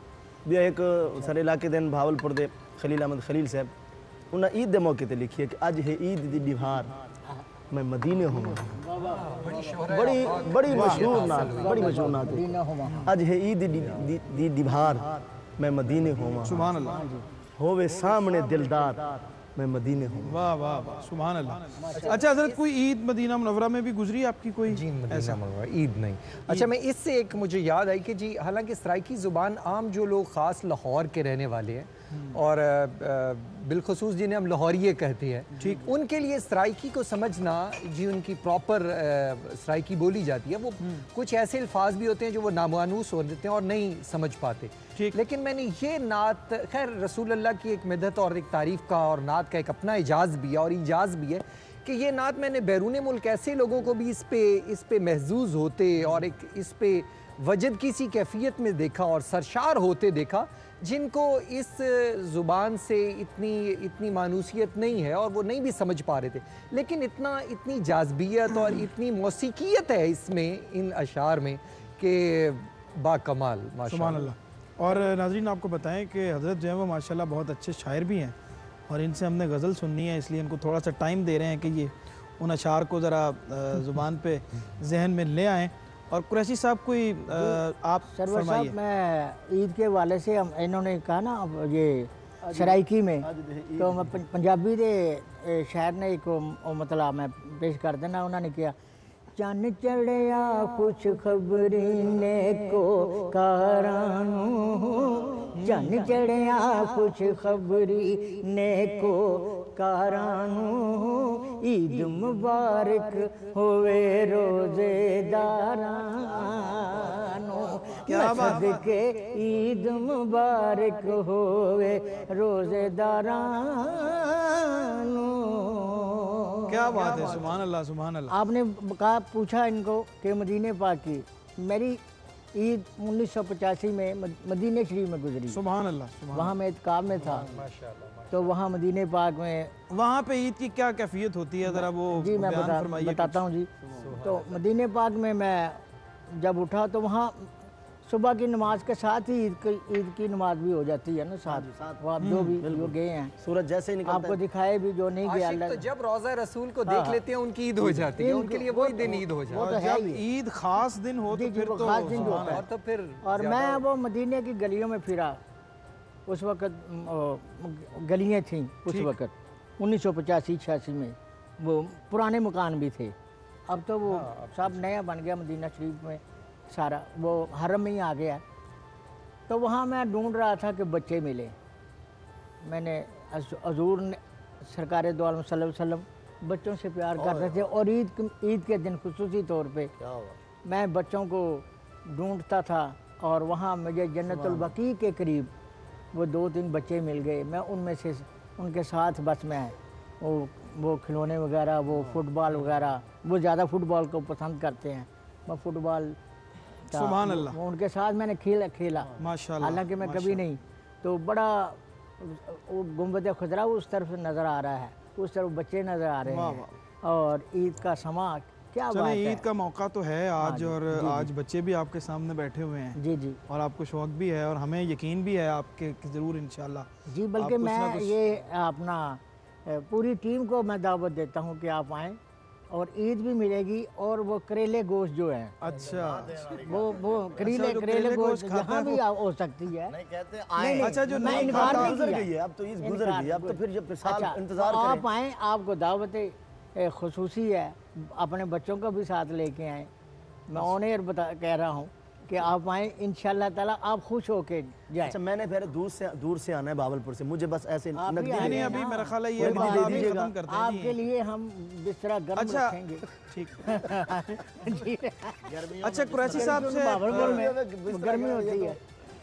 S10: भी एक सारे इलाके दिन भावलपुर दे खलील अहमद खलील साहब, उन्हें ईद के मौके ते लिखी है कि अज है ईद दी दिहार मैं मदीने हूँ। बड़ी मशहूर नात, बड़ी मशहूर नात है। अज है ईद दी दिहार मैं मदीने हूँ।
S2: सुभान अल्लाह।
S10: होवे सामने दिलदार मैं मदीने हूँ।
S2: वाह वाह वाह, सुभान अल्लाह। अच्छा हज़रत, कोई ईद मदीना मुनव्वरा में भी गुजरी आपकी कोई?
S4: जी, मदीना मुनव्वरा ईद नहीं। अच्छा, मैं इससे एक मुझे याद आई कि जी, हालांकि सराइकी ज़ुबान आम जो लोग ख़ास लाहौर के रहने वाले हैं और बिलखसूस जिन्हें हम लाहौरिये कहते हैं, ठीक, उनके लिए सराइकी को समझना, जी उनकी प्रॉपर सराइकी बोली जाती है, वो कुछ ऐसे अल्फाज भी होते हैं जो वो नामानूस हो देते हैं और नहीं समझ पाते। लेकिन मैंने ये नात, खैर रसूल अल्लाह की एक मदद और एक तारीफ़ का और नात का एक अपना इजाज़ भी है और इजाज़ भी है कि ये नात मैंने बैरून मुल्क ऐसे लोगों को भी इस पे महजूज होते और एक इस पे वजद की सी कैफियत में देखा और सरशार होते देखा, जिनको इस ज़ुबान से इतनी मानूसियत नहीं है और वो नहीं भी समझ पा रहे थे, लेकिन इतनी जाज़बियत और इतनी मौसीकियत है इसमें, इन अशार में, कि बाकमाल माशाअल्लाह।
S2: सुभान अल्लाह। और नाज़रीन आपको बताएं कि हज़रत जो है वो माशाअल्लाह बहुत अच्छे शायर भी हैं और इनसे हमने गज़ल सुननी है, इसलिए इनको थोड़ा सा टाइम दे रहे हैं कि ये उन अशार को ज़रा ज़ुबान पे जहन में ले आएँ। और कुरैशी साहब कोई आप
S5: सरवर
S2: फरमाइए।
S5: साहब, मैं ईद के हवाले से हम इन्होंने कहा ना अब ये सराइकी में, तो मैं पंजाबी दे शायर ने एक मतलब मैं पेश कर देना, उन्होंने किया चन्न चढ़िया कुछ खबरी ने को कारानू, चन्न चढ़िया कुछ खबरी ने को कारानू, ईद मुबारक होवे रोजेदारानू,
S2: क्या बात है।
S5: के ईद मुबारक होवे रोजेदारानू।
S2: क्या बात है, सुभान अल्लाह सुभान अल्लाह।
S5: आपने कहा पूछा इनको कि मदीने पाक की मेरी ईद 1985 में मदीने शरीफ में गुजरी।
S2: सुभान अल्लाह सुभान
S5: वहाँ मैं इत्काब में था, तो वहाँ मदीने पाक में
S2: वहाँ पे ईद की क्या कैफियत होती है, ज़रा वो
S5: जी मैं
S2: बयान फरमाइए।
S5: बताता हूँ जी। तो मदीने पाक में मैं जब उठा तो वहाँ सुबह की नमाज के साथ ही ईद की नमाज भी हो जाती है ना साथ। वो आप जो भी जो गए हैं,
S10: सूरज जैसे ही निकलता
S5: आपको दिखाए भी, जो नहीं गया
S4: आशिक तो जब रोज़ा रसूल को देख लेते हैं उनकी ईद हो जाती है, उनके लिए वही दिन ईद हो जाता
S5: वो
S4: है।
S5: तो है
S2: जब
S5: ही।
S2: ईद खास दिन हो तो फिर
S5: वो
S2: तो
S5: खास दिन जो
S2: सुभान
S5: होता है।
S4: और तो फिर
S5: और मैं वो मदीने की गलियों में फिरा, उस वक़्त गलियाँ थीं उस वक़्त 1985-86 में, वो पुराने मकान भी थे। अब तो वो सब नया बन गया मदीना शरीफ में सारा, वो हरम में ही आ गया। तो वहाँ मैं ढूंढ रहा था कि बच्चे मिले। मैंने हजूर ने सरकार दो आलम सल्लल्लाहु अलैहि वसल्लम बच्चों से प्यार करते थे, और ईद के दिन खुसूसी तौर पे मैं बच्चों को ढूंढता था, और वहाँ मुझे जन्नतुल बकी के करीब वो 2-3 बच्चे मिल गए। मैं उनमें से उनके साथ बस मैं वो खिलौने वगैरह, वो फुटबॉल वगैरह, वो ज़्यादा फुटबॉल को पसंद करते हैं, मैं फुटबॉल
S2: सुभान अल्लाह।
S5: वो उनके साथ मैंने खेला
S2: माशाअल्लाह,
S5: हालांकि मैं कभी नहीं। तो बड़ा वो गुंबद खुजरा उस तरफ नज़र आ रहा है, उस तरफ बच्चे नज़र आ रहे हैं, और ईद का समा क्या बात है।
S2: ईद का मौका तो है आज, और आज बच्चे भी आपके सामने बैठे हुए हैं
S5: जी जी,
S2: और आपको शौक भी है और हमें यकीन भी है आपके ज़रूर इंशाल्लाह
S5: जी। बल्कि मैं ये अपना पूरी टीम को मैं दावत देता हूँ कि आप आएँ, और ईद भी मिलेगी, और वो करेले गोश्त जो है,
S2: अच्छा
S5: वो करेले गोश्त जहाँ भी हो सकती है।
S9: नहीं कहते
S5: नहीं,
S2: अच्छा जो
S5: मैं
S2: नहीं
S5: इनकार
S2: खाता,
S5: नहीं
S10: गुजर
S5: किया।
S10: गई है, अब तो ईद गुजर गई है, अब तो फिर जब साल
S5: अच्छा,
S10: इंतजार
S5: तो
S10: करें।
S5: आप आएँ, आपको दावत खुसूसी है, अपने बच्चों को भी साथ लेके आएँ। मैं ऑन एयर कह रहा हूँ कि आप आएँ, इंशाल्लाह ताला आप खुश होके जाएं।
S10: अच्छा, मैंने फिर दूर से आना है बाबलपुर से, मुझे बस ऐसे
S5: आप भी
S10: नकदी
S5: आइए
S2: नहीं,
S5: ना,
S2: अभी मेरा ख्याल है ये
S5: कोई बात
S2: अभी
S5: नहीं,
S2: खत्म करते हैं
S5: आपके लिए हम बिस्तरा गर्म
S2: अच्छा,
S5: रखेंगे।
S2: ठीक।
S5: जी।
S2: अच्छा कुरैशी साहब से
S5: बाबरपुर में गर्मी होती है।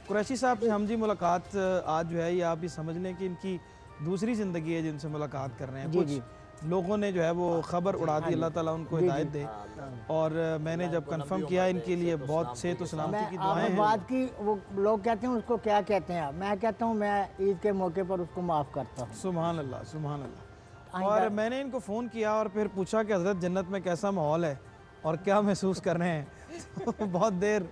S2: कुरैशी साहब से हम जी मुलाकात आज जो है ये आप ये समझ लें कि इनकी दूसरी ज़िंदगी है जिनसे मुलाकात कर रहे हैं।
S5: जी,
S2: कुछ
S5: जी।
S2: लोगों ने जो है वो खबर उड़ा दी, अल्लाह ताला उनको हिदायत दे। और मैंने जब कंफर्म किया इनके लिए बहुत से तो सलामती की दुआएं
S5: आपने
S2: हैं।
S5: बात की, वो लोग कहते हैं उसको क्या कहते हैं, मैं कहता हूँ मैं ईद के मौके पर उसको माफ़ करता हूँ।
S2: सुभान अल्लाह सुभान अल्लाह। और मैंने इनको फ़ोन किया और फिर पूछा कि हज़रत जन्नत में कैसा माहौल है और क्या महसूस कर रहे हैं। तो बहुत देर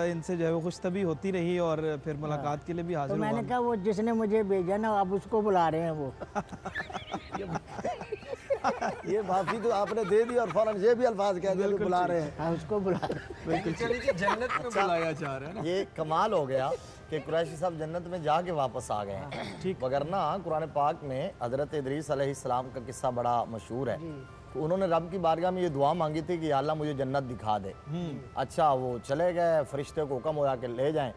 S2: इनसे जो है वो खुशतबी होती रही और फिर मुलाकात के लिए भी
S5: तो
S2: हाजिर हुआ।
S5: मैंने कहा वो जिसने मुझे भेजा ना, आप उसको बुला रहे हैं वो।
S10: ये माफी तो आपने दे दी और फौरन ये भी अल्फाज कह दिए बुला रहे हैं।
S5: हाँ, उसको बुला रहे हैं।
S4: चलिए जन्नत में बुलाया जा रहा है ना।
S9: ये कमाल हो गया कि कुरैशी साहब जन्नत में जाके वापस आ गए हैं। ठीक, वगरना कुरान पाक में हज़रत इदरीस अलैहिस्सलाम का किस्सा बड़ा मशहूर है। तो उन्होंने रब की बारगाह में ये दुआ मांगी थी कि या अल्लाह मुझे जन्नत दिखा दे। अच्छा, वो चले गए, फरिश्ते को हुक्म होया कि ले जाएं।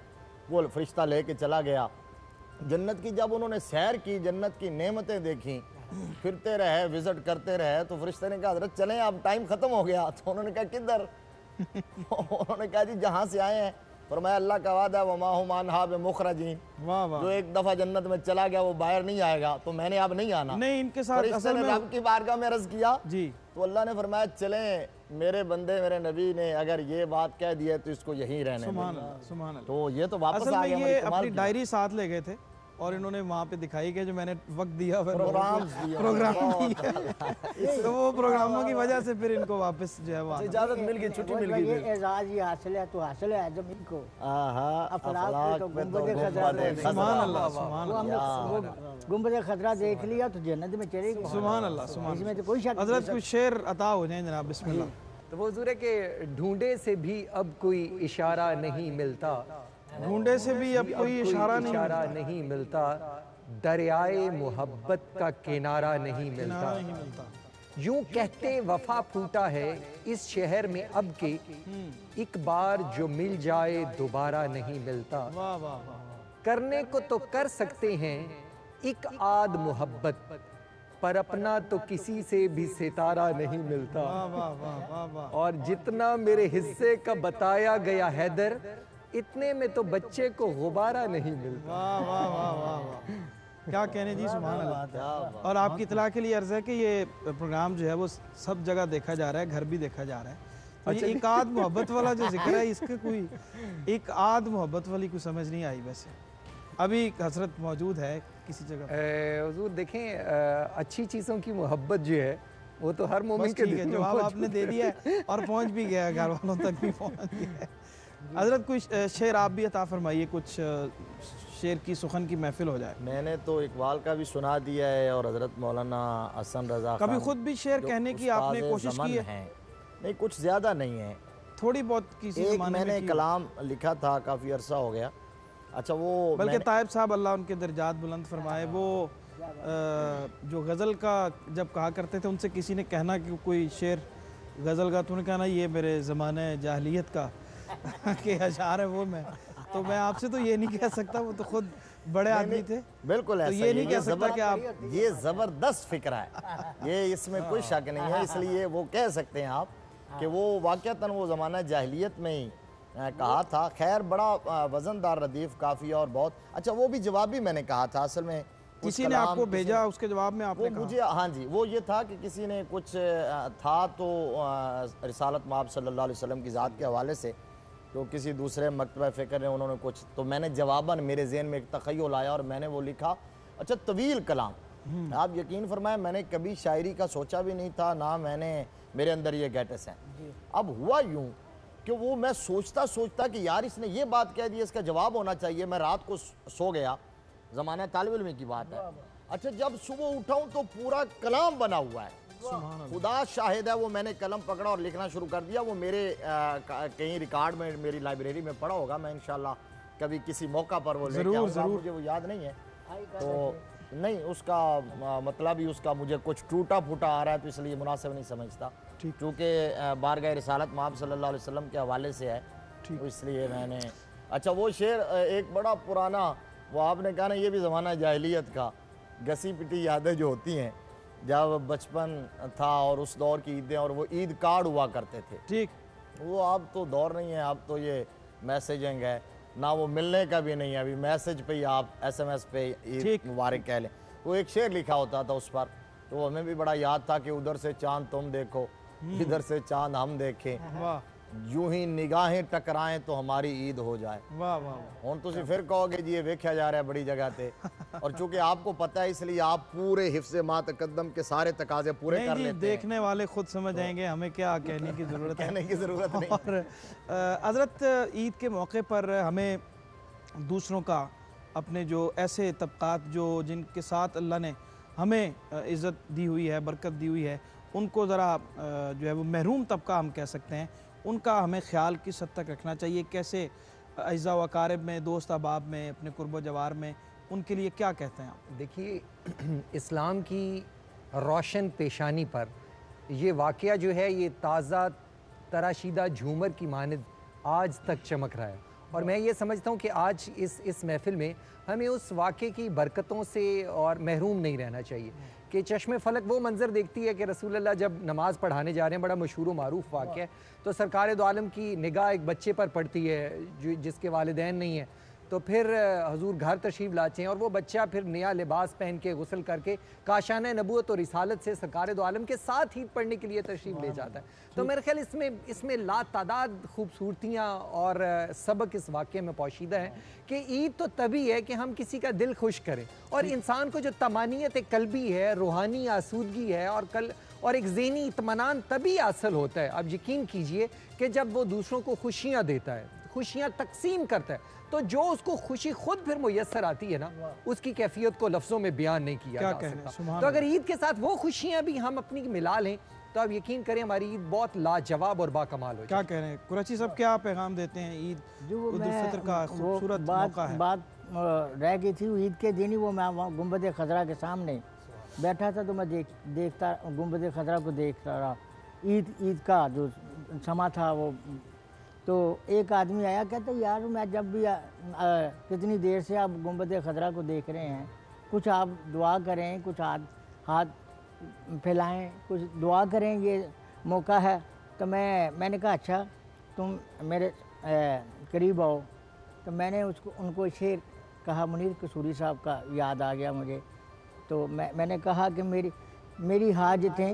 S9: वो फरिश्ता लेके चला गया। जन्नत की जब उन्होंने सैर की, जन्नत की नेमतें देखी, फिरते रहे, विजिट करते रहे, तो फरिश्ते ने कहा हज़रत चलें, अब टाइम ख़त्म हो गया। तो उन्होंने कहा किधर? उन्होंने कहा जी जहाँ से आए हैं। फरमाया अल्लाह का वादा वमा हुम अन्हा बिमुखरजीन,
S2: वाह वाह।
S9: जो एक दफ़ा जन्नत में चला गया वो बाहर नहीं आएगा, तो मैंने अब नहीं आना।
S2: नहीं, इनके साथ
S9: फरिश्ते
S2: असल
S9: ने
S2: में
S9: रब की बारगाह में अर्ज़ किया
S2: जी,
S9: तो अल्लाह ने फरमाया चलें, मेरे बंदे मेरे नबी ने अगर ये बात कह दी है तो इसको यहीं रहने दें।
S2: सुभान अल्लाह, सुभान अल्लाह।
S9: तो ये तो वापस
S2: असल
S9: आ
S2: में
S9: गया,
S2: ये
S9: हमारी कमाल
S2: अपनी
S9: की
S2: डायरी साथ ले गए थे और इन्होंने वहाँ पे दिखाई कि जो मैंने वक्त दिया हुआ है
S9: प्रोग्राम
S2: प्रोग्राम तो वो प्रोग्रामों की वजह से फिर इनको वापस जो है वो आना
S10: इजाज़त मिल गई, छुट्टी मिल गई।
S5: ये एजाज ये हासिल है तो हासिल है आदम इनको।
S9: अफलाक
S5: अफलाक
S9: पे तो
S5: गुंबद खजरा
S9: गुंबद
S5: देख
S9: खजरा।
S2: सुभान अल्लाह, सुभान
S5: वो हमने वो गुंबद खतरा देख लिया तो जन्नत में चले गए।
S2: सुभान अल्लाह, सुभान
S5: इसमें तो कोई शक नहीं।
S2: हजरत कुछ शेर अता हो जाए जनाब, बिस्मिल्लाह।
S4: तो वो हुजूर है कि ढूंढे से भी अब कोई इशारा नहीं मिलता,
S2: ढूंढे से भी अब कोई इशारा
S4: नहीं मिलता, दरियाए मोहब्बत का किनारा नहीं मिलता। यूं कहते वफा फूटा है इस शहर में अब के, एक बार जो मिल जाए दोबारा नहीं मिलता।
S2: वाह वाह वाह,
S4: करने को तो कर सकते हैं एक आद मोहब्बत, पर अपना तो किसी से भी सितारा नहीं मिलता।
S2: वाह वाह वाह वाह वाह।
S4: और जितना मेरे हिस्से का बताया गया हैदर, इतने में तो बच्चे को गुब्बारा नहीं मिलता।
S2: वाह वाह वाह वाह वाह, क्या कहने जी, सुभान अल्लाह। और आपकी इतला के लिए अर्ज़ है कि ये प्रोग्राम जो है वो सब जगह देखा जा रहा है, घर भी देखा जा रहा है। तो ये एक आद मोहब्बत वाला जो जिक्र है, इसके कोई एक आद मोहब्बत वाली कुछ समझ नहीं आई। वैसे अभी हसरत मौजूद है किसी जगह?
S4: हुजूर देखें, अच्छी चीज़ों की मोहब्बत जो है वो तो हर मोमिन के दिल में
S2: जवाब
S4: मौजूद
S2: आपने दे दिया है और पहुंच भी गया, घर वालों तक भी पहुंच गया है। हजरत कुछ शेर आप भी अता फरमाइए, कुछ शेर की सुखन की महफिल हो जाए।
S9: मैंने तो इकबाल का भी सुना दिया है और हजरत मौलाना हसन रजा
S2: कभी
S9: खान
S2: खुद भी शेर
S9: जो
S2: कहने की आपने
S9: उस्ताद
S2: कोशिश की
S9: ज़मन
S2: है?
S9: हैं। नहीं, कुछ ज़्यादा नहीं है,
S2: थोड़ी बहुत किसी
S9: एक
S2: ज़माने में
S9: मैंने
S2: की?
S9: कलाम लिखा था, काफ़ी अरसा हो गया। अच्छा, वो
S2: बल्कि
S9: मैंने-
S2: तायब साहब अल्लाह उनके दर्जात बुलंद फरमाए, वो जो गज़ल का जब कहा करते थे, उनसे किसी ने कहना कि कोई शेर गज़ल का, तूने कहना ये मेरे ज़माने जाहिलियत का के अशार है वो मैं आपसे तो ये नहीं कह सकता, वो तो खुद बड़े आदमी थे।
S9: बिल्कुल
S2: तो
S9: ऐसा
S2: ये नहीं कह सकता कि आप,
S9: ये ज़बरदस्त फिक्र है, ये इसमें कोई शक नहीं है। इसलिए वो कह सकते हैं आप कि वो वाक़तन वो ज़माना जाहिलियत में ही कहा था। खैर, बड़ा वज़नदार रदीफ़ काफ़ी और बहुत अच्छा। वो भी जवाब भी मैंने कहा था, असल में
S2: किसी ने आपको भेजा, उसके जवाब में आपने कहा?
S9: मुझे, हाँ जी, वो ये था कि किसी ने कुछ था तो रिसालत माब सल्लल्लाहु अलैहि वसल्लम की ज़ात के हवाले से, तो किसी दूसरे मकतबा फ़िक्र ने उन्होंने कुछ, तो मैंने जवाबन मेरे ज़हन में एक तख़य्युल आया और मैंने वो लिखा। अच्छा, तवील कलाम, आप यकीन फरमाएं मैंने कभी शायरी का सोचा भी नहीं था, ना मैंने, मेरे अंदर ये गैटस हैं। अब हुआ यूँ कि वो मैं सोचता कि यार इसने ये बात कह दी, इसका जवाब होना चाहिए। मैं रात को सो गया, ज़माना तालिब इल्म की बात है। अच्छा, जब सुबह उठाऊं तो पूरा कलाम बना हुआ है, खुदा शाहिद है। वो मैंने कलम पकड़ा और लिखना शुरू कर दिया। वो मेरे कहीं रिकॉर्ड में, मेरी लाइब्रेरी में पड़ा होगा। मैं इंशाल्लाह कभी किसी मौका पर वो लेके आऊंगा, मुझे वो याद नहीं है। तो नहीं, उसका मतलब ही उसका मुझे कुछ टूटा फूटा आ रहा है, तो इसलिए मुनासिब नहीं समझता, क्योंकि बारगाह रिसालत माब सल्लल्लाहु अलैहि वसल्लम के हवाले से है, तो इसलिए मैंने। अच्छा, वो शेर एक बड़ा पुराना, वो आपने कहा ना ये भी ज़माना जाहिलियत का, घसी पिटी यादें जो होती हैं जब बचपन था और उस दौर की ईदें, और वो ईद कार्ड हुआ करते थे।
S2: ठीक,
S9: वो अब तो दौर नहीं है, अब तो ये मैसेजिंग है, ना वो मिलने का भी नहीं है, अभी मैसेज पे ही आप SMS पे ईद मुबारक कह लें। वो एक शेर लिखा होता था उस पर, तो हमें भी बड़ा याद था कि उधर से चांद तुम देखो, इधर से चांद हम देखें,
S2: वाह,
S9: यूं ही निगाहें टकराएं तो हमारी ईद हो जाए।
S2: वाह वाह।
S9: हुण तुसीं फिर कहोगे जी ये वेख्या जा रहा है बड़ी जगह पे, और चूंकि आपको पता है इसलिए आप पूरे हिफ्ज़े मा तकद्दम के सारे तकाजे पूरे कर लेते हैं।
S2: देखने वाले खुद समझ आएंगे, हमें क्या कहने की ज़रूरत है,
S9: कहने की ज़रूरत नहीं।
S2: और हज़रत ईद के मौके पर हमें दूसरों का, अपने जो ऐसे तबक़ात जो जिनके साथ अल्लाह ने हमें इज़्ज़त दी हुई है, बरकत दी हुई है, उनको ज़रा जो है वो महरूम तबका हम कह सकते हैं, उनका हमें ख्याल किस हद तक रखना चाहिए, कैसे अज़्ज़ा व अक़ारिब में, दोस्त अहबाब में, अपने कुर्ब जवार में, उनके लिए क्या कहते हैं आप?
S4: देखिए, इस्लाम की रोशन पेशानी पर ये वाक़या जो है, ये ताज़ा तराशीदा झूमर की मानद आज तक चमक रहा है। और मैं ये समझता हूँ कि आज इस महफ़िल में हमें उस वाक़े की बरकतों से और महरूम नहीं रहना चाहिए कि चश्मे फ़लक वो मंज़र देखती है कि रसूलुल्लाह जब नमाज़ पढ़ाने जा रहे हैं, बड़ा मशहूर मारूफ वाक़या है, तो सरकार दो आलम की निगाह एक बच्चे पर पड़ती है जो जिसके वालिदैन नहीं है, तो फिर हजूर घर तशरीफ़ लाते हैं और वो बच्चा फिर नया लिबास पहन के गुस्ल करके काशान नबूवत और रिसालत से सरकार दो आलम के साथ ईद पढ़ने के लिए तशरीफ़ ले जाता है। तो मेरे ख्याल इसमें लातादाद खूबसूरतियाँ और सबक इस वाक़े में पोशीदा है कि ईद तो तभी है कि हम किसी का दिल खुश करें और इंसान को जो तमानियत कल्बी है, रूहानी आसूदगी है और एक ज़हनी इत्मीनान तभी हासिल होता है। अब यकीन कीजिए कि जब वो दूसरों को खुशियाँ देता है, खुशियाँ तकसीम करता है, तो जो उसको खुशी खुद फिर मुयस्सर आती है ना, उसकी कैफियत को लफ्ज़ों में बयान नहीं किया जा सकता। तो अगर ईद के साथ वो खुशियाँ भी हम अपनी मिला लें तो आप यकीन करें हमारी ईद बहुत लाजवाब और बाकमाल हो।
S2: क्या कह रहे हैं कुरैशी साहब, क्या पैगाम देते हैं? ईद उल फितर का खूबसूरत मौका है।
S5: बात रह गई थी ईद के दिन ही, वो मैं वहाँ गुंबद खजरा के सामने बैठा था तो मैं देखता गुंबद खजरा को देखता रहा। ईद का जो समा था वो, तो एक आदमी आया, कहता यार मैं जब भी कितनी देर से आप गुंबद खजरा को देख रहे हैं, कुछ आप दुआ करें, कुछ हाथ फैलाएं, कुछ दुआ करें, ये मौका है। तो मैंने कहा अच्छा तुम मेरे करीब आओ। तो मैंने उनको शेर कहा, मुनीर कसूरी साहब का याद आ गया मुझे। तो मैंने कहा कि मेरी हाजतें,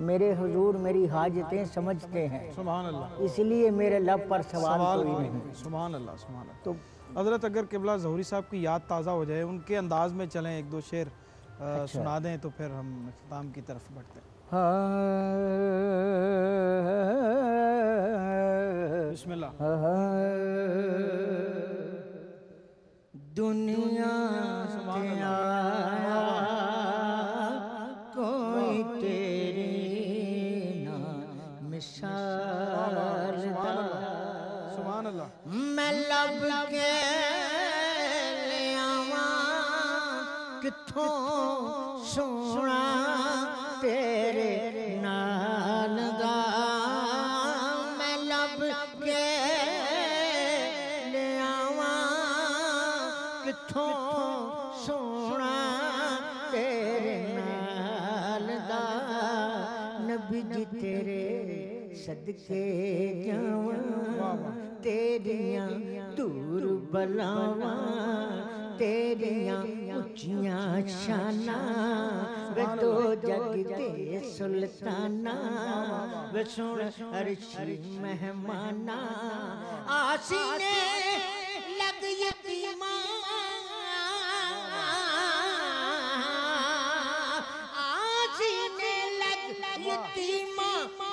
S5: मेरे हुजूर मेरी हाजतें समझते हैं, सुभान अल्लाह, इसलिए मेरे लब पर सवाल कोई नहीं।
S2: सुभान अल्लाह, सुभान अल्लाह। तो हज़रत अगर क़िबला ज़हूरी साहब की याद ताज़ा हो जाए, उनके अंदाज में चलें, एक दो शेर सुना दें तो फिर हम इख्तिताम की तरफ बढ़ते हैं। बिस्मिल्लाह।
S5: दुनिया से आया कोई तेरी ना मिसाल दा,
S2: सुभान अल्लाह।
S5: मैं लब के ले आवा किथों सोना तेरे नाल दा, मैं लब के ले आवा किथों सोना तेरे नाल दा, नबी जी तेरे सदके जावां, तेरियां दूर बलावां, तेरियां उच्चियां शानां, वे तो जग दे सुल्ताना, वे सुन अर्शी मेहमाना, आसीने लग यतीमा, आसीने लग यतीमा,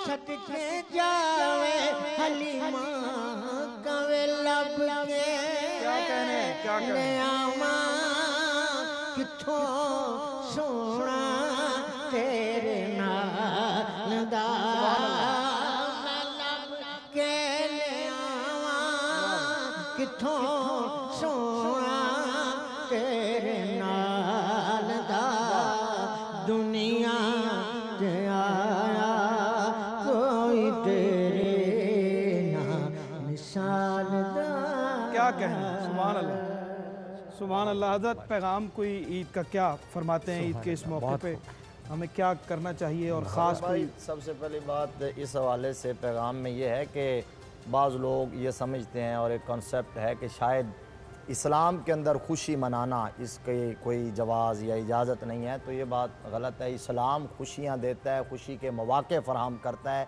S5: सदके जावे हलीमा, कवे लब के ले आवा किथों सोना तेरे नाल दा, मैं लब के ले आवा किथों सोना तेरे नाल दा, दुनिया ते आया कोई तेरे ना मिसाल दा।
S2: क्या कहना, सुभान अल्लाह, सुभान अल्लाह। हज़रत पैगाम कोई ईद का क्या फरमाते हैं? ईद के इस मौके पे हमें क्या करना चाहिए? और ख़ास
S9: भाई सबसे पहली बात इस हवाले से पैगाम में ये है कि बाज़ लोग ये समझते हैं और एक कॉन्सेप्ट है कि शायद इस्लाम के अंदर खुशी मनाना इसके कोई जवाज़ या इजाज़त नहीं है, तो ये बात गलत है। इस्लाम खुशियाँ देता है, खुशी के मौक़े फ़राहम करता है।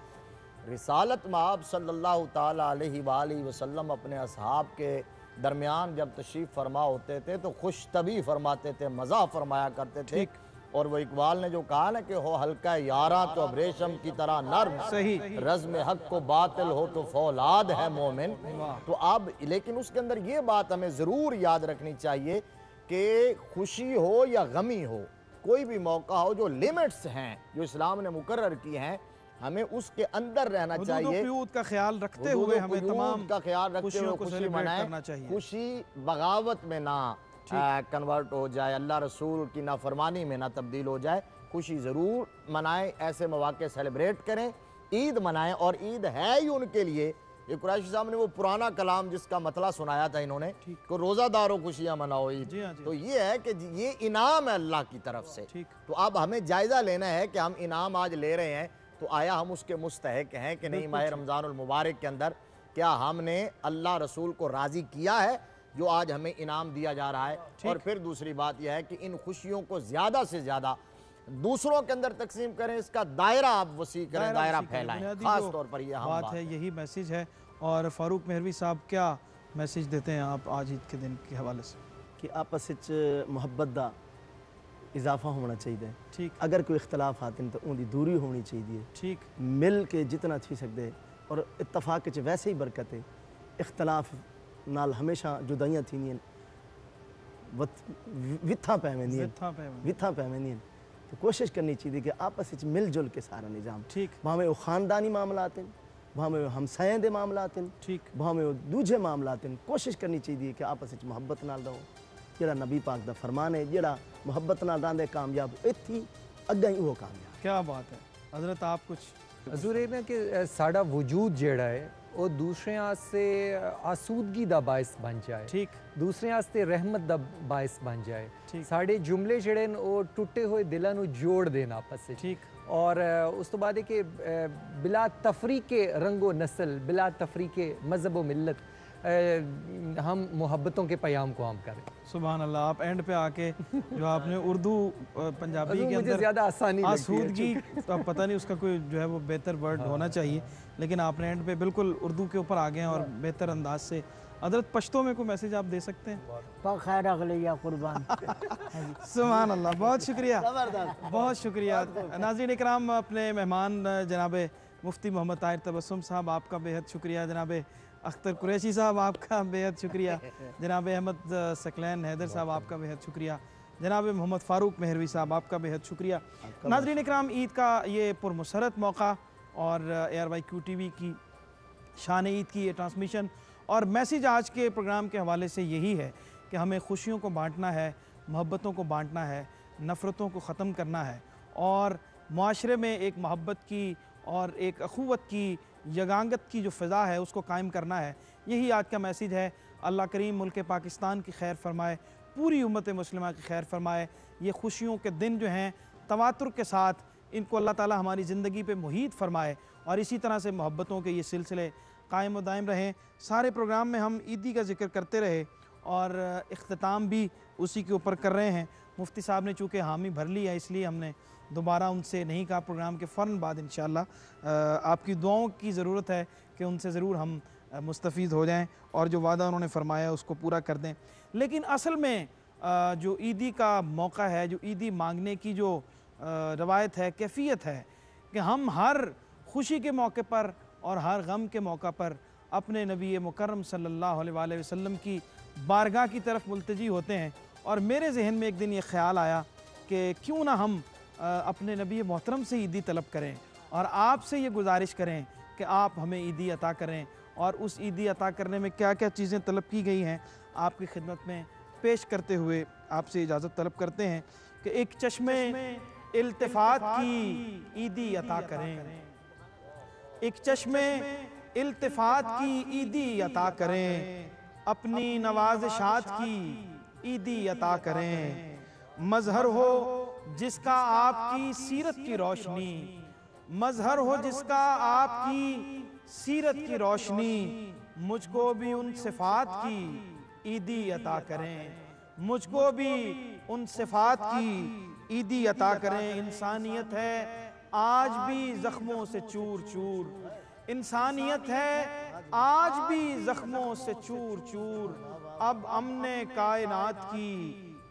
S9: रिसालत माब सल्लल्लाहु ताला अलैहि वसल्लम अपने असहाब के दरमियान जब तशरीफ़ फरमा होते थे तो खुश तभी फरमाते थे, मज़ा फरमाया करते थे। और वो इकबाल ने जो कहा ना कि हो हल्का यारा तो अब रेशम की तरह नर्म, सही रज़्म हक को बातिल हो तो फौलाद है मोमिन। तो अब लेकिन उसके अंदर ये बात हमें ज़रूर याद रखनी चाहिए कि खुशी हो या गमी हो, कोई भी मौका हो, जो लिमिट्स हैं जो इस्लाम ने मुकर्रर की हैं, हमें उसके अंदर रहना चाहिए,
S2: का ख्याल रखते हुए हमें तमाम
S9: का ख्याल रखते हुए खुशी मनाएं। खुशी बगावत में ना कन्वर्ट हो जाए, अल्लाह रसूल की नाफरमानी में ना तब्दील हो जाए। खुशी ज़रूर मनाएं, ऐसे मौके सेलिब्रेट करें, ईद मनाएं। और ईद है ही उनके लिए। ये कुरैशी साहब ने वो पुराना कलाम जिसका मतलब सुनाया था इन्होंने कि रोज़ादारों खुशियाँ मनाओ ईद, तो ये है कि ये इनाम है अल्लाह की तरफ से। तो अब हमें जायज़ा लेना है कि हम इनाम आज ले रहे हैं तो आया हम उसके मुस्तहक हैं कि नहीं। माह रमज़ानुल मुबारक के अंदर क्या हमने अल्लाह रसूल को राज़ी किया है जो आज हमें इनाम दिया जा रहा है। और फिर दूसरी बात यह है कि इन खुशियों को ज़्यादा से ज़्यादा दूसरों के अंदर तकसीम करें, इसका दायरा आप वसी करें, दायरा फैलाएं, खास तौर पर यह
S2: बात है, यही मैसेज है। और फारूक मेहरवी साहब क्या मैसेज देते हैं आप आज ईद के दिन के हवाले से?
S10: कि आपस मुहब्बत दा इजाफा होना चाहिए।
S2: ठीक।
S10: अगर कोई इख्तलाफ आते हैं तो उनकी दूरी होनी चाहिए।
S2: ठीक। मिल
S10: के जितना थी सकते और इत्तफाक च वैसे ही बरकत है। इख्तलाफ नाल हमेशा जुदाइयां थी विथा पै वेंदियां तो कोशिश करनी चाहिए कि आपस में मिलजुल के सारा निज़ाम,
S2: ठीक,
S10: भावें वो ख़ानदानी मामलात हैं, भावें वो हमसाएं दे मामलात हैं,
S2: ठीक,
S10: भावें वो दूजे मामलात हैं, कोशिश करनी चाहिए कि आपस में मुहब्बत नाल रहो। जेड़ा नबी पाक दा फरमान है, जेड़ा मुहब्बत नाल रहंदे कामयाब इत्थी अग्गे ही वो कामयाब।
S2: क्या बात है हज़रत, आप कुछ
S4: हजूर है ना कि साड़ा वजूद जेड़ा है वो दूसरे आस्ते आसूदगी दा बायस बन जाए,
S2: ठीक,
S4: दूसरे आस्ते रहमत दा बायस बन जाए,
S2: ठीक,
S4: साढ़े जुमले जेड़े न वो टुटे हुए दिलां नू जोड़ देना आपस से,
S2: ठीक।
S4: और उस तो बाद है कि बिला तफरीके रंगो नस्ल, बिला तफरीके मज़हब व मिल्लत हम मोहब्बतों के पैगाम को आम करें।
S2: सुभान अल्लाह। आप एंड पे आके जो आपने उर्दू पंजाबी के अंदर
S4: ज़्यादा आसानी
S2: आसूदगी, तो अब पता नहीं उसका कोई जो है वो बेहतर वर्ड होना चाहिए, लेकिन आपने एंड पे बिल्कुल उर्दू के ऊपर आ गए हैं और बेहतर अंदाज से। हज़रत पश्तो में कोई मैसेज आप दे सकते हैं?
S5: खैर अगले या कुर्बान।
S2: सुभान अल्लाह, बहुत शुक्रिया, बहुत शुक्रिया। नाज़रीन इकराम, अपने मेहमान जनाब मुफ्ती मोहम्मद ताहिर तबस्सुम साहब, आपका बेहद शुक्रिया। जनाब अख्तर कुरैशी साहब, आपका बेहद शुक्रिया। जनाब अहमद सकलैन हैदर साहब, आपका बेहद शुक्रिया। जनाब मोहम्मद फ़ारूक मेहरवी साहब, आपका बेहद शुक्रिया। नाज़रीन इकराम, ईद का ये पुरमसरत मौका और ARYQ TV की शान ईद की ये ट्रांसमिशन और मैसेज आज के प्रोग्राम के हवाले से यही है कि हमें खुशियों को बांटना है, मोहब्बतों को बांटना है, नफ़रतों को ख़त्म करना है और माशरे में एक मोहब्बत की और एक अखुवत की, यगांगत की जो फ़िज़ा है उसको कायम करना है। यही आज का मैसेज है। अल्लाह करीम मुल्क पाकिस्तान की खैर फरमाए, पूरी उम्मत मुस्लिमा की खैर फरमाए। ये खुशियों के दिन जो हैं तवातुर के साथ इनको अल्लाह ताला हमारी ज़िंदगी पे मुहीत फरमाए और इसी तरह से मोहब्बतों के ये सिलसिले कायम व दायम रहें। सारे प्रोग्राम में हम ईदी का जिक्र करते रहे और इख्तिताम भी उसी के ऊपर कर रहे हैं। मुफ्ती साहब ने चूँकि हामी भर ली है, इसलिए हमने दोबारा उनसे नहीं कहा। प्रोग्राम के फ़ौरन बाद इंशाअल्लाह आपकी दुआओं की ज़रूरत है कि उनसे ज़रूर हम मुस्तफ़ीद हो जाएं और जो वादा उन्होंने फ़रमाया उसको पूरा कर दें। लेकिन असल में जो ईदी का मौका है, जो ईदी मांगने की जो रवायत है, कैफ़ियत है कि हम हर खुशी के मौके पर और हर गम के मौका पर अपने नबी मुकर्रम सल्लल्लाहु अलैहि वसल्लम की बारगाह की तरफ मुल्तजी होते हैं। और मेरे जहन में एक दिन ये ख्याल आया कि क्यों ना हम अपने नबी मोहतरम से ईदी तलब करें और आपसे ये गुजारिश करें कि आप हमें ईदी अता करें। और उस ईदी अता करने में क्या क्या चीज़ें तलब की गई हैं आपकी खिदमत में पेश करते हुए आपसे इजाज़त तलब करते हैं कि एक चश्मे इल्तिफ़ात की ईदी अता करें, एक चश्मे इल्तिफ़ात की ईदी अता करें, अपनी नवाज़िशात की ईदी अता करें। मज़हर हो जिसका आपकी सीरत की रोशनी, मज़हर हो जिसका आपकी सीरत की रोशनी, मुझको भी उन सिफ़ात की ईदी अता करें, मुझको भी उन सिफ़ात की ईदी अता करें। इंसानियत है आज भी ज़ख्मों से चूर चूर, इंसानियत है आज भी ज़ख्मों से चूर चूर। अब हमने कायनात की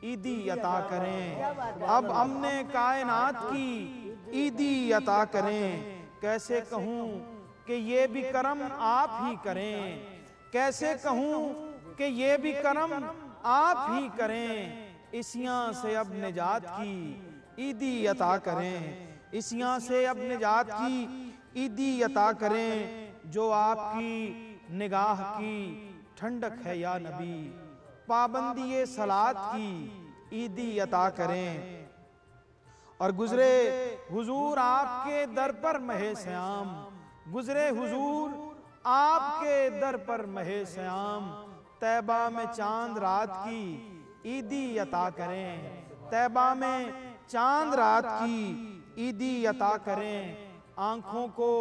S2: ईदी अता करें, अब हमने कायनात की ईदी अता करें। कैसे कहूँ कि ये भी करम आप ही करें, कैसे कहूँ कि ये भी करम आप ही करें। इसियां से अब निजात की ईदी अता करें, इसियां से अब निजात की ईदी अता करें। जो आपकी निगाह की ठंडक है या नबी, पाबंदी सलात की ईदी अता करें। और गुजरे हुजूर आपके दर पर महे श्याम, गुजरे हुजूर आपके दर पर महे श्याम। तैबा में चांद रात की ईदी अता करें, तैबा में चांद रात की ईदी अता करें। आंखों को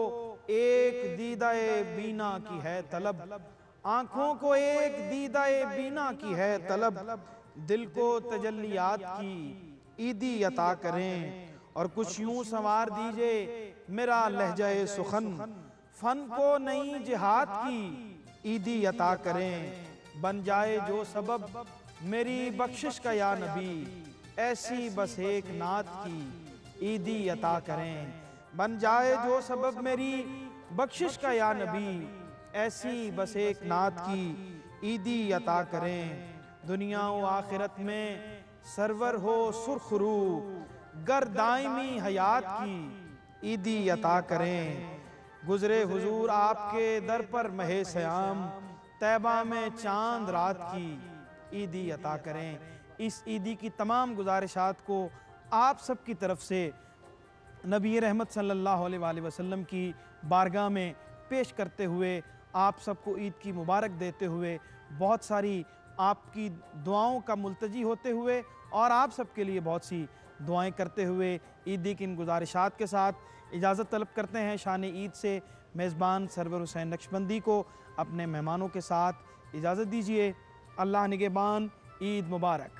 S2: एक दीदाए बीना की है तलब, आंखों को एक दीदाए बीना की है तलब, दिल को तजल्लियात की ईदी अता करें। और कुछ यूं संवार दीजिए मेरा लहजाए सुखन, फन को नई जिहाद की ईदी अता करें। बन जाए जो सबब मेरी बख्शिश का या नबी, ऐसी बस एक नात की ईदी अता करें। बन जाए जो सबब मेरी बख्शिश का या नबी, ऐसी बस एक नात की ईदी अता करें। दुनिया व आखिरत में सरवर हो सुरखरू, गर दायमी हयात की ईदी अता करें। गुजरे हुजूर आपके दर पर महे सयाम, तैबा में चांद रात की ईदी अता करें। इस ईदी की तमाम गुजारिशात को आप सब की तरफ से नबी रहमत सल्लल्लाहु अलैहि वसल्लम की बारगाह में पेश करते हुए, आप सबको ईद की मुबारक देते हुए, बहुत सारी आपकी दुआओं का मुल्तजी होते हुए और आप सबके लिए बहुत सी दुआएं करते हुए ईदी की इन गुजारिशात के साथ इजाज़त तलब करते हैं शान ईद से। मेज़बान सरवर हुसैन नक्शबंदी को अपने मेहमानों के साथ इजाज़त दीजिए। अल्लाह निगहबान, ईद मुबारक।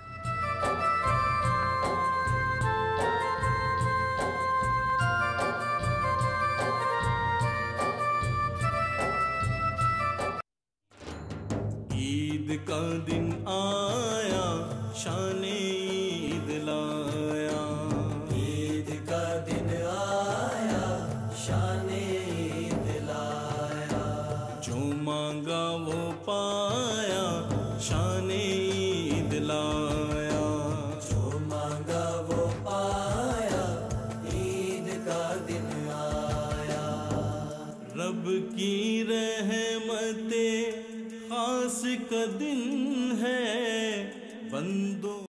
S1: ईद का दिन आया, शाने ईद लाया। ईद का दिन आया, शाने ईद लाया। जो मांगा वो पाया, शाने ईद लाया। जो मांगा वो पाया, ईद का दिन आया। रब की रहमतें खास का दिन है, बंदों